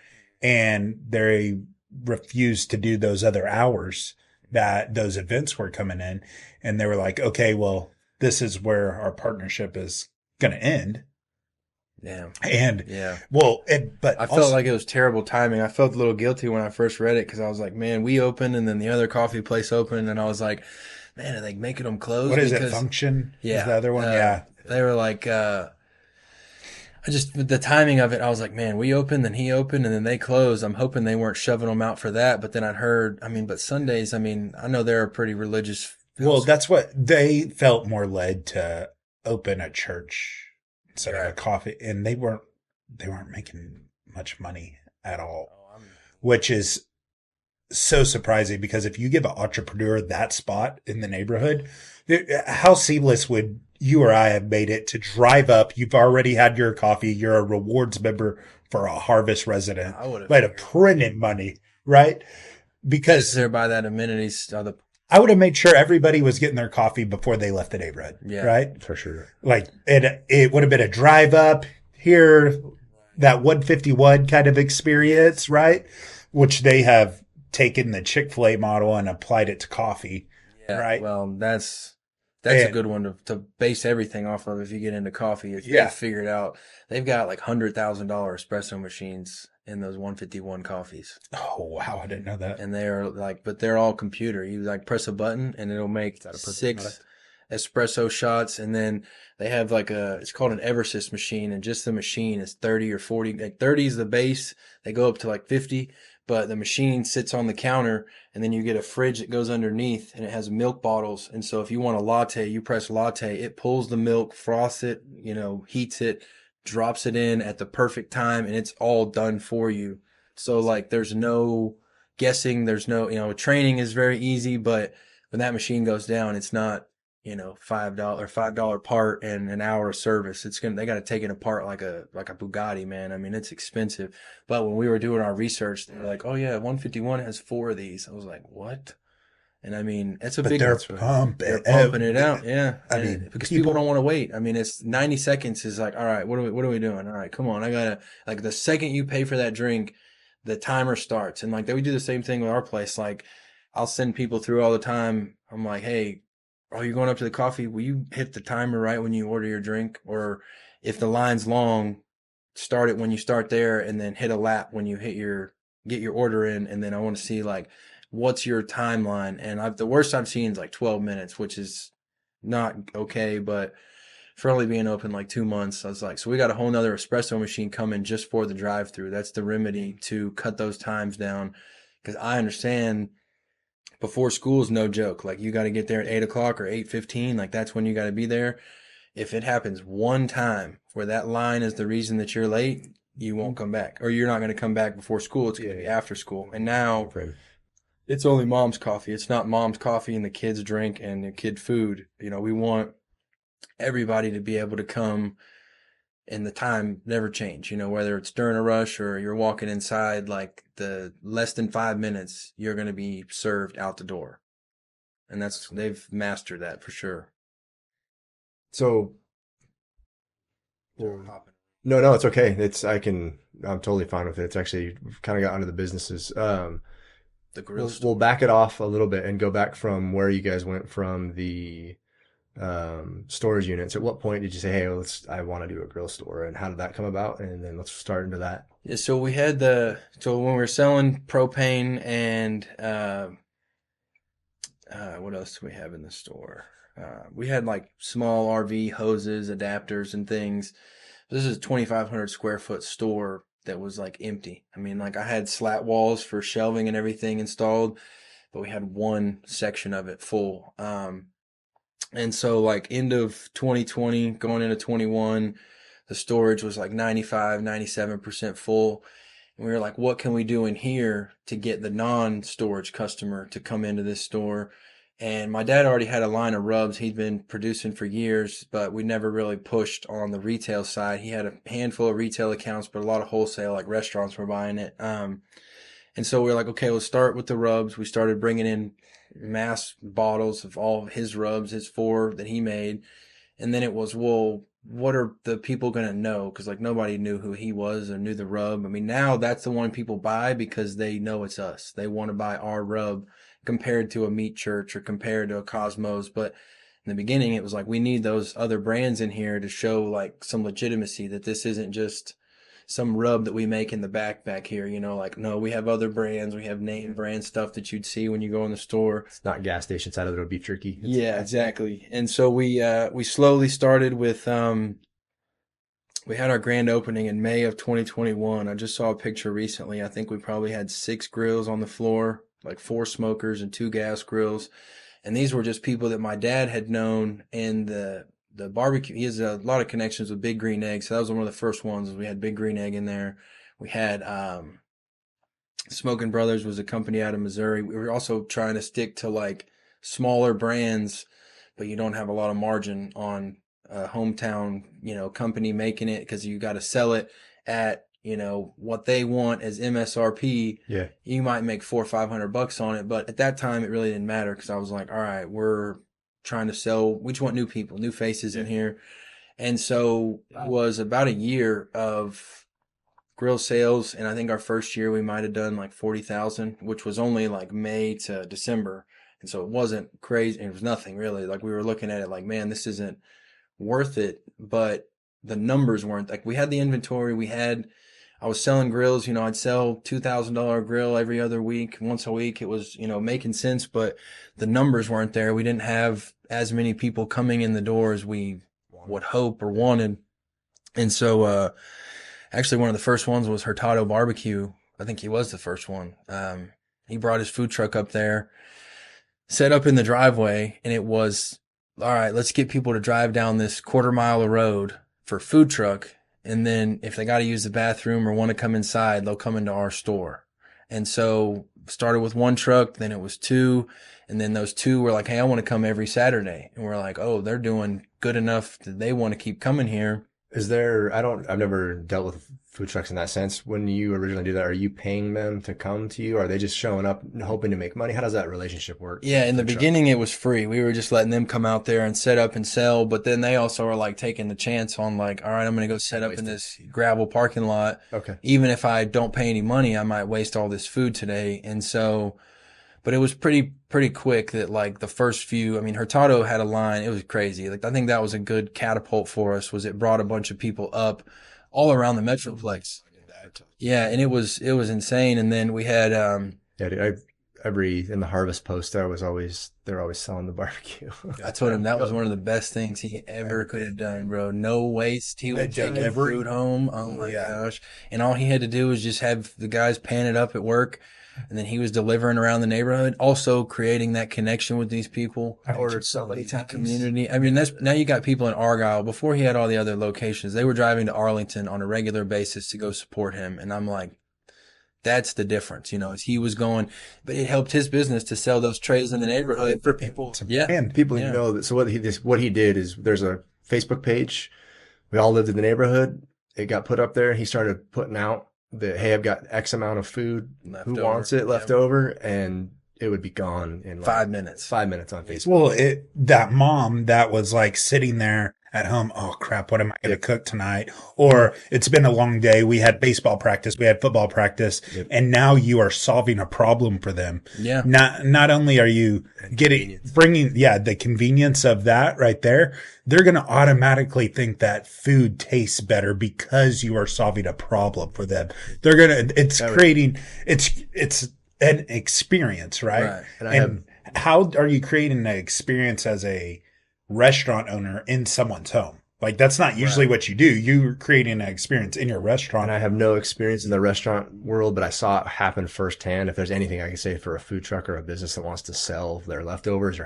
And they refused to do those other hours that those events were coming in. And they were like, okay, well, this is where our partnership is going to end. Yeah. And yeah. Well, but I felt like it was terrible timing. I felt a little guilty when I first read it because I was like, man, we opened and then the other coffee place opened. And I was like, man, are they making them close? What is it? Function? Yeah. Is the other one? Yeah. They were like, the timing of it, I was like, man, we opened, then he opened, and then they closed. I'm hoping they weren't shoving them out for that. But then I'd heard, but Sundays, I know they're a pretty religious. Well, that's what they felt more led to open a church instead of a coffee. And they weren't making much money at all, which is so surprising because if you give an entrepreneur that spot in the neighborhood, how seamless would you or I have made it to drive up? You've already had your coffee. You're a rewards member for a Harvest resident. Might have printed money, right? Because they're by that amenities. I would have made sure everybody was getting their coffee before they left the neighborhood. Yeah, right. For sure. Like it would have been a drive up here, that 151 kind of experience, right? Which they have taken the Chick-fil-A model and applied it to coffee. Yeah, right. Well, that's a good one to base everything off of if you get into coffee. If you figure it out, they've got like $100,000 espresso machines in those 151 coffees. Oh, wow. I didn't know that. And they are but they're all computer. You press a button and it'll make 6 espresso shots. And then they have it's called an Eversys machine. And just the machine is 30 or 40. Like 30 is the base. They go up to like 50. But the machine sits on the counter, and then you get a fridge that goes underneath, and it has milk bottles. And so if you want a latte, you press latte. It pulls the milk, froths it, heats it, drops it in at the perfect time, and it's all done for you. So, there's no guessing. There's no, training is very easy, but when that machine goes down, it's not, $5 part and an hour of service. They got to take it apart like a Bugatti, man. It's expensive. But when we were doing our research, they were like, oh yeah, 151 has 4 of these. I was like, what? And it's a big. They're pumping it out, yeah. Because people don't want to wait. It's 90 seconds is like, all right, what are we doing? All right, come on, I gotta the second you pay for that drink, the timer starts, and we do the same thing with our place. I'll send people through all the time. I'm like, hey, are you going up to the coffee? Will you hit the timer right when you order your drink? Or if the line's long, start it when you start there and then hit a lap when you get your order in. And then I want to see what's your timeline? And the worst I've seen is 12 minutes, which is not okay, but for only being open 2 months, I was like, so we got a whole nother espresso machine coming just for the drive-thru. That's the remedy to cut those times down. Cause I understand before school is no joke. You got to get there at 8 o'clock or 8:15. That's when you got to be there. If it happens one time where that line is the reason that you're late, you won't come back, or you're not going to come back before school. It's going to be after school. And now it's only mom's coffee. It's not mom's coffee and the kids drink and the kid food. We want everybody to be able to come, and the time never change, whether it's during a rush or you're walking inside, the less than 5 minutes, you're going to be served out the door. And they've mastered that for sure. So, no, it's okay. I'm totally fine with it. It's actually kind of got onto the businesses. the grill store. We'll back it off a little bit and go back from where you guys went from the storage units. At what point did you say, hey, I want to do a grill store, and how did that come about? And then let's start into that. Yeah, so we had so when we were selling propane and what else do we have in the store? We had like small RV hoses, adapters, and things. This is a 2,500 square foot store that was like empty. I mean, like I had slat walls for shelving and everything installed, but we had one section of it full. And so like end of 2020, going into 21, the storage was like 95, 97% full. And we were like, what can we do in here to get the non-storage customer to come into this store? And my dad already had a line of rubs he'd been producing for years, but we never really pushed on the retail side. He had a handful of retail accounts, but a lot of wholesale, like restaurants were buying it. And so we were like, okay, let's start with the rubs. We started bringing in mass bottles of all of his rubs, his 4 that he made. And then it was, well, what are the people going to know? Because like nobody knew who he was or knew the rub. I mean, now that's the one people buy because they know it's us. They want to buy our rub compared to a Meat Church or compared to a Cosmos. But in the beginning, it was like, we need those other brands in here to show like some legitimacy, that this isn't just some rub that we make in the back here, you know, like, no, we have other brands. We have name brand stuff that you'd see when you go in the store. It's not gas station side of little beef jerky. Yeah, exactly. And so we slowly started with, we had our grand opening in May of 2021. I just saw a picture recently. I think we probably had 6 grills on the floor, like 4 smokers and 2 gas grills. And these were just people that my dad had known in the barbecue. He has a lot of connections with Big Green Egg. So that was one of the first ones. We had Big Green Egg in there. We had Smoking Brothers was a company out of Missouri. We were also trying to stick to like smaller brands, but you don't have a lot of margin on a hometown, you know, company making it, because you got to sell it at, you know, what they want as MSRP. Yeah. You might make $400 or $500 on it. But at that time, it really didn't matter, because I was like, all right, we're trying to sell, we just want new people, new faces in here. And so it was about a year of grill sales. And I think our first year we might have done like 40,000, which was only like May to December. And so it wasn't crazy. It was nothing really. Like we were looking at it like, man, this isn't worth it. But the numbers weren't. Like we had the inventory, I was selling grills, you know, I'd sell $2,000 grill every other week, once a week. It was, you know, making sense, but the numbers weren't there. We didn't have as many people coming in the door as we would hope or wanted. And so, actually one of the first ones was Hurtado Barbecue. I think he was the first one. He brought his food truck up there, set up in the driveway, and it was, all right, let's get people to drive down this 1/4 mile of road for food truck. And then if they got to use the bathroom or want to come inside, they'll come into our store. And so started with 1 truck, then it was 2. And then those 2 were like, hey, I want to come every Saturday. And we're like, oh, they're doing good enough that they want to keep coming here. Is there, I've never dealt with food trucks in that sense. When you originally do that, are you paying them to come to you? Or are they just showing up hoping to make money? How does that relationship work? Yeah, in the beginning it was free. We were just letting them come out there and set up and sell. But then they also are like taking the chance on like, all right, I'm going to go set up in this gravel parking lot. Okay. Even if I don't pay any money, I might waste all this food today. And so, but it was pretty quick that like the first few, I mean, Hurtado had a line. It was crazy. Like I think that was a good catapult for us, was it brought a bunch of people up all around the Metroplex. Yeah. And it was insane. And then we had, yeah, dude, in the Harvest Post, they're always selling the barbecue. I told him that was one of the best things he ever could have done, bro. No waste. He would take every food home. Oh my gosh. And all he had to do was just have the guys pan it up at work. And then he was delivering around the neighborhood, also creating that connection with these people. I ordered so many times. Community. I mean, now you got people in Argyle. Before he had all the other locations, they were driving to Arlington on a regular basis to go support him. And I'm like, that's the difference, you know, as he was going, but it helped his business to sell those trays in the neighborhood for people. Yeah. And people know that. So what he did is there's a Facebook page. We all lived in the neighborhood. It got put up there. He started putting out that, hey, I've got X amount of food. Who wants it left over? And it would be gone in like 5 minutes. 5 minutes on Facebook. Well, that mom that was like sitting there at home, oh crap, what am I going to cook tonight? Or it's been a long day. We had baseball practice. We had football practice. Yep. And now you are solving a problem for them. Yeah. Not only are you bringing the convenience of that right there, they're going to automatically think that food tastes better because you are solving a problem for them. They're going to, it's an experience, right? And how are you creating an experience as a restaurant owner in someone's home? Like, that's not usually what you do. You're creating an experience in your restaurant. And I have no experience in the restaurant world, but I saw it happen firsthand. If there's anything I can say for a food truck or a business that wants to sell their leftovers or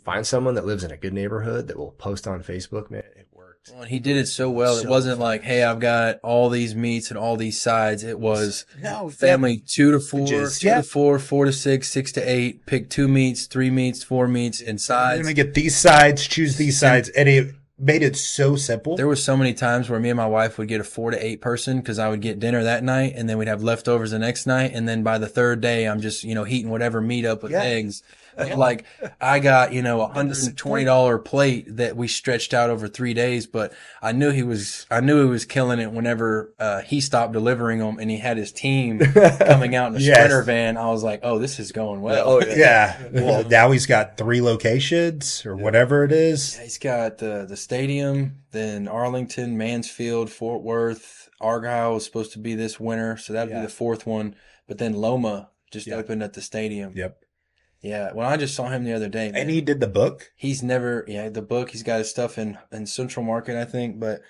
find someone that lives in a good neighborhood that will post on Facebook, man. It worked. Well, he did it so well. It wasn't like, hey, I've got all these meats and all these sides. It was family 2 to 4, 2 to 4, 4 to 6, 6 to 8. Pick 2 meats, 3 meats, 4 meats, and sides. You're going to get these sides, choose these sides. And it made it so simple. There were so many times where me and my wife would get a 4 to 8 person because I would get dinner that night, and then we'd have leftovers the next night. And then by the third day, I'm just, heating whatever meat up with eggs. Like, I got, $120 plate that we stretched out over 3 days, but I knew he was killing it whenever, he stopped delivering them and he had his team coming out in a Sprinter van. I was like, oh, this is going well. Well, now he's got 3 locations or whatever it is. Yeah, he's got the stadium, then Arlington, Mansfield, Fort Worth, Argyle was supposed to be this winter. So that'd be the 4th one. But then Loma just opened at the stadium. Yep. Yeah, well, I just saw him the other day, man. And he did the book? He's never, the book. He's got his stuff in Central Market, I think. But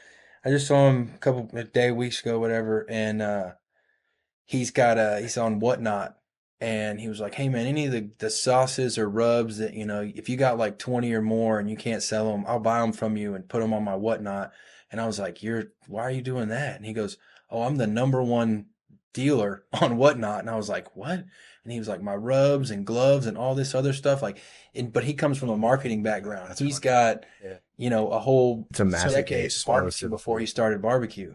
I just saw him weeks ago, whatever. And he's on Whatnot. And he was like, hey, man, any of the sauces or rubs that, if you got like 20 or more and you can't sell them, I'll buy them from you and put them on my Whatnot. And I was like, why are you doing that? And he goes, oh, I'm the #1 dealer on Whatnot. And I was like, what? And he was like, my rubs and gloves and all this other stuff. But he comes from a marketing background. He's got, a whole decades barbecue before he started barbecue.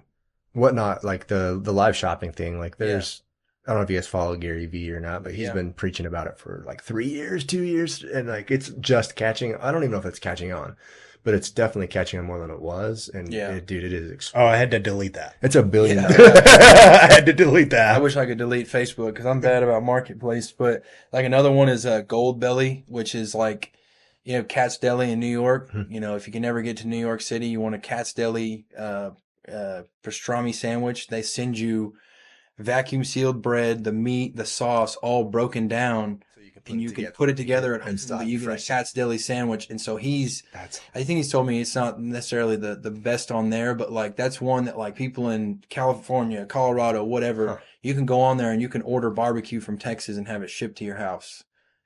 Whatnot, like the live shopping thing. Like there's, I don't know if you guys follow Gary Vee or not, but he's been preaching about it for like 3 years, 2 years. And like, it's just catching. I don't even know if it's catching on, but it's definitely catching on more than it was. And dude, it is. I had to delete that. It's $1 billion. I had to delete that. I wish I could delete Facebook because I'm bad about Marketplace. But like another one is Gold Belly, which is like, Cat's Deli in New York. If you can never get to New York City, you want a Cat's Deli pastrami sandwich. They send you vacuum sealed bread, the meat, the sauce, all broken down. And you can put it together at home. But you get a Cat's Deli sandwich. And so I think he's told me it's not necessarily the best on there, but like that's one that like people in California, Colorado, whatever, you can go on there and you can order barbecue from Texas and have it shipped to your house.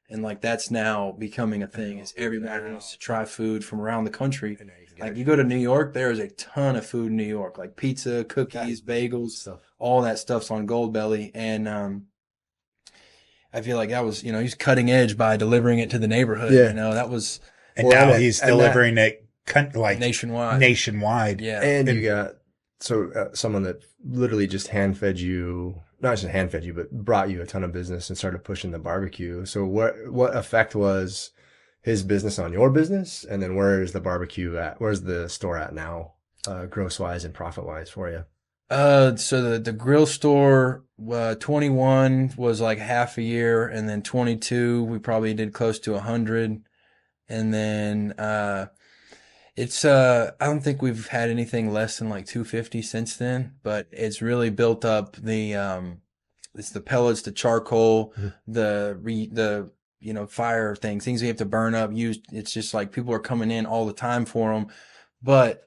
And like that's now becoming a thing. Is everybody wants to try food from around the country. Like you go to New York, there is a ton of food in New York, like pizza, cookies, bagels, all that stuff's on Gold Belly. And I feel like that was, he's cutting edge by delivering it to the neighborhood. That was. And now he's delivering it like nationwide. Yeah. And you got someone that literally just hand-fed you, not just hand-fed you, but brought you a ton of business and started pushing the barbecue. So what effect was his business on your business? And then where's the barbecue at? Where's the store at now, gross-wise and profit-wise for you? So the grill store, 21 was like half a year, and then 22, we probably did close to 100. And then, it's, I don't think we've had anything less than like 250 since then, but it's really built up it's the pellets, the charcoal, the fire things you have to burn up, it's just like people are coming in all the time for them. But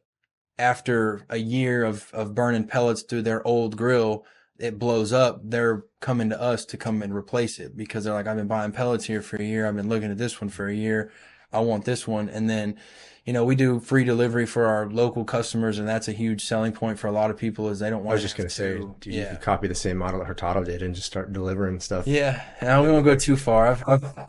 after a year of burning pellets through their old grill, it blows up. They're coming to us to come and replace it because they're like, I've been buying pellets here for a year. I've been looking at this one for a year. I want this one. And then, we do free delivery for our local customers, and that's a huge selling point for a lot of people is they don't want I was just going to say, do you copy the same model that Hurtado did and just start delivering stuff? Yeah. And we won't go too far.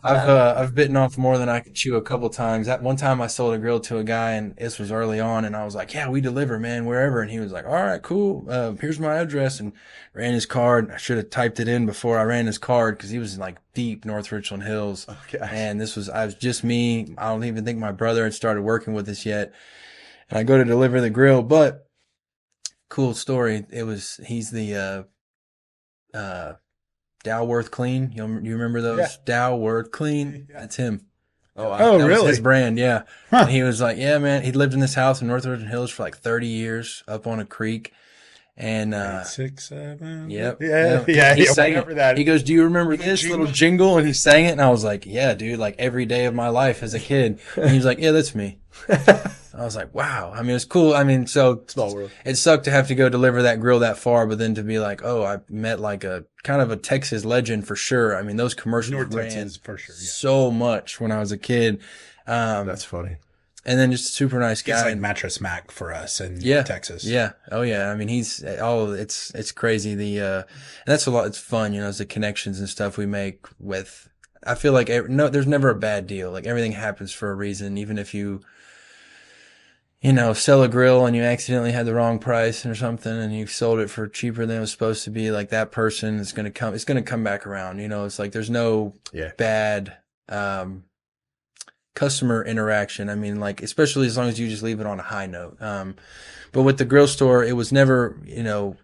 I've bitten off more than I could chew a couple times. That one time I sold a grill to a guy, and this was early on, and I was like, yeah, we deliver, man, wherever. And he was like, all right, cool. Here's my address, and ran his card. I should have typed it in before I ran his card because he was in like deep North Richland Hills. Okay. And I was just me. I don't even think my brother had started working with us yet. and I go to deliver the grill. But cool story. He's the Dalworth Clean. You remember those? Dalworth Clean. Yeah. That's him. Oh, that really? was his brand, yeah. Huh. And he was like, yeah, man. He lived in this house in North Virgin Hills for like 30 years up on a creek. And 8, 6, 7. Yep. Yeah. He sang remember it. that. He goes, "Do you remember this jingle? little jingle?" And he sang it, and I was like, "Yeah, dude! Like every day of my life as a kid." And he was like, "Yeah, that's me." I was like, "Wow!" I mean, it's cool. I mean, so Small world. it sucked to have to go deliver that grill that far, but then to be like, "Oh, I met like a kind of a Texas legend for sure." I mean, those commercials North ran Texas for sure. Yeah. so much when I was a kid. That's funny. And then just a super nice guy. He's like Mattress Mac for us in Texas. Yeah. Oh yeah. I mean, it's crazy. And that's a lot. It's fun, it's the connections and stuff we make with, I feel like there's never a bad deal. Like everything happens for a reason. Even if you sell a grill and you accidentally had the wrong price or something and you sold it for cheaper than it was supposed to be, like that person is going to come back around. It's like, there's no bad, customer interaction. I mean, like, especially as long as you just leave it on a high note. But with the grill store, it was never,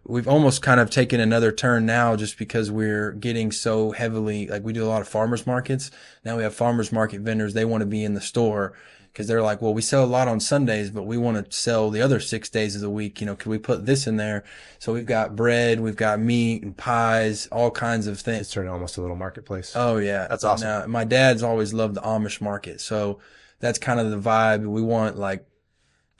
we've almost kind of taken another turn now just because we're getting so heavily, like we do a lot of farmers markets. Now we have farmers market vendors. They want to be in the store because they're like, well, we sell a lot on Sundays, but we want to sell the other 6 days of the week. Could we put this in there? So we've got bread, we've got meat and pies, all kinds of things. It's turned almost a little marketplace. Oh yeah. That's awesome. Now, my dad's always loved the Amish market. So that's kind of the vibe we want, like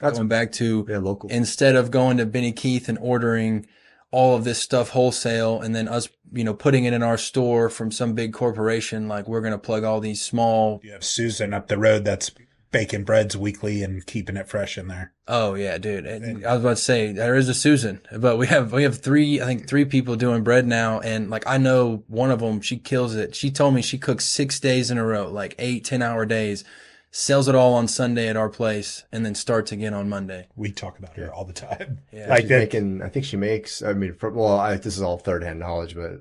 going back to local. Instead of going to Benny Keith and ordering all of this stuff wholesale and then us, putting it in our store from some big corporation, like we're going to plug all these small. You have Susan up the road that's baking breads weekly and keeping it fresh in there. Oh yeah, dude. And I was about to say there is a Susan, but we have three people doing bread now. And like, I know one of them, she kills it. She told me she cooks 6 days in a row, like 8-10 hour days, sells it all on Sunday at our place and then starts again on Monday. We talk about her all the time. Yeah. Like I think she makes, this is all third hand knowledge, but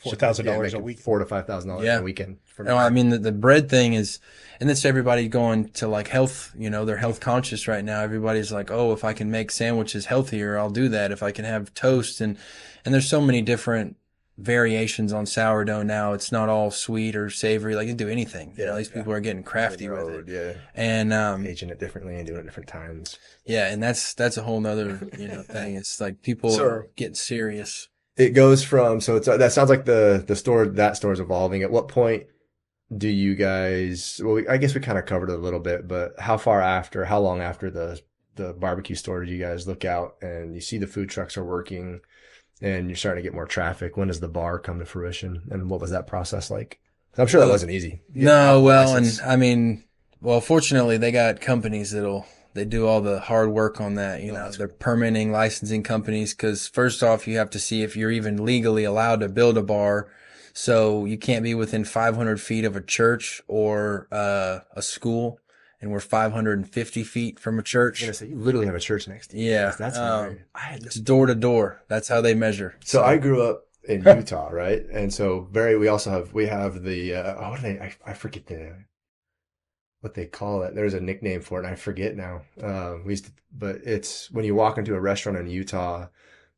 $4,000 a week, $4,000 to $5,000 a weekend. No, I mean the bread thing is, and that's everybody going to like health. They're health conscious right now. Everybody's like, oh, if I can make sandwiches healthier, I'll do that. If I can have toast, and there's so many different variations on sourdough now. It's not all sweet or savory. Like you can do anything. These people are getting crafty with it. Yeah, and aging it differently and doing it different times. Yeah, and that's a whole nother thing. It's like people are getting serious. It goes from that sounds like the store is evolving. At what point do you guys? Well, I guess we kind of covered it a little bit, but how long after the barbecue store did you guys look out and you see the food trucks are working and you're starting to get more traffic? When does the bar come to fruition, and what was that process like? I'm sure that wasn't easy. No, well, and I mean, fortunately they got companies they do all the hard work on that. They're permitting, licensing companies, because first off, you have to see if you're even legally allowed to build a bar. So you can't be within 500 feet of a church or a school, and we're 550 feet from a church. I was gonna say, you literally have a church next to you. Yeah, that's it's door to door. That's how they measure. So I grew up in Utah, right? And so we have the I forget what they call it. There's a nickname for it, and I forget now. But it's when you walk into a restaurant in Utah,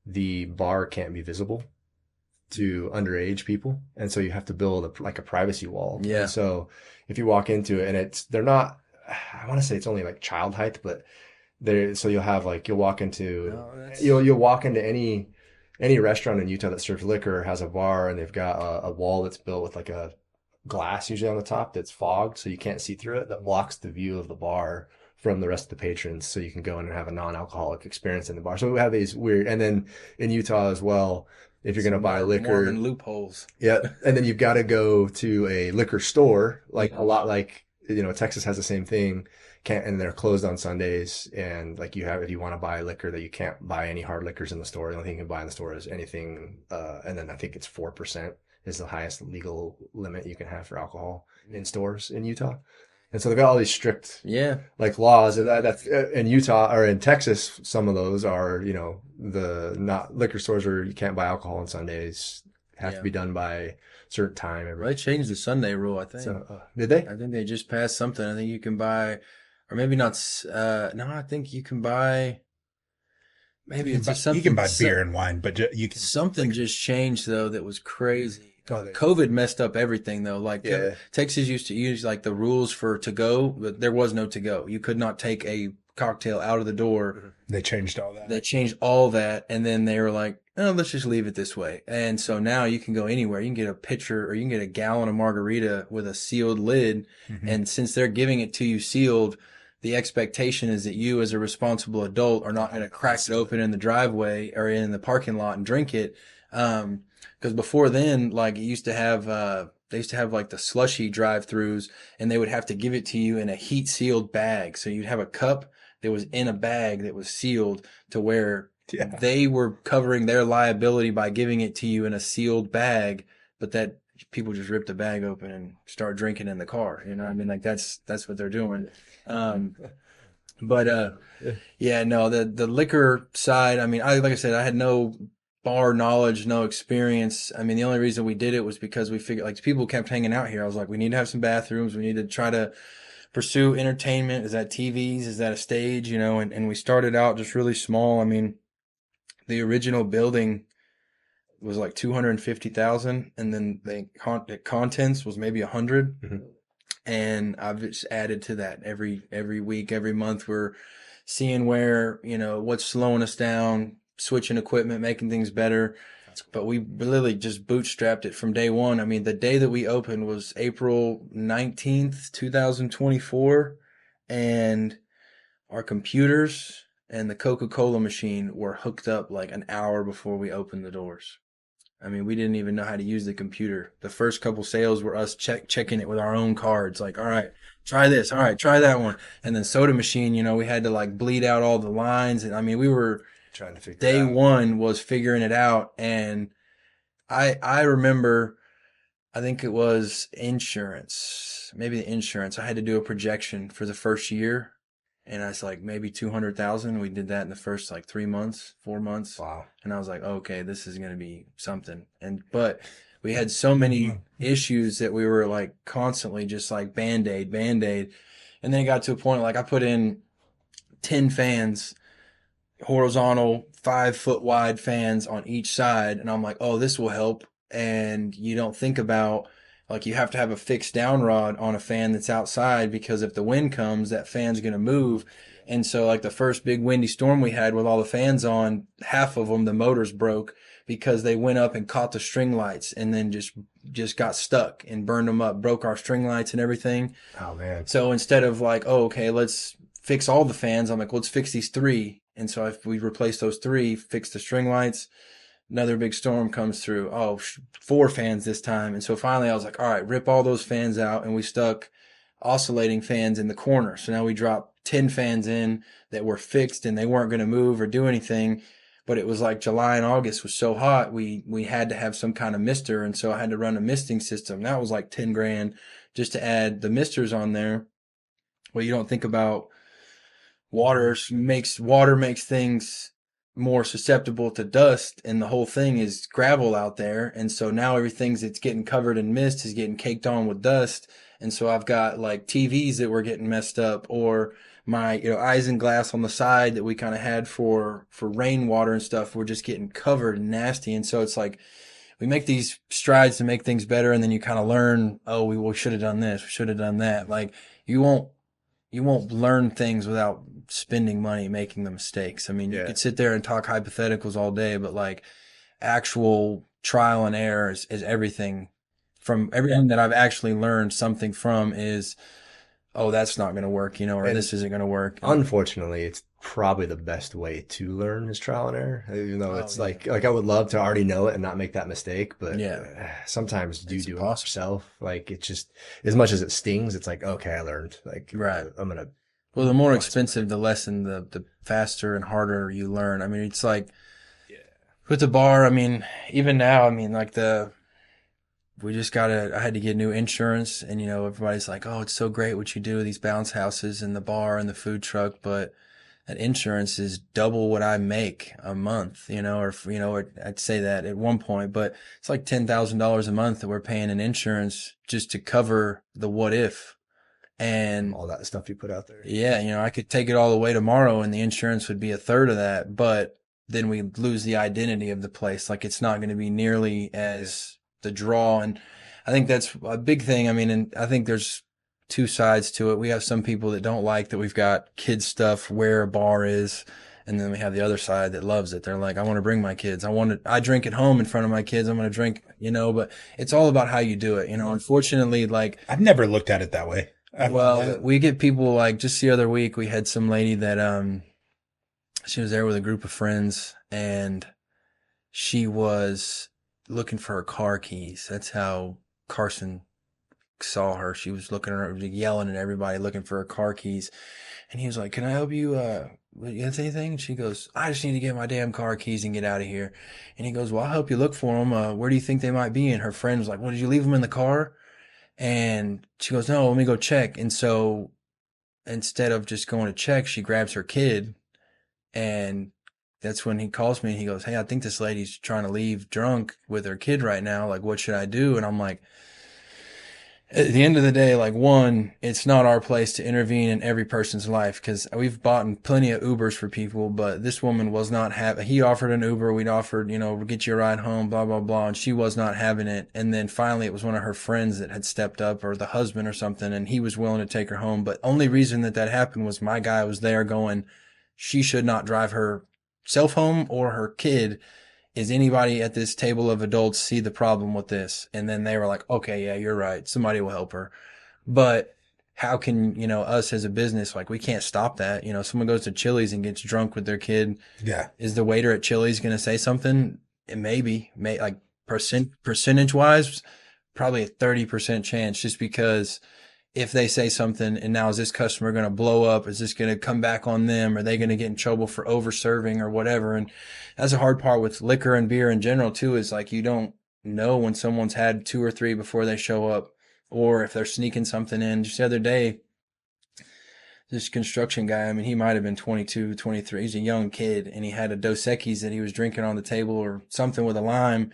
the bar can't be visible to underage people, and so you have to build a privacy wall. Yeah. And so if you walk into it, and they're not, I want to say it's only like child height, but you'll have you'll walk into you'll walk into any restaurant in Utah that serves liquor, has a bar, and they've got a wall that's built with like a glass usually on the top that's fogged, so you can't see through it, that blocks the view of the bar from the rest of the patrons, so you can go in and have a non-alcoholic experience in the bar. So we have these weird, and then in Utah as well, if you're going to buy liquor, Mormon loopholes. Yeah, and then you've got to go to a liquor store, a lot like Texas has the same thing. And they're closed on Sundays, and if you want to buy liquor, that you can't buy any hard liquors in the store. The only thing you can buy in the store is anything, and then I think it's 4% is the highest legal limit you can have for alcohol in stores in Utah. And so they've got all these strict laws, and that's in Utah or in Texas. Some of those are the not liquor stores where you can't buy alcohol on Sundays, have to be done by certain time. They changed the Sunday rule, I think. So, did they? I think they just passed something. I think you can buy or maybe not. No, I think you can buy. Maybe it's just something. You can buy beer and wine, but you can. Something just changed though that was crazy. Oh, COVID messed up everything though. Like Yeah. Texas used to use like the rules for to go, but there was no to go. You could not take a cocktail out of the door. They changed all that. They changed all that, and then they were like, "Oh, let's just leave it this way." And so now you can go anywhere. You can get a pitcher or you can get a gallon of margarita with a sealed lid, and since they're giving it to you sealed, the expectation is that you, as a responsible adult, are not going to crack it open in the driveway or in the parking lot and drink it. Because before then, like it used to have, they used to have like the slushy drive-thrus, and they would have to give it to you in a heat-sealed bag. So you'd have a cup that was in a bag that was sealed to where they were covering their liability by giving it to you in a sealed bag, but that people just rip the bag open and start drinking in the car. You know what I mean? Like that's what they're doing. Yeah, no, the liquor side, I mean, like I said, I had no bar knowledge, no experience. I mean, the only reason we did it was because we figured like people kept hanging out here. I was like, we need to have some bathrooms. We need to try to pursue entertainment. Is that TVs? Is that a stage? You know, and we started out just really small. I mean, the original building was like 250,000, and then the contents was maybe 100. And I've just added to that every week, every month. We're seeing where, you know, what's slowing us down, switching equipment, making things better. But we literally just bootstrapped it from day one. I mean, the day that we opened was April 19th, 2024. And our computers and the Coca-Cola machine were hooked up like an hour before we opened the doors. I mean, we didn't even know how to use the computer. The first couple sales were us checking it with our own cards. Like, all right, try this. All right, try that one. And then soda machine, you know, we had to like bleed out all the lines. And I mean, we were trying to figure day it out. one was figuring it out. And I remember, I think it was insurance, maybe the insurance. I had to do a projection for the first year. And I was like, maybe 200,000. We did that in the first like 3 months, 4 months. Wow. And I was like, okay, this is going to be something. But we had so many issues that we were like constantly just like Band-Aid. And then it got to a point like I put in 10 fans, horizontal, 5-foot wide fans on each side. And I'm like, oh, this will help. And you don't think about, like, you have to have a fixed down rod on a fan that's outside, because if the wind comes, that fan's going to move. And so like the first big windy storm we had with all the fans on, half of them, the motors broke because they went up and caught the string lights and then just got stuck and burned them up, broke our string lights and everything. Oh man. So instead of like, oh, okay, let's fix all the fans, I'm like, let's fix these 3. And so if we replace those 3, fix the string lights, another big storm comes through. Oh, 4 fans this time. And so finally I was like, all right, rip all those fans out. And we stuck oscillating fans in the corner. So now we dropped 10 fans in that were fixed and they weren't going to move or do anything. But it was like July and August was so hot. We had to have some kind of mister. And so I had to run a misting system. That was like 10 grand just to add the misters on there. Well, you don't think about water makes things more susceptible to dust, and the whole thing is gravel out there. And so now everything's that's getting covered in mist is getting caked on with dust. And so I've got like TVs that were getting messed up, or my, you know, isinglass on the side that we kind of had for rainwater and stuff were just getting covered and nasty. And so it's like we make these strides to make things better, and then you kind of learn, oh, we should have done this, we should have done that. Like you won't learn things without spending money making the mistakes. I mean, you could sit there and talk hypotheticals all day, but like actual trial and error is everything. From everything that I've actually learned something from is, oh, that's not going to work, you know, or and this isn't going to work. Unfortunately, it's probably the best way to learn is trial and error. Even though it's like I would love to already know it and not make that mistake, but sometimes you do it yourself. Like it's just, as much as it stings, it's like, okay, I learned. Like, right. I'm going to. Well, the more expensive the lesson, the faster and harder you learn. I mean, it's like with the bar, I mean, even now, I mean, like I had to get new insurance, and, you know, everybody's like, oh, it's so great what you do with these bounce houses and the bar and the food truck, but that insurance is double what I make a month, you know, or I'd say that at one point, but it's like $10,000 a month that we're paying in insurance just to cover the what if. And all that stuff you put out there. Yeah, I could take it all away tomorrow and the insurance would be a third of that, but then we lose the identity of the place. Like it's not going to be nearly as the draw. And I think that's a big thing. I mean, and I think there's two sides to it. We have some people that don't like that we've got kids stuff where a bar is. And then we have the other side that loves it. They're like, I want to bring my kids. I drink at home in front of my kids. I'm going to drink, but it's all about how you do it. Unfortunately, like I've never looked at it that way. Well, we get people like just the other week we had some lady that she was there with a group of friends and she was looking for her car keys. That's how Carson saw her. She was looking at her, yelling at everybody looking for her car keys. And he was like, "Can I help you? You have anything?" And she goes, "I just need to get my damn car keys and get out of here." And he goes, "Well, I'll help you look for them. Where do you think they might be?" And her friend was like, "Well, did you leave them in the car?" And she goes, "No, let me go check." And so instead of just going to check, she grabs her kid. And that's when he calls me and he goes, "Hey, I think this lady's trying to leave drunk with her kid right now. Like, what should I do?" And I'm like, at the end of the day, like one, it's not our place to intervene in every person's life because we've bought plenty of Ubers for people, but this woman was not he offered an Uber. We'd offered, we'll get you a ride home, blah, blah, blah. And she was not having it. And then finally it was one of her friends that had stepped up or the husband or something. And he was willing to take her home. But only reason that happened was my guy was there going, she should not drive herself home or her kid. Is anybody at this table of adults see the problem with this? And then they were like, okay, yeah, you're right. Somebody will help her. But how can, us as a business, like we can't stop that. Someone goes to Chili's and gets drunk with their kid. Yeah. Is the waiter at Chili's going to say something? It may like percentage wise, probably a 30% chance just because if they say something and now is this customer going to blow up? Is this going to come back on them? Are they going to get in trouble for over serving or whatever? And that's a hard part with liquor and beer in general too, is like, you don't know when someone's had 2 or 3 before they show up or if they're sneaking something in. Just the other day, this construction guy, I mean, he might've been 22, 23. He's a young kid and he had a Dos Equis that he was drinking on the table or something with a lime.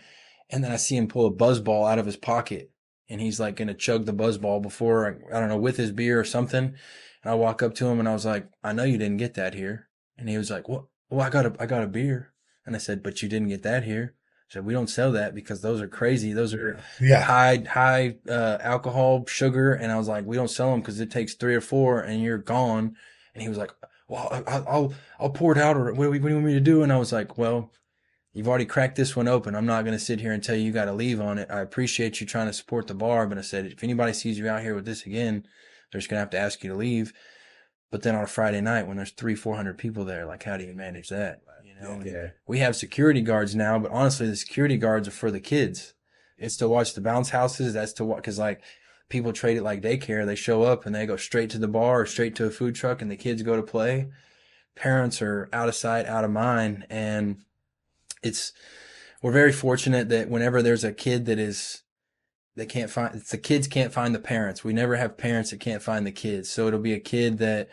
And then I see him pull a buzz ball out of his pocket. And he's like going to chug the buzz ball before, I don't know, with his beer or something. And I walk up to him and I was like, "I know you didn't get that here." And he was like, "What? Well, I got a beer." And I said, "But you didn't get that here." I said, "We don't sell that because those are crazy. Those are high alcohol, sugar." And I was like, "We don't sell them because it takes 3 or 4 and you're gone." And he was like, "Well, I'll pour it out, or what do you want me to do?" And I was like, "Well, you've already cracked this one open. I'm not going to sit here and tell you got to leave on it. I appreciate you trying to support the bar, but I said, if anybody sees you out here with this again, they're just going to have to ask you to leave." But then on a Friday night when there's 300-400 people there, like, how do you manage that? Yeah. We have security guards now, but honestly, the security guards are for the kids. It's to watch the bounce houses. That's to watch, because like people treat it like daycare. They show up and they go straight to the bar or straight to a food truck and the kids go to play. Parents are out of sight, out of mind. And we're very fortunate that whenever there's a kid the kids can't find the parents. We never have parents that can't find the kids. So it'll be a kid that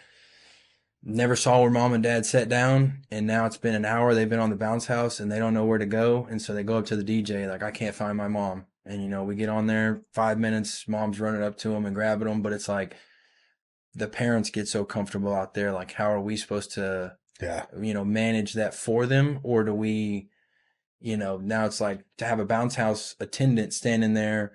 never saw where mom and dad sat down, and now it's been an hour. They've been on the bounce house and they don't know where to go. And so they go up to the DJ like, "I can't find my mom." And, we get on there 5 minutes, mom's running up to them and grabbing them. But it's like the parents get so comfortable out there. Like, how are we supposed to, manage that for them? Or do we, now it's like to have a bounce house attendant standing there.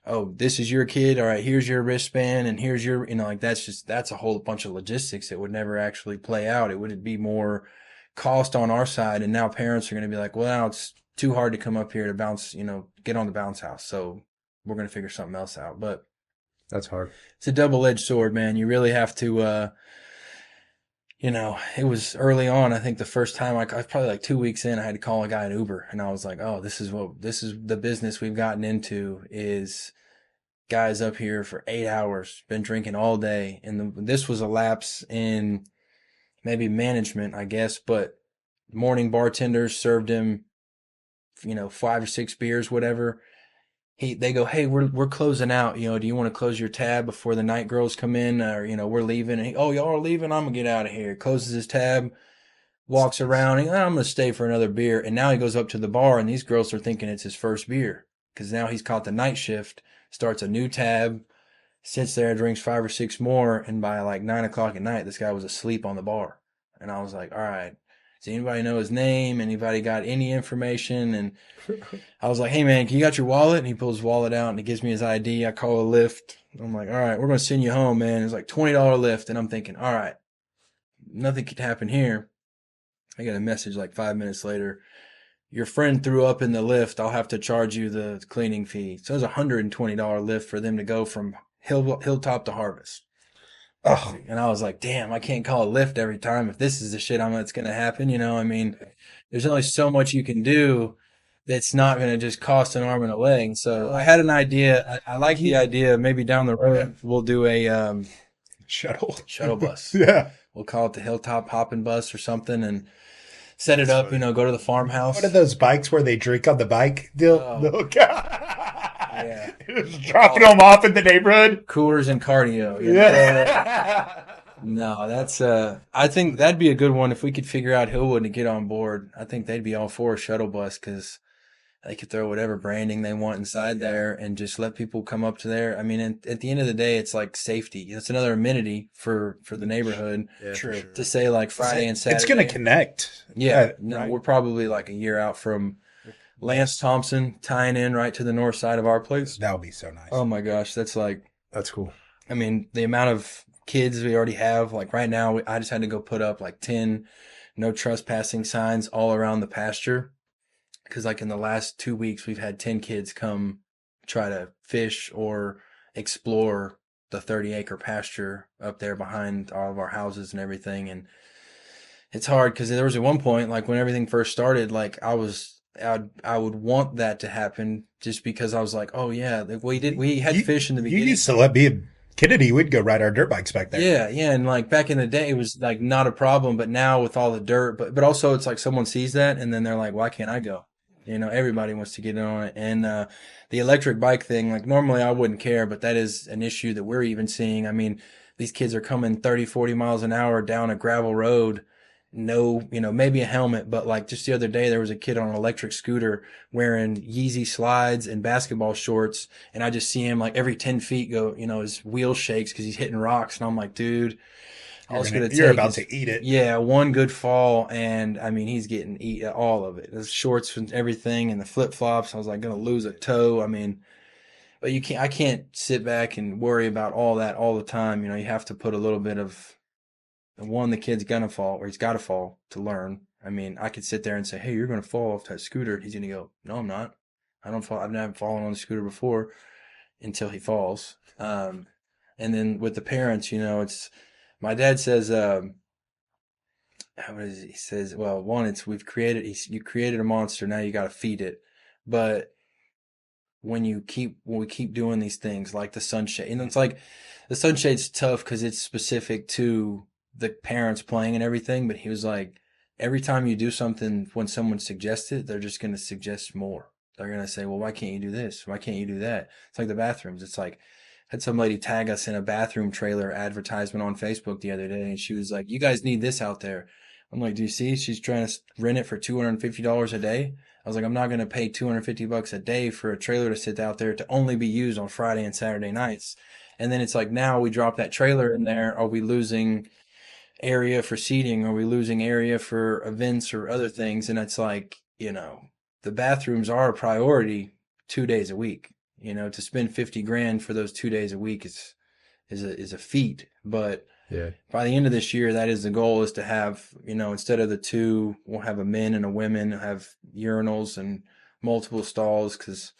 "Oh, this is your kid. All right, here's your wristband and here's your," like that's a whole bunch of logistics that would never actually play out. It would be more cost on our side. And now parents are going to be like, "Well, now it's too hard to come up here to bounce, get on the bounce house. So we're going to figure something else out." But that's hard. It's a double-edged sword, man. You really have to, it was early on. I think the first time I was probably like 2 weeks in, I had to call a guy an Uber, and I was like, "Oh, this is the business we've gotten into is guys up here for 8 hours, been drinking all day." And this was a lapse in maybe management, I guess, but morning bartenders served him, 5 or 6 beers, whatever. They go, "Hey, we're closing out. Do you want to close your tab before the night girls come in? Or, we're leaving." And "Oh, y'all are leaving? I'm going to get out of here." Closes his tab, walks around. And, "I'm going to stay for another beer." And now he goes up to the bar and these girls are thinking it's his first beer because now he's caught the night shift, starts a new tab, sits there, drinks 5 or 6 more, and by like 9 o'clock at night, this guy was asleep on the bar. And I was like, all right, does anybody know his name? Anybody got any information? And I was like, hey man, you got your wallet? And he pulls his wallet out and he gives me his ID. I call a Lyft. I'm like, all right, we're going to send you home, man. It's like $20 Lyft. And I'm thinking, all right, nothing could happen here. I get a message like 5 minutes later. Your friend threw up in the lift. I'll have to charge you the cleaning fee. So it was $120 lift for them to go from Hilltop to Harvest. Oh. And I was like, damn, I can't call a lift every time if this is the shit that's going to happen. You know, I mean, there's only so much you can do that's not going to just cost an arm and a leg. So I had an idea. I like the idea. Maybe down the road, we'll do a shuttle bus. Yeah. We'll call it the Hilltop Hopping Bus or something and set it up, go to the farmhouse. What are those bikes where they drink on the bike? Yeah. Just dropping them off in the neighborhood. Coolers and cardio. Yeah. No, that's I think that'd be a good one if we could figure out Hillwood to get on board. I think they'd be all for a shuttle bus because they could throw whatever branding they want inside there and just let people come up to there. I mean, at the end of the day, it's like safety. It's another amenity for the neighborhood. Yeah, true. Sure. To say like Friday and Saturday. It's going to connect. Yeah. Right. We're probably like a year out from Lance Thompson tying in right to the north side of our place. That would be so nice. Oh my gosh. That's cool. I mean, the amount of kids we already have, like right now, I just had to go put up like 10 no trespassing signs all around the pasture. Because like in the last 2 weeks, we've had 10 kids come try to fish or explore the 30-acre pasture up there behind all of our houses and everything. And it's hard because there was at one point, like when everything first started, like I would want that to happen just because I was like, oh yeah, we had fish in the beginning. You used to let me and Kennedy, we'd go ride our dirt bikes back there. Yeah. And like back in the day, it was like not a problem. But now with all the dirt, but also it's like someone sees that and then they're like, why can't I go? Everybody wants to get in on it. And the electric bike thing, like normally I wouldn't care, but that is an issue that we're even seeing. I mean, these kids are coming 30, 40 miles an hour down a gravel road. No, maybe a helmet, but like just the other day, there was a kid on an electric scooter wearing Yeezy slides and basketball shorts. And I just see him like every 10 feet go, his wheel shakes because he's hitting rocks. And I'm like, dude, you're about to eat it. Yeah, one good fall, and I mean, he's getting all of it. The shorts and everything, and the flip flops. I was like, gonna lose a toe. I mean, but I can't sit back and worry about all that all the time. You have to put a little bit of the kid's gonna fall, or he's got to fall to learn. I mean, I could sit there and say, hey, you're gonna fall off that scooter. He's gonna go, no, I'm not. I don't fall. I've never fallen on the scooter before until he falls. And then with the parents, it's. My dad says, he says, well, one, you created a monster. Now you got to feed it. But when we keep doing these things like the sunshade, it's like the sunshade's tough because it's specific to the parents playing and everything. But he was like, every time you do something, when someone suggests it, they're just going to suggest more. They're going to say, well, why can't you do this? Why can't you do that? It's like the bathrooms. It's like, had some lady tag us in a bathroom trailer advertisement on Facebook the other day, and she was like, you guys need this out there. I'm like, do you see? She's trying to rent it for $250 a day. I was like, I'm not going to pay $250 a day for a trailer to sit out there to only be used on Friday and Saturday nights. And then it's like, now we drop that trailer in there. Are we losing area for seating? Are we losing area for events or other things? And it's like, the bathrooms are a priority 2 days a week. To spend $50,000 for those 2 days a week is a feat. But yeah, by the end of this year, that is the goal, is to have, instead of the two, we'll have a men and a women, have urinals and multiple stalls. Because,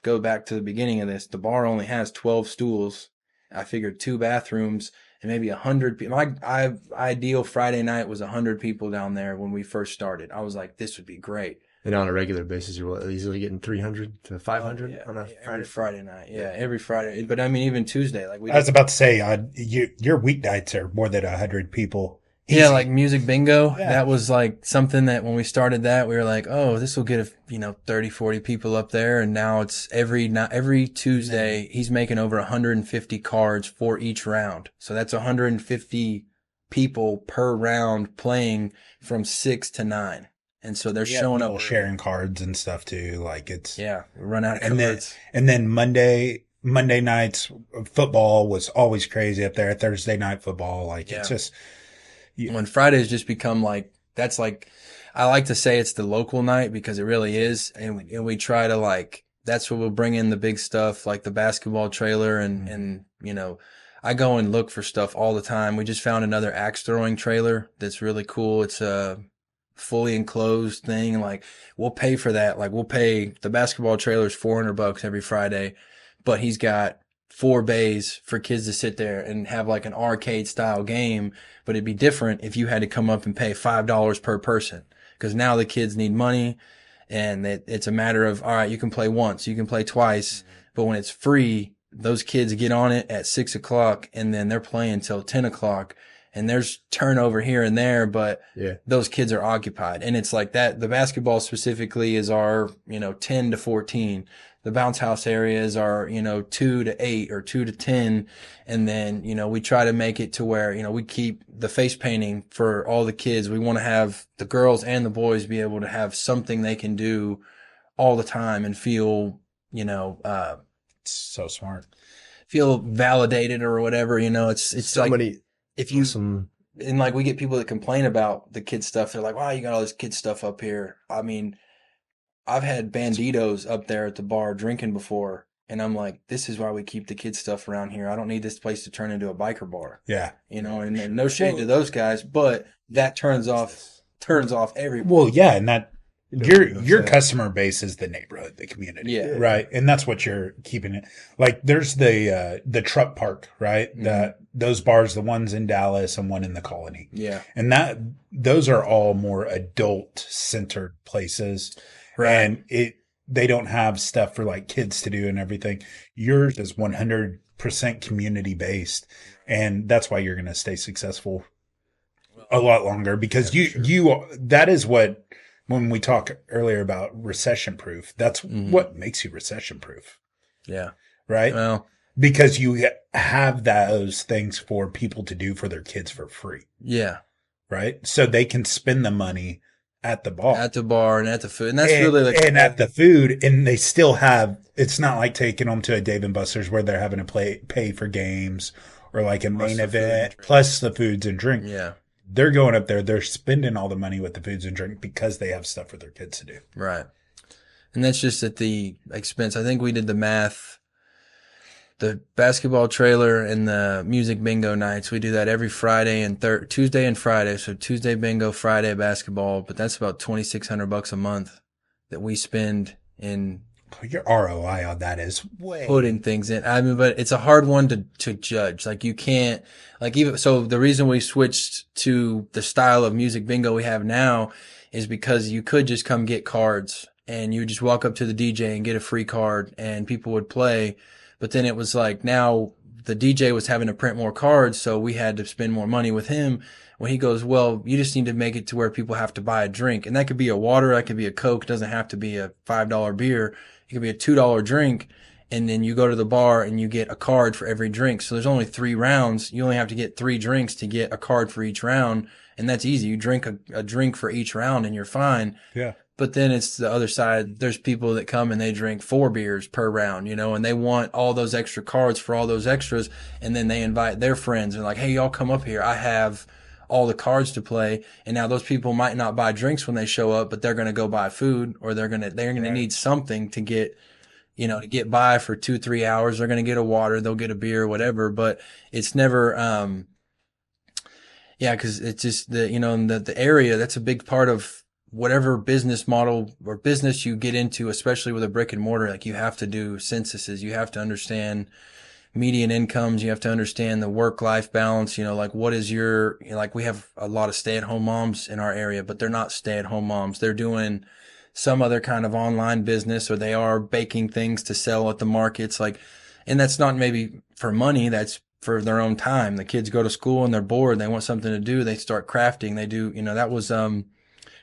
go back to the beginning of this, the bar only has 12 stools. I figured 2 bathrooms and maybe 100 people. My ideal Friday night was 100 people down there when we first started. I was like, this would be great. And on a regular basis, you're easily getting 300 to 500 on a Friday night. Yeah, every Friday. But I mean, even Tuesday, I was about to say, your weeknights are more than 100 people. Easy. Yeah, like music bingo. Yeah. That was like something that when we started that, we were like, oh, this will get 30, 40 people up there. And now it's every Tuesday, he's making over 150 cards for each round. So that's 150 people per round playing from 6 to 9. And so they're showing up, sharing cards and stuff too. Like it's run out of cards. And then Monday Monday nights football was always crazy up there. Thursday night football, like it's just when Fridays just become like, that's like, I like to say it's the local night because it really is. And we try to like, that's where we'll bring in the big stuff like the basketball trailer and, you know, I go and look for stuff all the time. We just found another axe throwing trailer that's really cool. It's a fully enclosed thing. Like we'll pay for that. Like we'll pay the basketball trailer's $400 every Friday, but he's got 4 bays for kids to sit there and have like an arcade style game. But it'd be different if you had to come up and pay $5 per person, because now the kids need money and it's a matter of, all right, you can play once, you can play twice, but when it's free, those kids get on it at 6 o'clock and then they're playing till 10 o'clock and there's turnover here and there, but those kids are occupied. And it's like that. The basketball specifically is our, 10 to 14. The bounce house areas are, 2 to 8 or 2 to 10. And then, we try to make it to where, we keep the face painting for all the kids. We want to have the girls and the boys be able to have something they can do all the time and feel, so smart, feel validated or whatever. It's so like many, if you and like we get people that complain about the kid stuff. They're like, wow, you got all this kid stuff up here. I mean, I've had banditos up there at the bar drinking before, and I'm like, this is why we keep the kid stuff around here. I don't need this place to turn into a biker bar. Yeah. And no shade to those guys, but that turns off everyone. Well, yeah, and that your customer base is the neighborhood, the community. Yeah. Right. And that's what you're keeping it. Like there's the truck park, right? Mm-hmm. Those bars, the ones in Dallas and one in the Colony. Yeah. And those are all more adult centered places. Right. And they don't have stuff for like kids to do and everything. Yours is 100% community based. And that's why you're going to stay successful a lot longer, because that is what, when we talk earlier about recession proof, that's what makes you recession proof. Yeah. Right. Well, because you have those things for people to do for their kids for free. Yeah. Right. So they can spend the money at the bar and at the food. And that's really like, and at the food. And they still have, it's not like taking them to a Dave and Buster's where they're having to pay for games or like a main event plus the foods and drink. Yeah. They're going up there. They're spending all the money with the foods and drink because they have stuff for their kids to do. Right. And that's just at the expense. I think we did the math. The basketball trailer and the music bingo nights, we do that every Friday and Tuesday and Friday. So Tuesday bingo, Friday basketball, but that's about $2,600 a month that we spend in. Your ROI on that is way putting things in. I mean, but it's a hard one to judge. Like you can't, like even, so the reason we switched to the style of music bingo we have now is because you could just come get cards and you would just walk up to the DJ and get a free card and people would play. But then it was like now the DJ was having to print more cards. So we had to spend more money with him. When he goes, well, you just need to make it to where people have to buy a drink. And that could be a water. That could be a Coke. It doesn't have to be a $5 beer. It could be a $2 drink. And then you go to the bar and you get a card for every drink. So there's only 3 rounds. You only have to get 3 drinks to get a card for each round. And that's easy. You drink a drink for each round and you're fine. Yeah. But then it's the other side. There's people that come and they drink 4 beers per round, and they want all those extra cards for all those extras. And then they invite their friends and like, hey, y'all come up here. I have all the cards to play. And now those people might not buy drinks when they show up, but they're going to go buy food, or they're going to need something to get, to get by for 2-3 hours. They're going to get a water, they'll get a beer, whatever. But it's never, cause it's just the area, that's a big part of whatever business model or business you get into, especially with a brick and mortar. Like you have to do censuses, you have to understand median incomes, you have to understand the work-life balance, like what is your, like we have a lot of stay-at-home moms in our area, but they're not stay-at-home moms. They're doing some other kind of online business, or they are baking things to sell at the markets. Like, and that's not maybe for money, that's for their own time. The kids go to school and they're bored, they want something to do, they start crafting, they do, that was,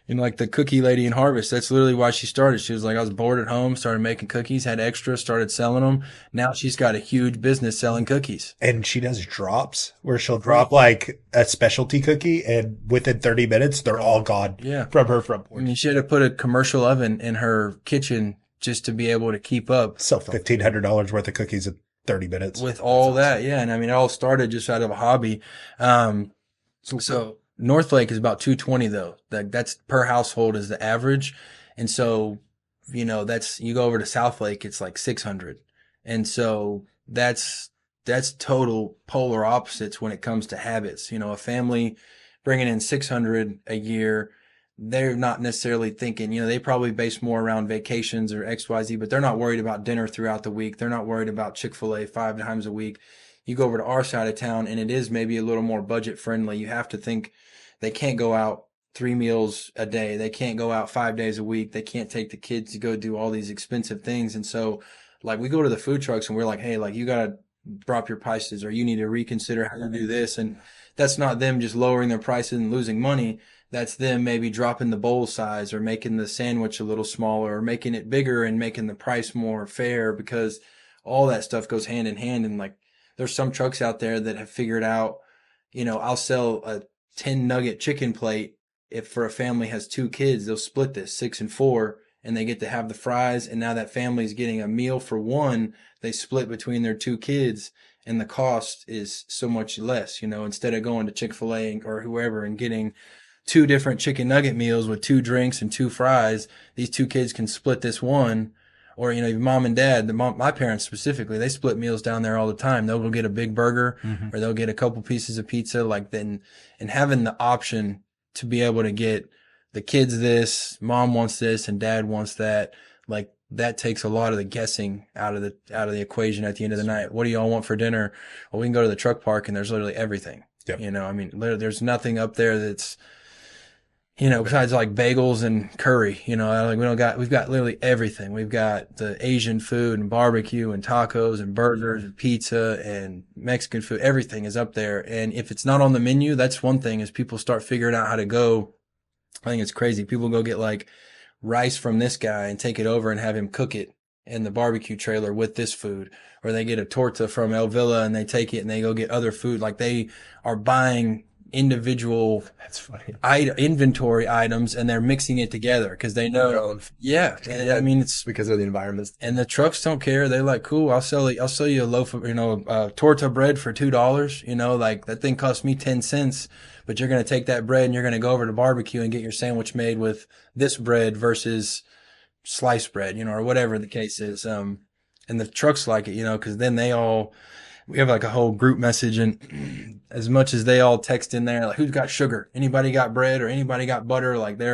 like the cookie lady in Harvest. That's literally why she started. She was like, I was bored at home, started making cookies, had extra, started selling them. Now she's got a huge business selling cookies. And she does drops where she'll drop like a specialty cookie, and within 30 minutes, they're all gone from her front porch. I mean, she had to put a commercial oven in her kitchen just to be able to keep up. So $1,500 worth of cookies 30 minutes. With all that. Yeah. And I mean, it all started just out of a hobby. So North Lake is about 220 though. That's per household is the average. And so, you know, you go over to South Lake, it's like 600. And so that's total polar opposites when it comes to habits. You know, a family bringing in 600 a year, they're not necessarily thinking, you know, they probably base more around vacations or XYZ, but they're not worried about dinner throughout the week. They're not worried about Chick-fil-A 5 times a week. You go over to our side of town and it is maybe a little more budget friendly. You have to think they can't go out 3 meals a day. They can't go out 5 days a week. They can't take the kids to go do all these expensive things. And so like we go to the food trucks and we're like, hey, like you got to drop your prices or you need to reconsider how you do this. And that's not them just lowering their prices and losing money. That's them maybe dropping the bowl size or making the sandwich a little smaller or making it bigger and making the price more fair, because all that stuff goes hand in hand. And like, there's some trucks out there that have figured out, you know, I'll sell a 10 nugget chicken plate. If for a family has 2 kids, they'll split this 6 and 4 and they get to have the fries. And now that family's getting a meal for one, they split between their 2 kids and the cost is so much less, you know, instead of going to Chick-fil-A or whoever and getting 2 different chicken nugget meals with 2 drinks and 2 fries. These 2 kids can split this one. Or, you know, your mom and dad, my parents specifically, they split meals down there all the time. They'll go get a big burger or they'll get a couple pieces of pizza, like then, and having the option to be able to get the kids this, mom wants this and dad wants that, like that takes a lot of the guessing out of the equation at the end of the night. What do y'all want for dinner? Well, we can go to the truck park and there's literally everything. Yep. You know, I mean, there's nothing up there that's, you know, besides like bagels and curry, you know, like we've got literally everything. We've got the Asian food and barbecue and tacos and burgers and pizza and Mexican food. Everything is up there. And if it's not on the menu, that's one thing, is people start figuring out how to go. I think it's crazy. People go get like rice from this guy and take it over and have him cook it in the barbecue trailer with this food. Or they get a torta from El Villa and they take it and they go get other food. Like they are buying individual inventory items and they're mixing it together because they know, I mean, it's because of the environments. And the trucks don't care. They're like, cool, I'll sell you a loaf of, you know, torta bread for $2. You know, like that thing cost me 10 cents, but you're going to take that bread and you're going to go over to barbecue and get your sandwich made with this bread versus sliced bread, you know, or whatever the case is. And the trucks like it, you know, because then we have like a whole group message, and as much as they all text in there, like who's got sugar, anybody got bread, or anybody got butter, like they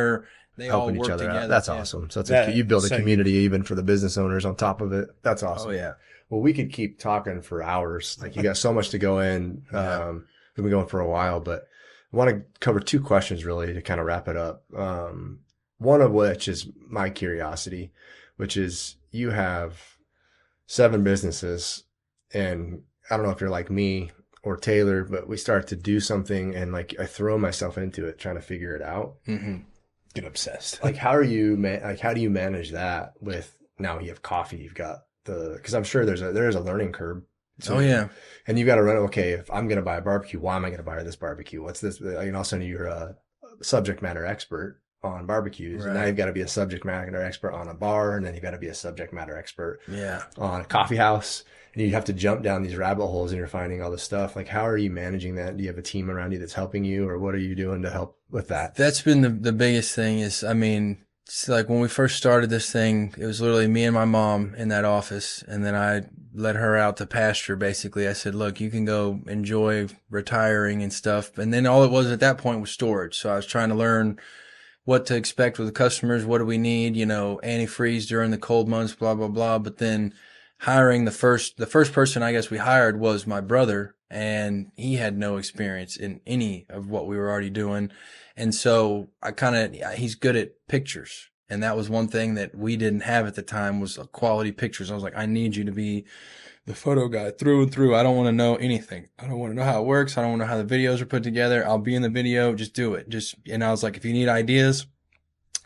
helping all work each other together. out. That's awesome. So you build a community even for the business owners on top of it. That's awesome. Oh yeah. Well, we could keep talking for hours. Like you got so much to go in. We've been going for a while, but I want to cover 2 questions really to kind of wrap it up. One of which is my curiosity, which is you have 7 businesses, and I don't know if you're like me or Taylor, but we start to do something and like I throw myself into it trying to figure it out. Mm-hmm. Get obsessed. Like how do you manage that with, now you have coffee, you've got because I'm sure there is a learning curve. So, and you've got to run, okay, if I'm going to buy a barbecue, why am I going to buy this barbecue? What's this? And also you're a subject matter expert on barbecues. Right. And now you've got to be a subject matter expert on a bar. And then you've got to be a subject matter expert on a coffee house. And you have to jump down these rabbit holes and you're finding all this stuff. Like, how are you managing that? Do you have a team around you that's helping you, or what are you doing to help with that? That's been the biggest thing is, I mean, it's like when we first started this thing, it was literally me and my mom in that office. And then I let her out to pasture. Basically, I said, look, you can go enjoy retiring and stuff. And then all it was at that point was storage. So I was trying to learn what to expect with the customers. What do we need? You know, antifreeze during the cold months, blah, blah, blah. But then hiring the first person I guess we hired was my brother, and he had no experience in any of what we were already doing. And so he's good at pictures. And that was one thing that we didn't have at the time, was quality pictures. I was like, I need you to be the photo guy through and through. I don't want to know anything. I don't want to know how it works. I don't want to know how the videos are put together. I'll be in the video. Just do it. And I was like, if you need ideas,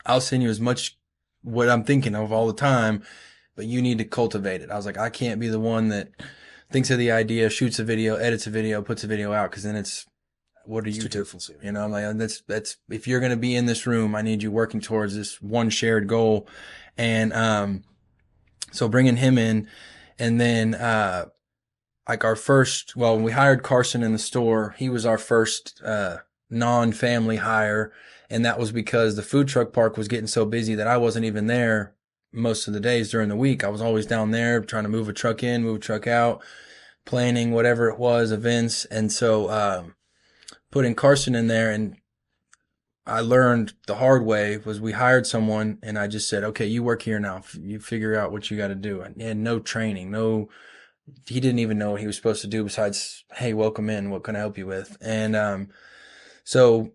I'll send you as much what I'm thinking of all the time, but you need to cultivate it. I was like, I can't be the one that thinks of the idea, shoots a video, edits a video, puts a video out, because then it's, what are you doing? You know, I'm like, that's, if you're going to be in this room, I need you working towards this one shared goal. And, so bringing him in, and then, like when we hired Carson in the store, he was our first non-family hire. And that was because the food truck park was getting so busy that I wasn't even there most of the days during the week. I was always down there trying to move a truck in, move a truck out, planning whatever it was, events. And so putting Carson in there, and I learned the hard way was we hired someone and I just said, okay, you work here now. You figure out what you got to do. And no training, he didn't even know what he was supposed to do besides, hey, welcome in. What can I help you with? And so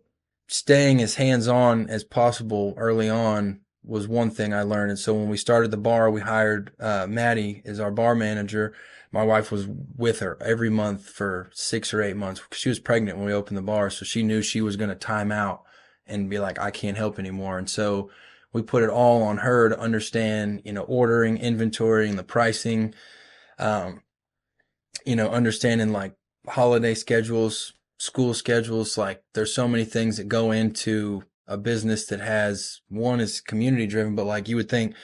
staying as hands-on as possible early on was one thing I learned. And so when we started the bar, we hired Maddie as our bar manager. My wife was with her every month for 6 or 8 months. She was pregnant when we opened the bar, so she knew she was going to time out and be like, I can't help anymore. And so we put it all on her to understand, ordering, inventorying, the pricing, understanding like holiday schedules, school schedules. Like there's so many things that go into a business that has, one is community driven, but like you would think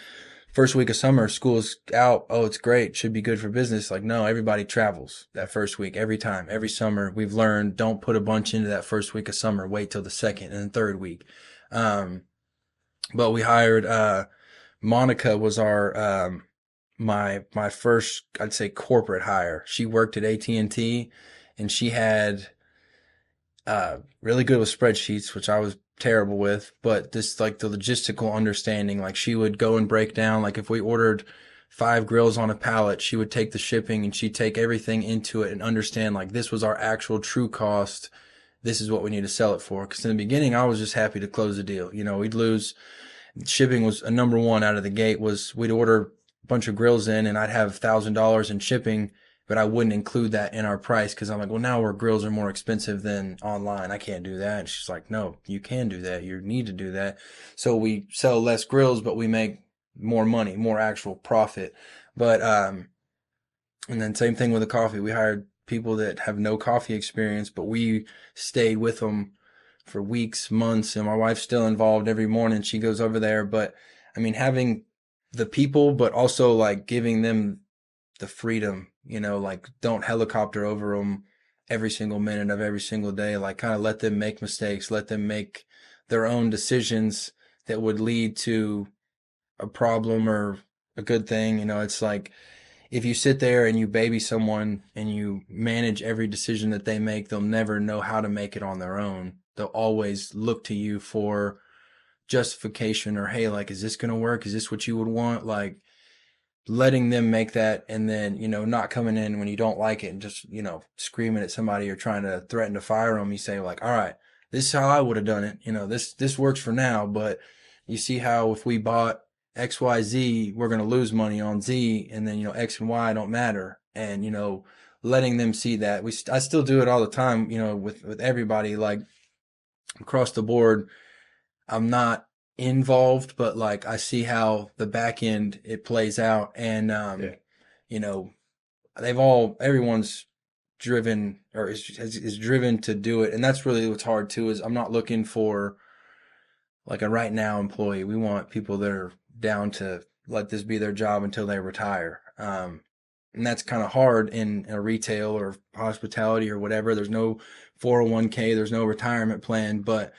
first week of summer, school's out. Oh, it's great. Should be good for business. Like, no, everybody travels that first week, every time, every summer. We've learned don't put a bunch into that first week of summer. Wait till the second and third week. But we hired, Monica was our, my first, I'd say corporate hire. She worked at AT&T and she had, really good with spreadsheets, which I was terrible with, but this like the logistical understanding, like she would go and break down, like if we ordered 5 grills on a pallet, she would take the shipping and she'd take everything into it and understand like this was our actual true cost. This is what we need to sell it for. Because in the beginning, I was just happy to close the deal. We'd lose. Shipping was a number one out of the gate. Was we'd order a bunch of grills in and I'd have $1,000 in shipping, but I wouldn't include that in our price because I'm like, well, now our grills are more expensive than online. I can't do that. And she's like, no, you can do that. You need to do that. So we sell less grills, but we make more money, more actual profit. But, and then same thing with the coffee. We hired people that have no coffee experience, but we stayed with them for weeks, months, and my wife's still involved every morning. She goes over there. But I mean, having the people, but also like giving them the freedom, like don't helicopter over them every single minute of every single day. Like kind of let them make mistakes, let them make their own decisions that would lead to a problem or a good thing. It's like if you sit there and you baby someone and you manage every decision that they make, they'll never know how to make it on their own. They'll always look to you for justification or, hey, like, is this going to work? Is this what you would want? Like, letting them make that, and then, not coming in when you don't like it and just, screaming at somebody or trying to threaten to fire them. You say like, all right, this is how I would have done it. This works for now, but you see how if we bought X, Y, Z, we're going to lose money on Z, and then, X and Y don't matter. And, letting them see that I still do it all the time, with everybody, like across the board. I'm not involved, but like I see how the back end it plays out, and everyone's driven or is driven to do it, and that's really what's hard too. Is I'm not looking for like a right now employee. We want people that are down to let this be their job until they retire, and that's kind of hard in a retail or hospitality or whatever. There's no 401k, there's no retirement plan, but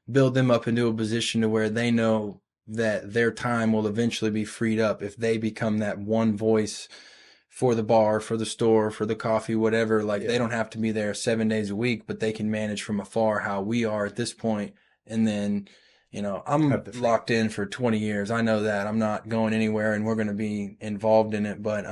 build them up into a position to where they know that their time will eventually be freed up if they become that one voice for the bar, for the store, for the coffee, whatever. Like they don't have to be there 7 days a week, but they can manage from afar how we are at this point. And then, I'm locked in for 20 years. I know that I'm not going anywhere and we're going to be involved in it. But,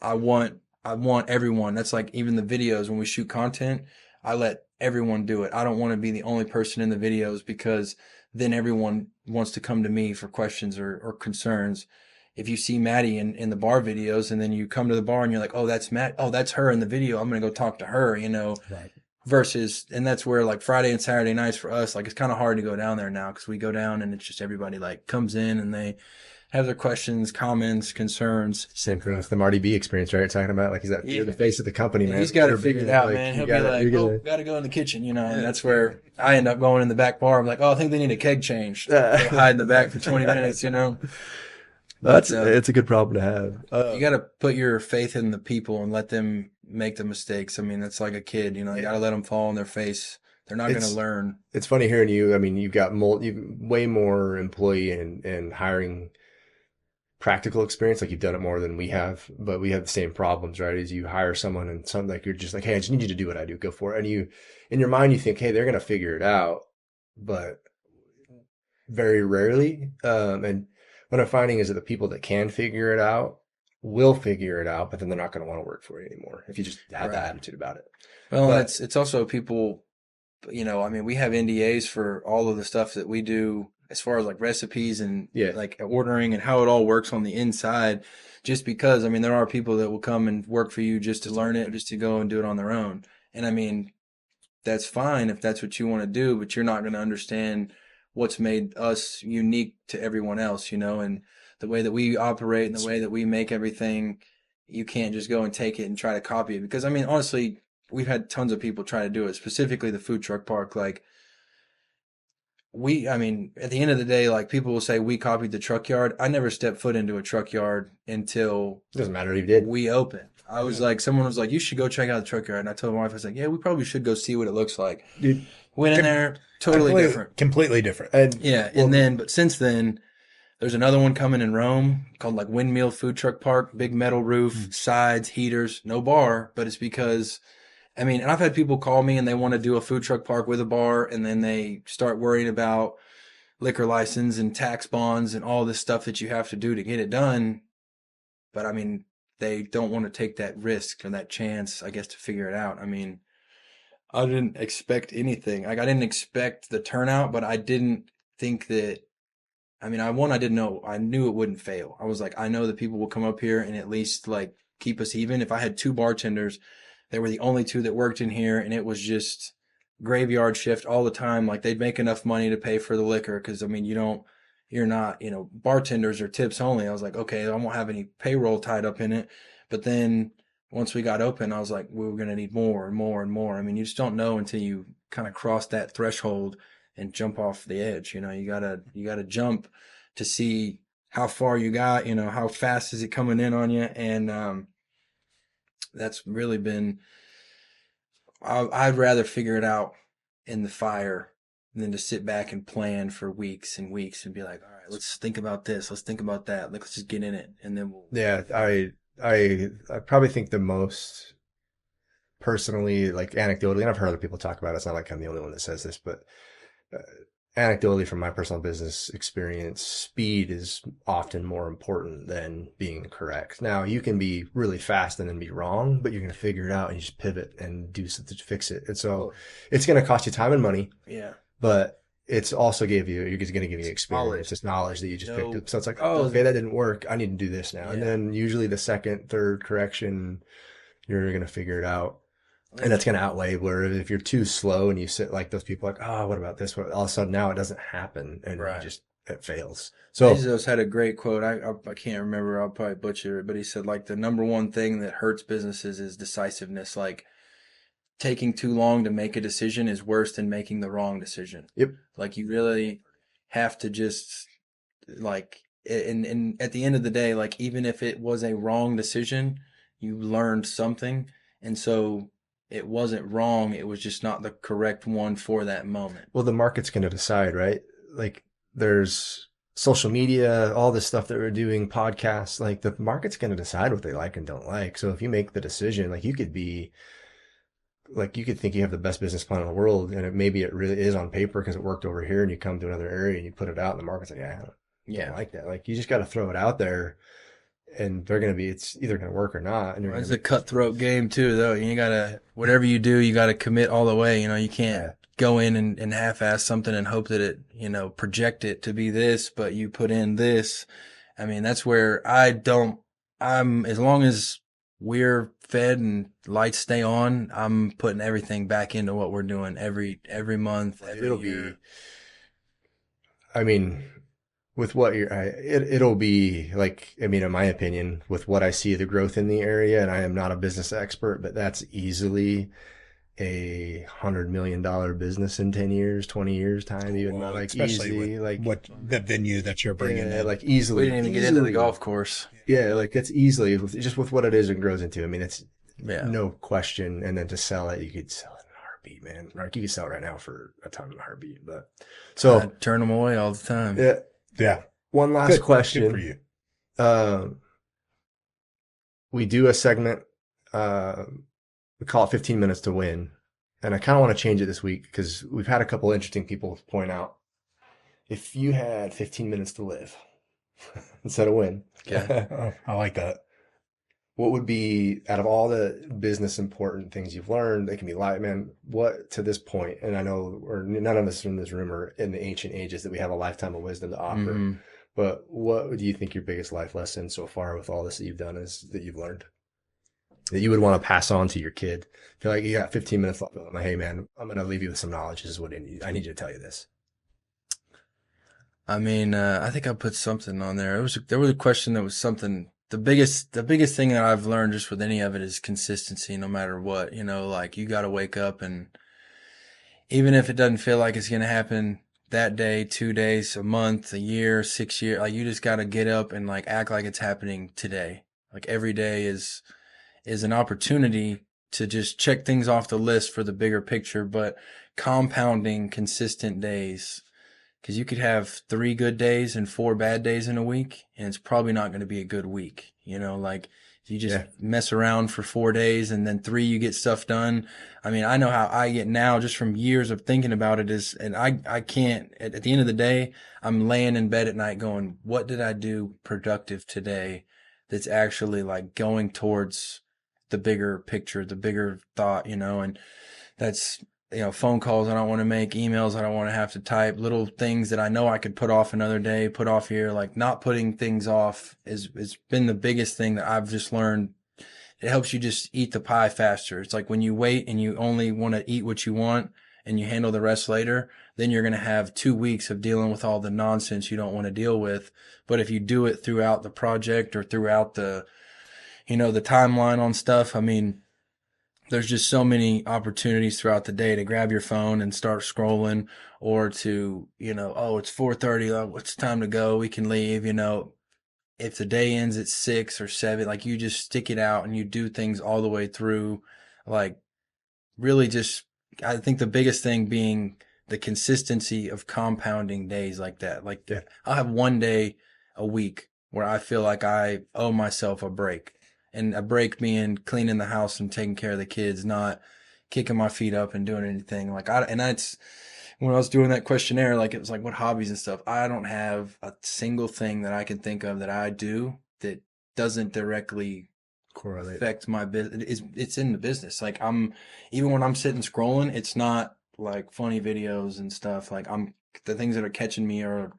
I want everyone. That's like even the videos when we shoot content, I let everyone do it. I don't want to be the only person in the videos because then everyone wants to come to me for questions or concerns. If you see Maddie in the bar videos and then you come to the bar and you're like, oh, that's Matt. Oh, that's her in the video. I'm going to go talk to her, Right. Versus, and that's where like Friday and Saturday nights for us, like it's kind of hard to go down there now because we go down and it's just everybody like comes in and they have their questions, comments, concerns. Same thing with the Marty B experience, right? Talking about like you're the face of the company, man. He's got it figured out, man. He'll be like, oh, gotta go in the kitchen, and that's where I end up going in the back bar. I'm like, oh, I think they need a keg change. Hide in the back for 20 minutes, It's a good problem to have. You got to put your faith in the people and let them make the mistakes. I mean, that's like a kid, you got to let them fall on their face. They're not going to learn. It's funny hearing you. I mean, you've got you've way more employee and hiring practical experience. Like you've done it more than we have, but we have the same problems, right? As you hire someone and something like you're just like, hey, I just need you to do what I do. Go for it. And you, in your mind, you think, hey, they're going to figure it out, but very rarely. And what I'm finding is that the people that can figure it out will figure it out, but then they're not going to want to work for you anymore if you just have that attitude about it. Well, but it's also people, I mean, we have NDAs for all of the stuff that we do as far as like recipes and like ordering and how it all works on the inside, just because, I mean, there are people that will come and work for you just to learn it, just to go and do it on their own. And I mean, that's fine if that's what you want to do, but you're not going to understand what's made us unique to everyone else, and the way that we operate and the way that we make everything. You can't just go and take it and try to copy it, because I mean, honestly, we've had tons of people try to do it, specifically the food truck park. Like I mean, at the end of the day, like people will say we copied the truck yard. I never stepped foot into a truck yard until doesn't matter if you did. We opened. I was like, someone was like, you should go check out the truck yard. And I told my wife, I was like, yeah, we probably should go see what it looks like. Dude, went in there, completely different. But since then, there's another one coming in Rome called like Windmill Food Truck Park, big metal roof, sides, heaters, no bar, but it's because, I mean, and I've had people call me and they want to do a food truck park with a bar, and then they start worrying about liquor license and tax bonds and all this stuff that you have to do to get it done. But I mean, they don't want to take that risk or that chance, I guess, to figure it out. I mean, I didn't expect anything. Like, I didn't expect the turnout, but I didn't think that, I mean, I didn't know. I knew it wouldn't fail. I was like, I know that people will come up here and at least like keep us even. If I had 2 bartenders, they were the only 2 that worked in here, and it was just graveyard shift all the time. Like, they'd make enough money to pay for the liquor. Cause I mean, you're not, bartenders are tips only. I was like, okay, I won't have any payroll tied up in it. But then once we got open, I was like, we were going to need more and more and more. I mean, you just don't know until you kind of cross that threshold and jump off the edge. You gotta jump to see how far you got, how fast is it coming in on you. And, that's really been, I'd rather figure it out in the fire than to sit back and plan for weeks and weeks and be like, all right, let's think about this. Let's think about that. Let's just get in it. And then I probably think the most personally, like anecdotally, and I've heard other people talk about it. It's not like I'm the only one that says this, but anecdotally from my personal business experience, speed is often more important than being correct. Now, you can be really fast and then be wrong, but you're going to figure it out and you just pivot and do something to fix it. And so it's going to cost you time and money. Yeah. But it's also you're going to give you experience, it's knowledge that you just picked up. So it's like, oh, okay, that didn't work. I need to do this now. Yeah. And then usually the second, third correction, you're going to figure it out. And that's going to outweigh where if you're too slow and you sit like those people like, oh, what about this? All of a sudden now it doesn't happen and it fails. So Bezos had a great quote. I can't remember. I'll probably butcher it, but he said like the number one thing that hurts businesses is decisiveness. Like taking too long to make a decision is worse than making the wrong decision. Yep. Like you really have to just like, and at the end of the day, like even if it was a wrong decision, you learned something. And so it wasn't wrong. It was just not the correct one for that moment. Well, the market's going to decide, right? Like there's social media, all this stuff that we're doing, podcasts, like the market's going to decide what they like and don't like. So if you make the decision, like you could think you have the best business plan in the world, and maybe it really is on paper because it worked over here, and you come to another area and you put it out and the market's like, I don't like that. Like you just got to throw it out there. And it's either going to work or not. And it's a cutthroat game too, though. You gotta, whatever you do, you gotta commit all the way. You can't go in and half-ass something and hope that it, project it to be this, but you put in this. I mean, that's where as long as we're fed and lights stay on, I'm putting everything back into what we're doing every month, every year. With what it'll be like, in my opinion, with what I see the growth in the area, and I am not a business expert, but that's easily $100 million business in 10 years, 20 years time, even like especially easy, like what the venue that you're bringing in. like easily. We didn't even get into the golf course. Yeah, like that's easily just with what it is and grows into. I mean, it's Yeah. no question. And then to sell it, you could sell it in a heartbeat, man. Like you could sell it right now for a ton in a heartbeat. But so I turn them away all the time. yeah, Yeah. one last question. Good for you. We do a segment. We call it 15 minutes to win. And I kind of want to change it this week because we've had a couple interesting people point out if you had 15 minutes to live instead of win. Yeah. Oh, I like that. What would be, out of all the business important things you've learned, they can be light, man, what to this point, and I know or none of us in this room are in the ancient ages that we have a lifetime of wisdom to offer, but what do you think your biggest life lesson so far with all this that you've done is that you've learned that you would want to pass on to your kid? Feel like you got 15 minutes left. I'm like, hey man, I'm going to leave you with some knowledge. This is what I need you to tell you this. I mean, I think I put something on there. There was a question that was something. The biggest thing that I've learned just with any of it is consistency, no matter what. You know, like you got to wake up, and even if it doesn't feel like it's going to happen that day, 2 days, a month, a year, 6 years, like you just got to get up and like act like it's happening today. Like every day is an opportunity to just check things off the list for the bigger picture, but compounding consistent days. Because you could have 3 good days and 4 bad days in a week, and it's probably not going to be a good week. You know, like if you just mess around for 4 days and then 3 you get stuff done. I mean, I know how I get now just from years of thinking about it and I can't, at the end of the day, I'm laying in bed at night going, what did I do productive today that's actually like going towards the bigger picture, the bigger thought, you know, and that's, you know, phone calls I don't want to make, emails I don't want to have to type, little things that I know I could put off another day, put off here, like not putting things off is been the biggest thing that I've just learned. It helps you just eat the pie faster. It's like when you wait and you only want to eat what you want and you handle the rest later, then you're going to have 2 weeks of dealing with all the nonsense you don't want to deal with. But if you do it throughout the project or throughout the, you know, the timeline on stuff, I mean, there's just so many opportunities throughout the day to grab your phone and start scrolling, or to, you know, oh, it's 4:30. Oh, it's time to go. We can leave. You know, if the day ends at 6 or 7, like you just stick it out and you do things all the way through. Like really just, I think the biggest thing being the consistency of compounding days like that. Like I'll have 1 day a week where I feel like I owe myself a break. And a break being cleaning the house and taking care of the kids, not kicking my feet up and doing anything. And that's when I was doing that questionnaire, like it was like what hobbies and stuff. I don't have a single thing that I can think of that I do that doesn't directly correlate affect my business. It's in the business. Like even when I'm sitting scrolling, it's not like funny videos and stuff. Like the things that are catching me are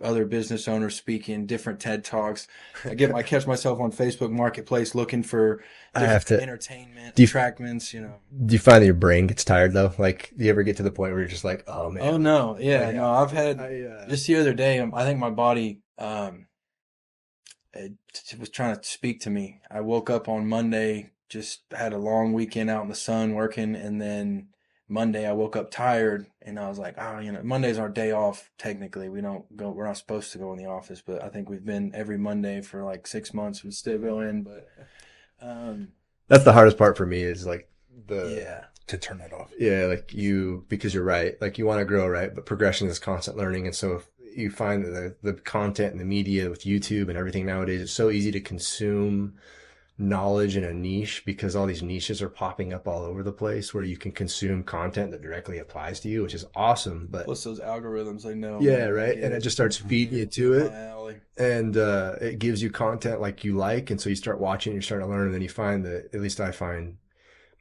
other business owners speaking, different TED Talks. I catch myself on Facebook Marketplace looking for entertainment, attractments, you know. Do you find that your brain gets tired though? Like, do you ever get to the point where you're just like, oh man? Oh no. Yeah. No, I've had, just the other day, I think my body, it was trying to speak to me. I woke up on Monday, just had a long weekend out in the sun working, and then Monday I woke up tired and I was like, you know, Monday's our day off. Technically, we're not supposed to go in the office, but I think we've been every Monday for like 6 months. We still go in, but that's the hardest part for me is like to turn it off. Yeah, like because you're right. Like you want to grow, right? But progression is constant learning, and so if you find that the content and the media with YouTube and everything nowadays, it's so easy to consume knowledge in a niche because all these niches are popping up all over the place where you can consume content that directly applies to you, which is awesome. But plus those algorithms, I know. Yeah, right. And it just starts feeding you to it. And it gives you content like you like. And so you start watching, you start to learn, and then you find that, at least I find,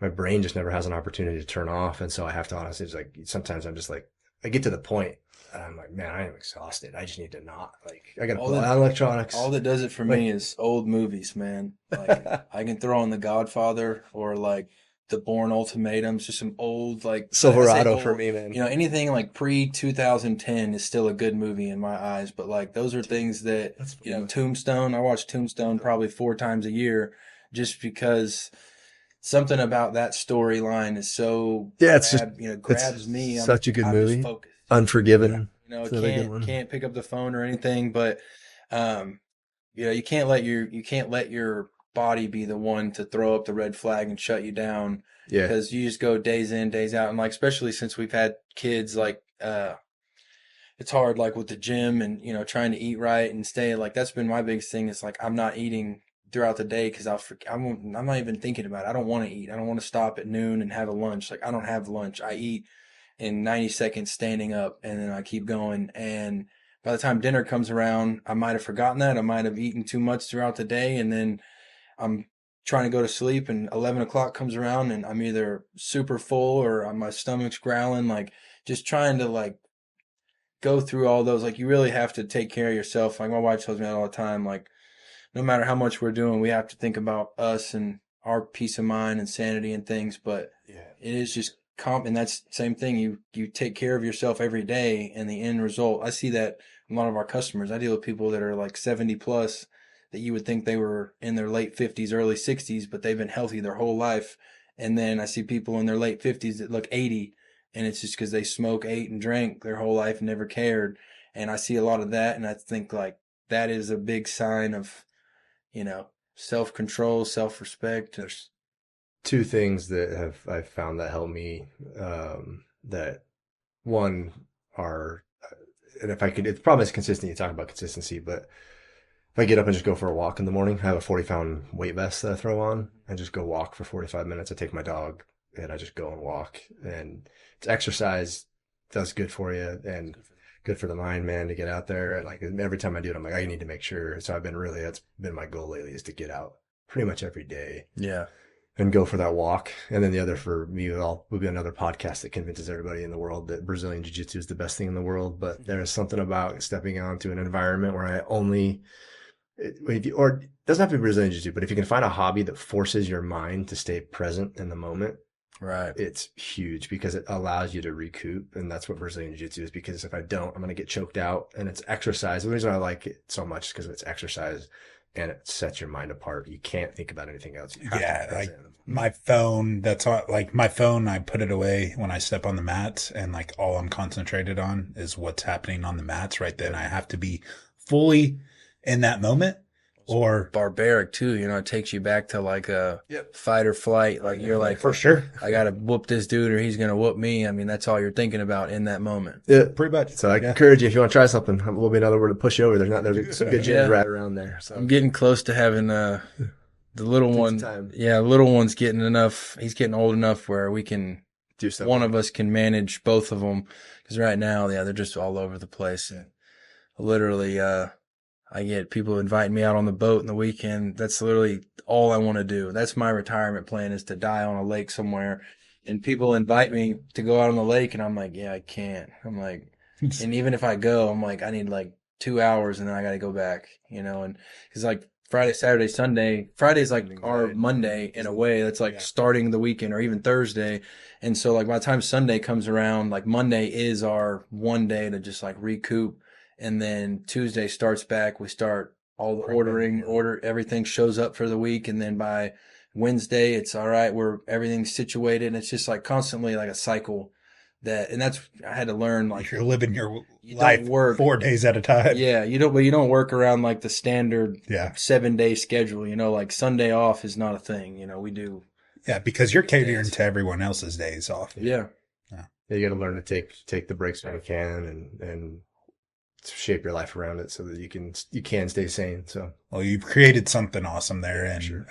my brain just never has an opportunity to turn off. And so I have to honestly, it's like, sometimes I'm just like, I get to the point and I'm like, man, I am exhausted. I just need to not, like, I got to pull out electronics. All that does it for me is old movies, man. Like, I can throw on The Godfather or like The Bourne Ultimatums, just some old, like Silverado for me, man. You know, anything like pre-2010 is still a good movie in my eyes. But like, those are things that, you know, Tombstone, I watch Tombstone probably 4 times a year just because something about that storyline is so grabs me. Such a good I'm movie. just focused. Unforgiven. Can't pick up the phone or anything, but you can't let your body be the one to throw up the red flag and shut you down. Yeah. Because you just go days in, days out, and like especially since we've had kids, like it's hard, like with the gym and trying to eat right and stay. Like that's been my biggest thing. Is like I'm not eating throughout the day because I'm not even thinking about it. I don't want to eat. I don't want to stop at noon and have a lunch. Like I don't have lunch. I eat in 90 seconds standing up, and then I keep going. And by the time dinner comes around, I might have forgotten that. I might have eaten too much throughout the day, and then I'm trying to go to sleep, and 11 o'clock comes around, and I'm either super full or my stomach's growling. Like just trying to like go through all those. Like you really have to take care of yourself. Like my wife tells me that all the time. Like no matter how much we're doing, we have to think about us and our peace of mind and sanity and things. But it is just and that's the same thing. You take care of yourself every day, and the end result. I see that in a lot of our customers. I deal with people that are like 70 plus that you would think they were in their late 50s, early 60s, but they've been healthy their whole life. And then I see people in their late 50s that look 80, and it's just because they smoke, ate, and drank their whole life and never cared. And I see a lot of that, and I think like that is a big sign of, self-control, self-respect. There's two things that I've found that help me. That one are, and if I could, the problem is consistency. You talk about consistency, but if I get up and just go for a walk in the morning, I have a 40-pound weight vest that I throw on and just go walk for 45 minutes. I take my dog and I just go and walk, and it's exercise, does good for you and good for the mind, man, to get out there. And like every time I do it, I'm like, I need to make sure. So that's been my goal lately, is to get out pretty much every day. Yeah. And go for that walk. And then the other for me will be another podcast that convinces everybody in the world that Brazilian Jiu-Jitsu is the best thing in the world. But there is something about stepping onto an environment where or it doesn't have to be Brazilian Jiu-Jitsu, but if you can find a hobby that forces your mind to stay present in the moment, right, it's huge, because it allows you to recoup. And that's what Brazilian Jiu-Jitsu is, because if I don't, I'm going to get choked out. And it's exercise. The reason I like it so much is because it's exercise and it sets your mind apart. You can't think about anything else. Like my phone, my phone, I put it away when I step on the mats, and like all I'm concentrated on is what's happening on the mats right then. I have to be fully in that moment. Or barbaric too, it takes you back to like a fight or flight. Like you're like, for sure, I got to whoop this dude or he's going to whoop me. I mean, that's all you're thinking about in that moment. Yeah, pretty much. So I encourage you, if you want to try something, we'll be another word to push you over. There's some good gyms right around there. So I'm getting close to having the little one. Yeah, little one's getting enough. He's getting old enough where we can do stuff. One of us can manage both of them, because right now, they're just all over the place. And literally, I get people inviting me out on the boat in the weekend. That's literally all I want to do. That's my retirement plan, is to die on a lake somewhere. And people invite me to go out on the lake, and I'm like, yeah, I can't. I'm like, and even if I go, I'm like, I need like 2 hours, and then I got to go back, and because like Friday, Saturday, Sunday, Friday's like our Monday in a way. That's like starting the weekend, or even Thursday. And so like by the time Sunday comes around, like Monday is our one day to just like recoup. And then Tuesday starts back. We start all the everything shows up for the week. And then by Wednesday, it's all right. Everything's situated. And it's just like constantly like a cycle and that's, I had to learn, like, you're living your life 4 days at a time. Yeah. You don't work around like the standard 7-day schedule, like Sunday off is not a thing. We do. Yeah. Because you're catering to everyone else's days off. Yeah. You got to learn to take the breaks when you can and shape your life around it so that you can stay sane. So, well, you've created something awesome there. And, sure.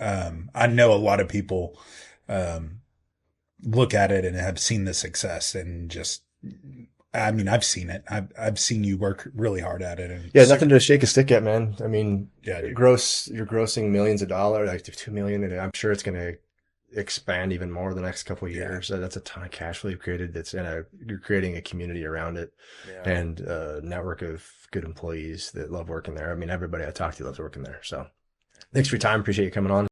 I know a lot of people, look at it and have seen the success, and just, I mean, I've seen it. I've seen you work really hard at it. And nothing to shake a stick at, man. I mean, you're grossing millions of dollars, like $2 million, and I'm sure it's going to expand even more the next couple of years. So that's a ton of cash flow you've created. You're creating a community around it, and a network of good employees that love working there. I mean, everybody I talk to loves working there. So thanks for your time. Appreciate you coming on.